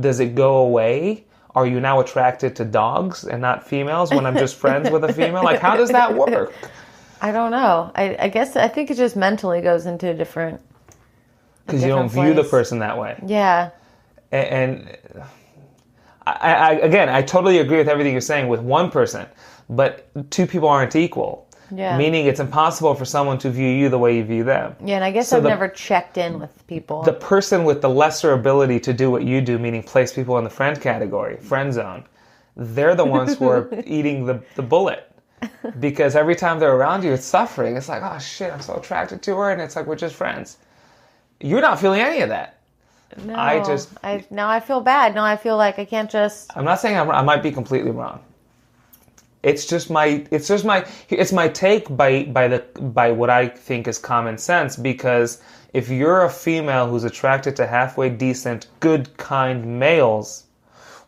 Does it go away? Are you now attracted to dogs and not females when I'm just friends with a female? Like, how does that work? I don't know. I guess I think it just mentally goes into a different. Because you don't view the person that way. Yeah. And I totally agree with everything you're saying with one person, but two people aren't equal. Yeah. Meaning it's impossible for someone to view you the way you view them. Yeah, and I guess I've never checked in with people. The person with the lesser ability to do what you do, meaning place people in the friend category, friend zone, they're the ones who are eating the bullet. Because every time they're around you, it's suffering. It's like, oh shit, I'm so attracted to her, and it's like, we're just friends. You're not feeling any of that. No, now I feel bad. Now I feel like I can't just. I'm not saying I might be completely wrong. It's my take by what I think is common sense, because if you're a female who's attracted to halfway decent, good, kind males,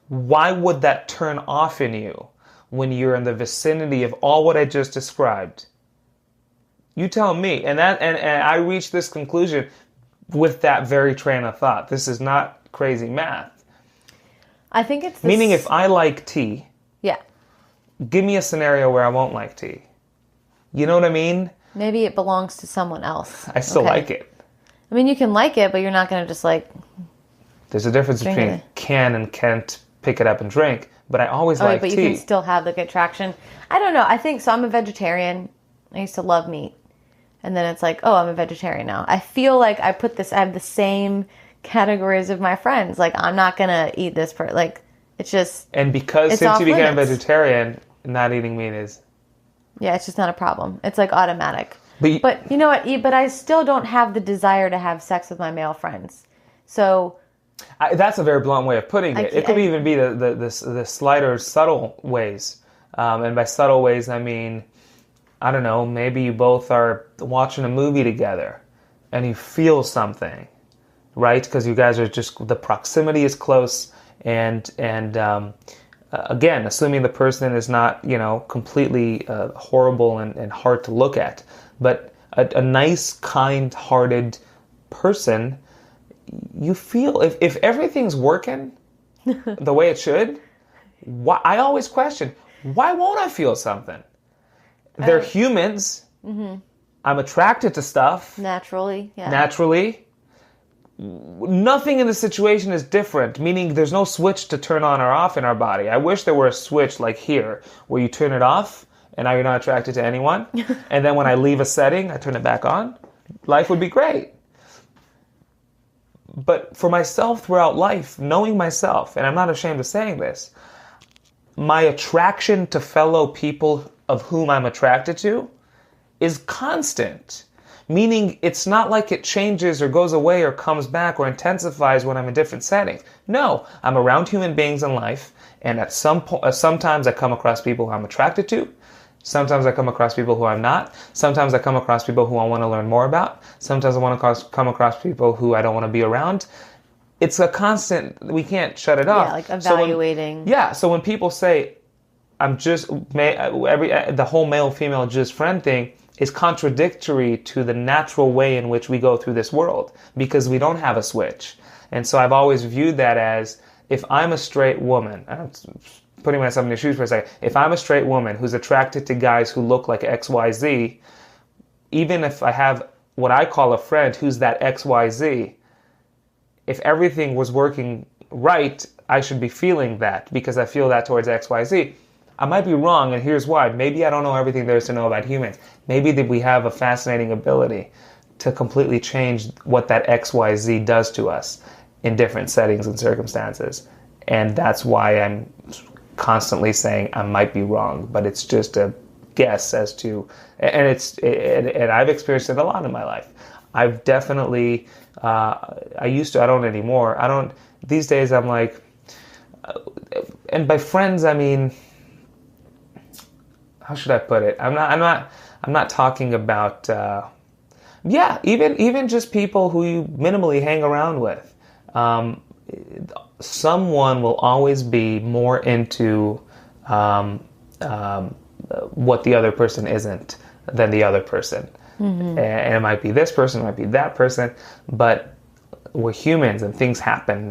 why would that turn off in you when you're in the vicinity of all what I just described? You tell me. And I reached this conclusion with that very train of thought. This is not crazy math. I think it's meaning if I like tea. Yeah. Give me a scenario where I won't like tea. You know what I mean? Maybe it belongs to someone else. I still like it. I mean, you can like it, but you're not going to just like... There's a difference between can and can't pick it up and drink, but I always like tea. But you can still have the attraction. I don't know. I think so. I'm a vegetarian. I used to love meat. And then it's like, oh, I'm a vegetarian now. I feel like I have the same categories of my friends. Like, I'm not going to eat this like, it's just... And because since you became a vegetarian, not eating meat is... Yeah, it's just not a problem. It's like automatic. But you know what? But I still don't have the desire to have sex with my male friends. So... that's a very blunt way of putting it. It could even be the slighter, subtle ways. And by subtle ways, I mean, I don't know, maybe you both are watching a movie together and you feel something, right? Because you guys are just... The proximity is close. And again, assuming the person is not, completely horrible and hard to look at, but a nice, kind-hearted person, you feel if everything's working the way it should. I always question, why won't I feel something? They're humans. Mm-hmm. I'm attracted to stuff naturally. Yeah. Naturally. Nothing in the situation is different, meaning there's no switch to turn on or off in our body. I wish there were a switch like here where you turn it off and now you're not attracted to anyone. And then when I leave a setting, I turn it back on. Life would be great. But for myself throughout life, knowing myself, and I'm not ashamed of saying this, my attraction to fellow people of whom I'm attracted to is constant. Meaning it's not like it changes or goes away or comes back or intensifies when I'm in different settings. No, I'm around human beings in life, and at sometimes I come across people who I'm attracted to. Sometimes I come across people who I'm not. Sometimes I come across people who I want to learn more about. Sometimes I want to come across people who I don't want to be around. It's a constant, we can't shut it off. Yeah, like evaluating. So when people say, I'm just, the whole male-female just friend thing, is contradictory to the natural way in which we go through this world, because we don't have a switch. And so I've always viewed that as, if I'm a straight woman, I'm putting myself in your shoes for a second, if I'm a straight woman who's attracted to guys who look like XYZ, even if I have what I call a friend who's that XYZ, if everything was working right, I should be feeling that, because I feel that towards XYZ. I might be wrong, and here's why. Maybe I don't know everything there is to know about humans. Maybe that we have a fascinating ability to completely change what that XYZ does to us in different settings and circumstances. And that's why I'm constantly saying I might be wrong, but it's just a guess as to, and I've experienced it a lot in my life. I've definitely, I don't anymore. These days I'm like, and by friends, I mean, how should I put it? I'm not talking about, even just people who you minimally hang around with. Someone will always be more into what the other person isn't than the other person. And it might be this person, it might be that person, but we're humans and things happen,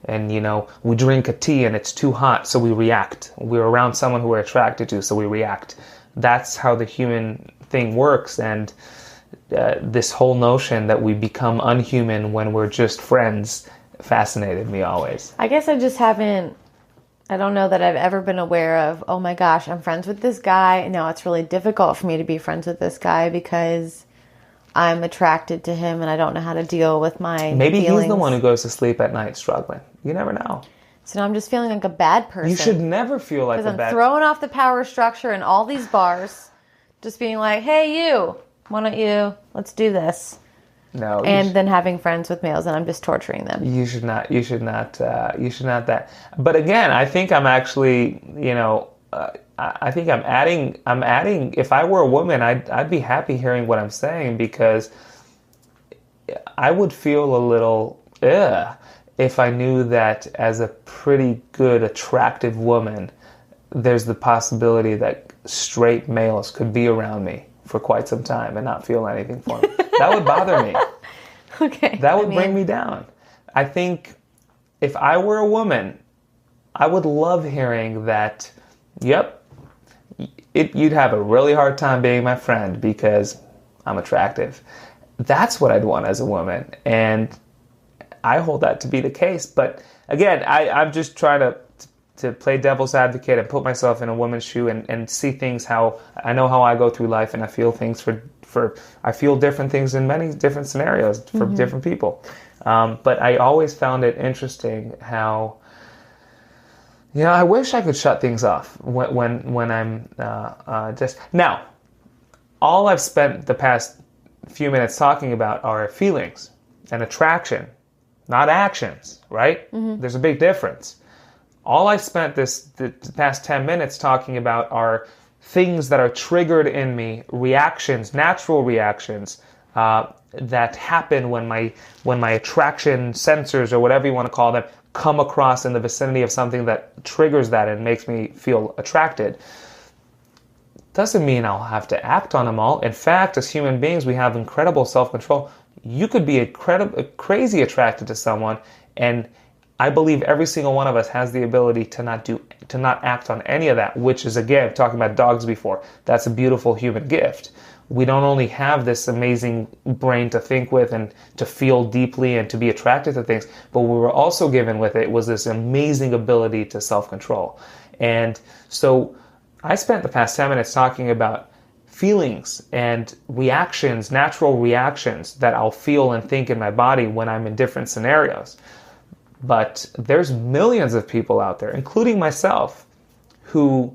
and we drink a tea and it's too hot, so we react. We're around someone who we're attracted to, so we react. That's how the human thing works, and this whole notion that we become unhuman when we're just friends fascinated me always. I guess I don't know that I've ever been aware of, oh my gosh, I'm friends with this guy. Now it's really difficult for me to be friends with this guy because I'm attracted to him and I don't know how to deal with my Maybe feelings. He's the one who goes to sleep at night struggling. You never know. So now I'm just feeling like a bad person. You should never feel like a bad person. Because I'm throwing off the power structure in all these bars. Just being like, hey, you, why don't you, let's do this. No. And then having friends with males and I'm just torturing them. You should not that. But again, I think I'm actually, I think I'm adding, if I were a woman, I'd be happy hearing what I'm saying, because I would feel a little, if I knew that as a pretty good, attractive woman, there's the possibility that straight males could be around me for quite some time and not feel anything for me. That would bother me. Okay. That would bring me down. I think if I were a woman, I would love hearing that, yep, you'd have a really hard time being my friend because I'm attractive. That's what I'd want as a woman. And I hold that to be the case. But again, I'm just trying to play devil's advocate and put myself in a woman's shoe and see things how I know how I go through life, and I feel things I feel different things in many different scenarios for different people. But I always found it interesting how, I wish I could shut things off when I'm just now. All I've spent the past few minutes talking about are feelings and attraction, not actions, right? There's a big difference. All I spent the past 10 minutes talking about are things that are triggered in me, reactions, natural reactions that happen when my attraction sensors, or whatever you want to call them, come across in the vicinity of something that triggers that and makes me feel attracted. Doesn't mean I'll have to act on them all. In fact, as human beings, we have incredible self-control. You could be crazy attracted to someone, and I believe every single one of us has the ability to not act on any of that, which is, again, talking about dogs before, that's a beautiful human gift. We don't only have this amazing brain to think with and to feel deeply and to be attracted to things, but what we were also given with it was this amazing ability to self-control. And so I spent the past 10 minutes talking about feelings and reactions, natural reactions that I'll feel and think in my body when I'm in different scenarios. But there's millions of people out there, including myself, I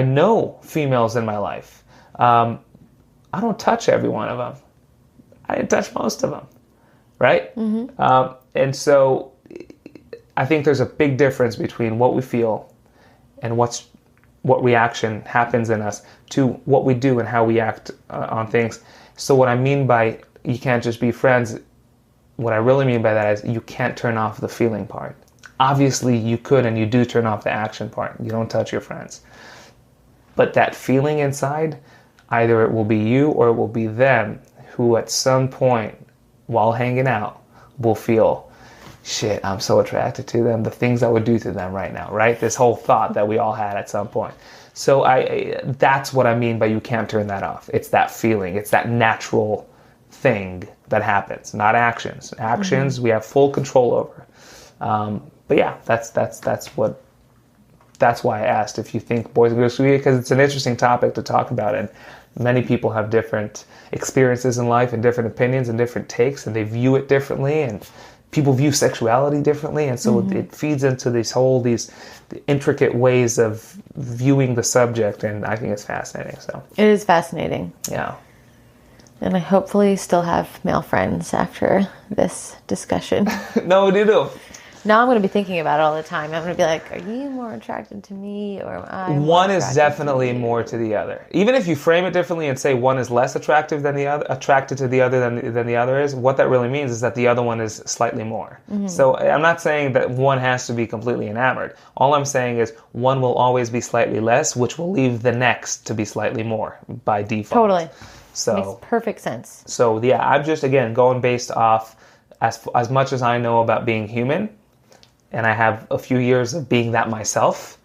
know females in my life. I don't touch every one of them. I didn't touch most of them, right? And so I think there's a big difference between what we feel and what reaction happens in us to what we do and how we act on things. So what I mean by you can't just be friends, what I really mean by that is you can't turn off the feeling part. Obviously, you could, and you do turn off the action part. You don't touch your friends. But that feeling inside, either it will be you or it will be them who at some point, while hanging out, will feel, shit, I'm so attracted to them, the things I would do to them right now, right? This whole thought that we all had at some point. So that's what I mean by you can't turn that off. It's that feeling. It's that natural thing that happens, not actions. Actions we have full control over. But yeah, that's why I asked if you think boys and girls should be, because it's an interesting topic to talk about, and many people have different experiences in life and different opinions and different takes, and they view it differently, and people view sexuality differently, and so it feeds into these intricate ways of viewing the subject, and I think it's fascinating. So it is fascinating. Yeah. And I hopefully still have male friends after this discussion. No, you do. Now I'm going to be thinking about it all the time. I'm going to be like, are you more attracted to me or am I more One is attracted definitely to you? more to the other. Even if you frame it differently and say one is less attractive than the other, attracted to the other than the other is, what that really means is that the other one is slightly more. So I'm not saying that one has to be completely enamored. All I'm saying is one will always be slightly less, which will leave the next to be slightly more by default. Totally. So Makes perfect sense. So yeah, I'm just, again, going based off as much as I know about being human, and I have a few years of being that myself,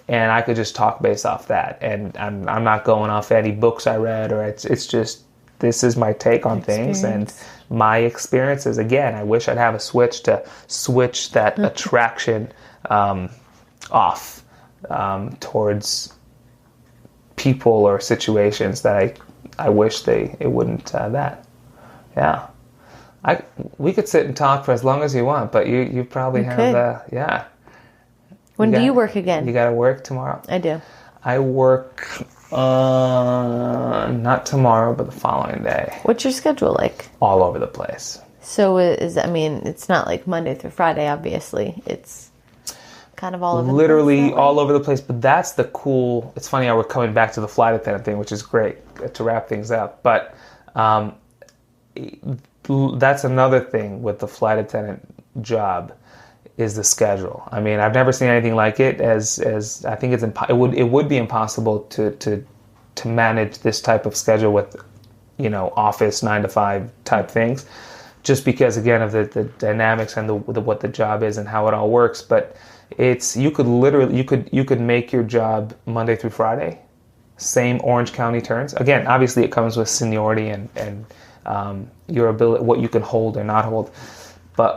and I could just talk based off that. And I'm not going off any books I read, or it's just, this is my take on things and my experiences. Again, I wish I'd have a switch to switch that attraction off towards people or situations that I wish it wouldn't that. Yeah. We could sit and talk for as long as you want, but you probably have yeah. When do you work again? You got to work tomorrow? I do. I work not tomorrow, but the following day. What's your schedule like? All over the place. So it's not like Monday through Friday, obviously. It's kind of all over Literally the place. all over the place, but that's the cool. It's funny how we're coming back to the flight attendant thing, which is great to wrap things up. But that's another thing with the flight attendant job is the schedule. I mean, I've never seen anything like it. As I think it would be impossible to manage this type of schedule with, office 9 to 5 type things, just because again of the dynamics and what the job is and how it all works. But you could make your job Monday through Friday, same Orange County turns. Again, obviously it comes with seniority and your ability, what you can hold or not hold,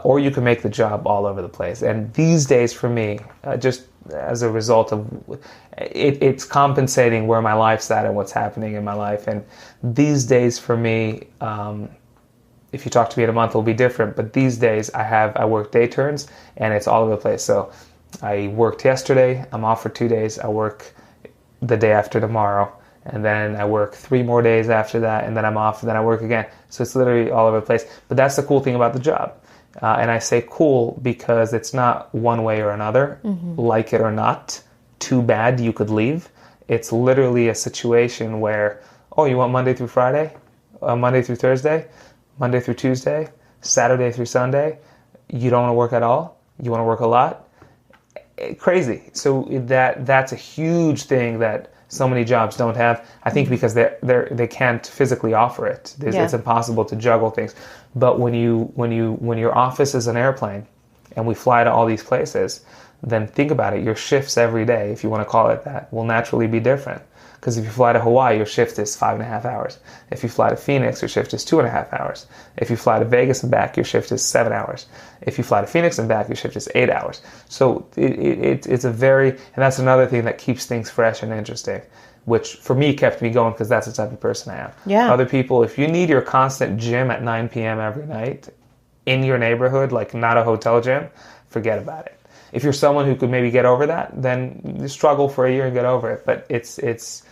or you can make the job all over the place. And these days for me, just as a result of it's compensating where my life's at and what's happening in my life. And these days for me, if you talk to me in a month, it'll be different. But these days I work day turns and it's all over the place. So I worked yesterday, I'm off for 2 days. I work the day after tomorrow. And then I work 3 more days after that, and then I'm off, and then I work again. So it's literally all over the place. But that's the cool thing about the job. And I say cool because it's not one way or another, like it or not. Too bad you could leave. It's literally a situation where, oh, you want Monday through Friday? Monday through Thursday? Monday through Tuesday? Saturday through Sunday? You don't want to work at all? You want to work a lot? Crazy. So that's a huge thing that so many jobs don't have. I think because they can't physically offer it. It's impossible to juggle things. But when your office is an airplane, and we fly to all these places, then think about it. Your shifts every day, if you want to call it that, will naturally be different. Because if you fly to Hawaii, your shift is 5.5 hours. If you fly to Phoenix, your shift is 2.5 hours. If you fly to Vegas and back, your shift is 7 hours. If you fly to Phoenix and back, your shift is 8 hours. So it's a very, and that's another thing that keeps things fresh and interesting, which for me kept me going because that's the type of person I am. Yeah. Other people, if you need your constant gym at 9 p.m. every night in your neighborhood, like not a hotel gym, forget about it. If you're someone who could maybe get over that, then you struggle for a year and get over it. But it's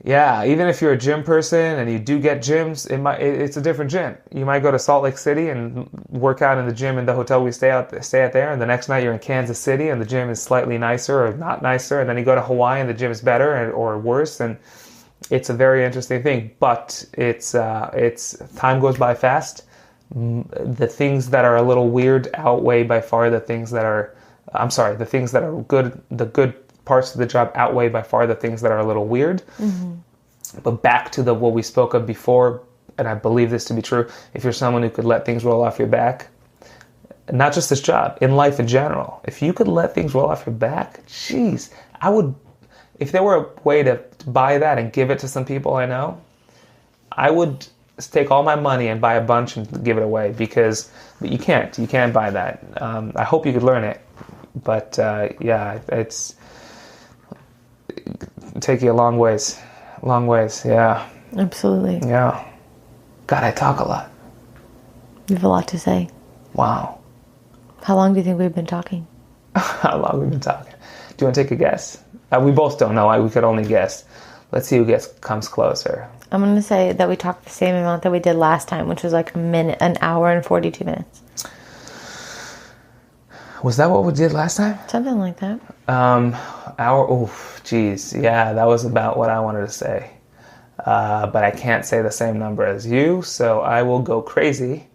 yeah, even if you're a gym person and you do get gyms, it's a different gym. You might go to Salt Lake City and work out in the gym in the hotel we stay at there, and the next night you're in Kansas City and the gym is slightly nicer or not nicer, and then you go to Hawaii and the gym is better or worse, and it's a very interesting thing. But it's time goes by fast. The things that are a little weird outweigh by far the things that are, the things that are good, the good parts of the job outweigh by far the things that are a little weird. But back to what we spoke of before, and I believe this to be true, if you're someone who could let things roll off your back, not just this job, in life in general, if you could let things roll off your back, jeez, I would, if there were a way to buy that and give it to some people I know, I would take all my money and buy a bunch and give it away, but you can't buy that. I hope you could learn it, but it's take you a long ways, yeah. Absolutely. Yeah. God, I talk a lot. You have a lot to say. Wow. How long do you think we've been talking? How long we've been talking? Do you want to take a guess? We both don't know. We could only guess. Let's see who comes closer. I'm going to say that we talked the same amount that we did last time, which was like an hour and 42 minutes. Was that what we did last time? Something like that. Yeah, that was about what I wanted to say. But I can't say the same number as you, so I will go crazy,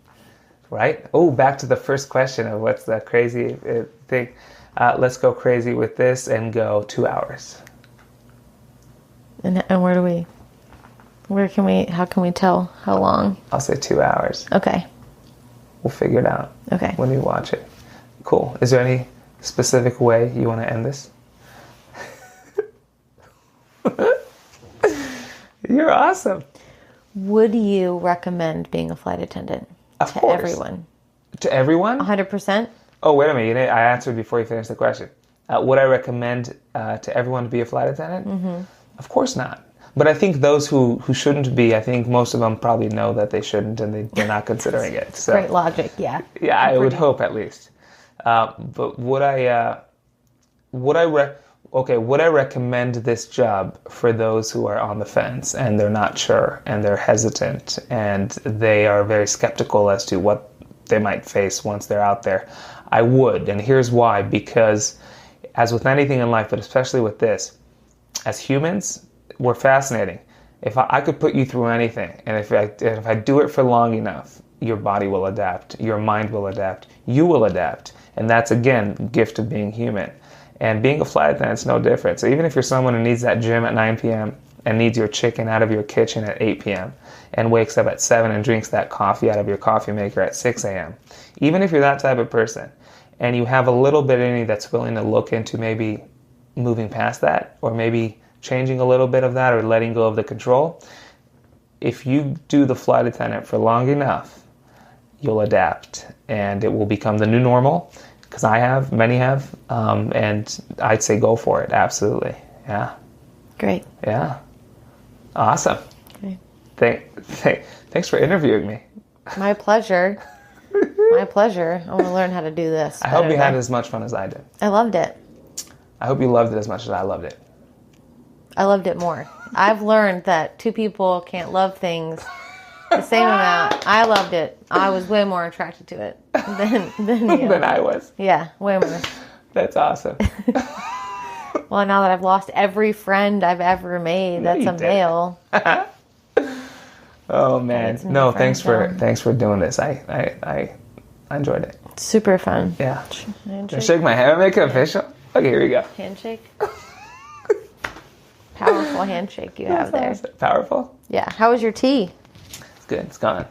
right? Oh, back to the first question of what's the crazy thing. Let's go crazy with this and go 2 hours. And how can we tell how long? I'll say 2 hours. Okay. We'll figure it out. Okay. When we watch it. Cool. Is there any specific way you want to end this? You're awesome. Would you recommend being a flight attendant Of course. everyone? To everyone? 100%? Oh, wait a minute. I answered before you finished the question. Would I recommend to everyone to be a flight attendant? Mm-hmm. Of course not. But I think those who shouldn't be, I think most of them probably know that they shouldn't and they're not considering it. So, great logic, yeah. Yeah, I would hope at least. But would I recommend this job for those who are on the fence and they're not sure and they're hesitant and they are very skeptical as to what they might face once they're out there? I would, and here's why. Because as with anything in life, but especially with this, as humans, we're fascinating. If I could put you through anything, and if I do it for long enough, your body will adapt, your mind will adapt, you will adapt. And that's, again, the gift of being human. And being a flight attendant is no different. So even if you're someone who needs that gym at 9 p.m. and needs your chicken out of your kitchen at 8 p.m. and wakes up at 7 and drinks that coffee out of your coffee maker at 6 a.m., even if you're that type of person and you have a little bit in you that's willing to look into maybe moving past that or maybe changing a little bit of that or letting go of the control, if you do the flight attendant for long enough, you'll adapt and it will become the new normal. Because many have, and I'd say go for it, absolutely. Yeah. Great. Yeah. Awesome. Great. Thanks for interviewing me. My pleasure. My pleasure. I want to learn how to do this. I hope you had as much fun as I did. I loved it. I hope you loved it as much as I loved it. I loved it more. I've learned that two people can't love things the same amount. I loved it. I was way more attracted to it than you. Than I was. Yeah, way more. That's awesome. Well, now that I've lost every friend I've ever made, that's a male. Oh man, no! Thanks for doing this. I enjoyed it. Super fun. Yeah. Handshake. Shake my hand. Make it official. Okay, here we go. Handshake. Powerful handshake you have there. Awesome. Powerful. Yeah. How was your tea? It's good. It's gone.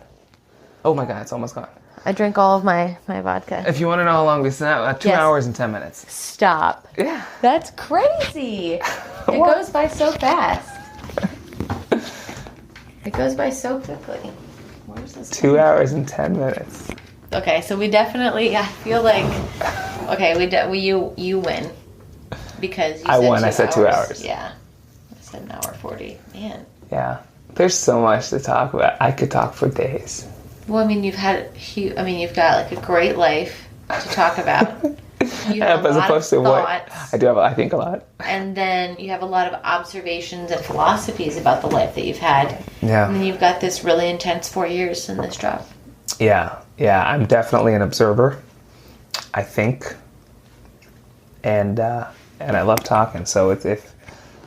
Oh my god, it's almost gone. I drank all of my vodka. If you want to know how long we sat, 2 hours and 10 minutes. Stop. Yeah. That's crazy. It goes by so fast. It goes by so quickly. Where's this? 2 hours and 10 minutes. Okay, so we definitely. I feel like. Okay, you win because you said I won. 2 I said 2 hours. Yeah, I said an hour 40. Man. Yeah. There's so much to talk about. I could talk for days. Well, I mean, you've got like a great life to talk about. You have as opposed to what I do have, I think, a lot. And then you have a lot of observations and philosophies about the life that you've had. Yeah. And then you've got this really intense 4 years in this job. Yeah. I'm definitely an observer, I think, and I love talking. So if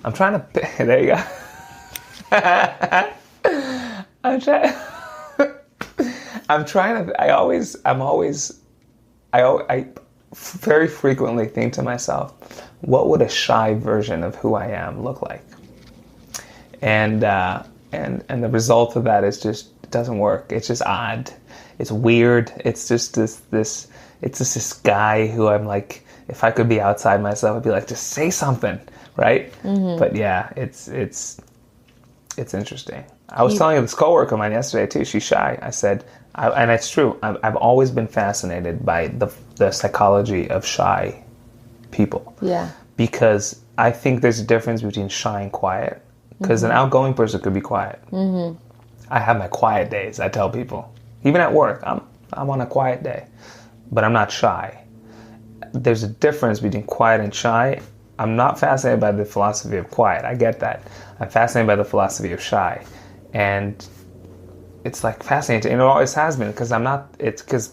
I'm trying to, there you go. I very frequently think to myself, what would a shy version of who I am look like? And the result of that is just, it doesn't work. It's just odd. It's weird. It's just this guy who I'm like, if I could be outside myself, I'd be like, just say something, right? Mm-hmm. But yeah, it's interesting. I was telling this coworker of mine yesterday too. She's shy. I said, and it's true. I've always been fascinated by the psychology of shy people. Yeah. Because I think there's a difference between shy and quiet. Because an outgoing person could be quiet. Mm-hmm. I have my quiet days. I tell people, even at work, I'm on a quiet day, but I'm not shy. There's a difference between quiet and shy. I'm not fascinated by the philosophy of quiet. I get that. I'm fascinated by the philosophy of shy. And it's like fascinating. And it always has been because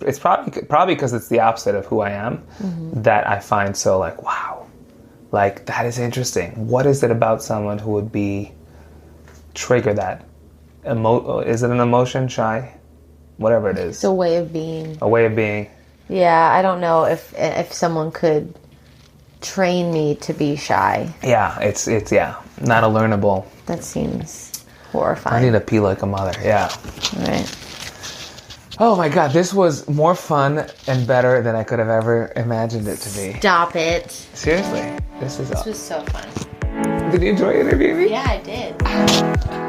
it's probably because it's the opposite of who I am that I find so like, wow, like that is interesting. What is it about someone who would trigger that? Is it an emotion, shy? Whatever it is. It's a way of being. A way of being. Yeah, I don't know if someone could train me to be shy. Yeah, it's not a learnable. That seems horrifying. I need to pee like a mother. Yeah. Right. Oh my God, this was more fun and better than I could have ever imagined it to be. Stop it. Seriously, this was so fun. Did you enjoy interviewing me? Yeah, I did.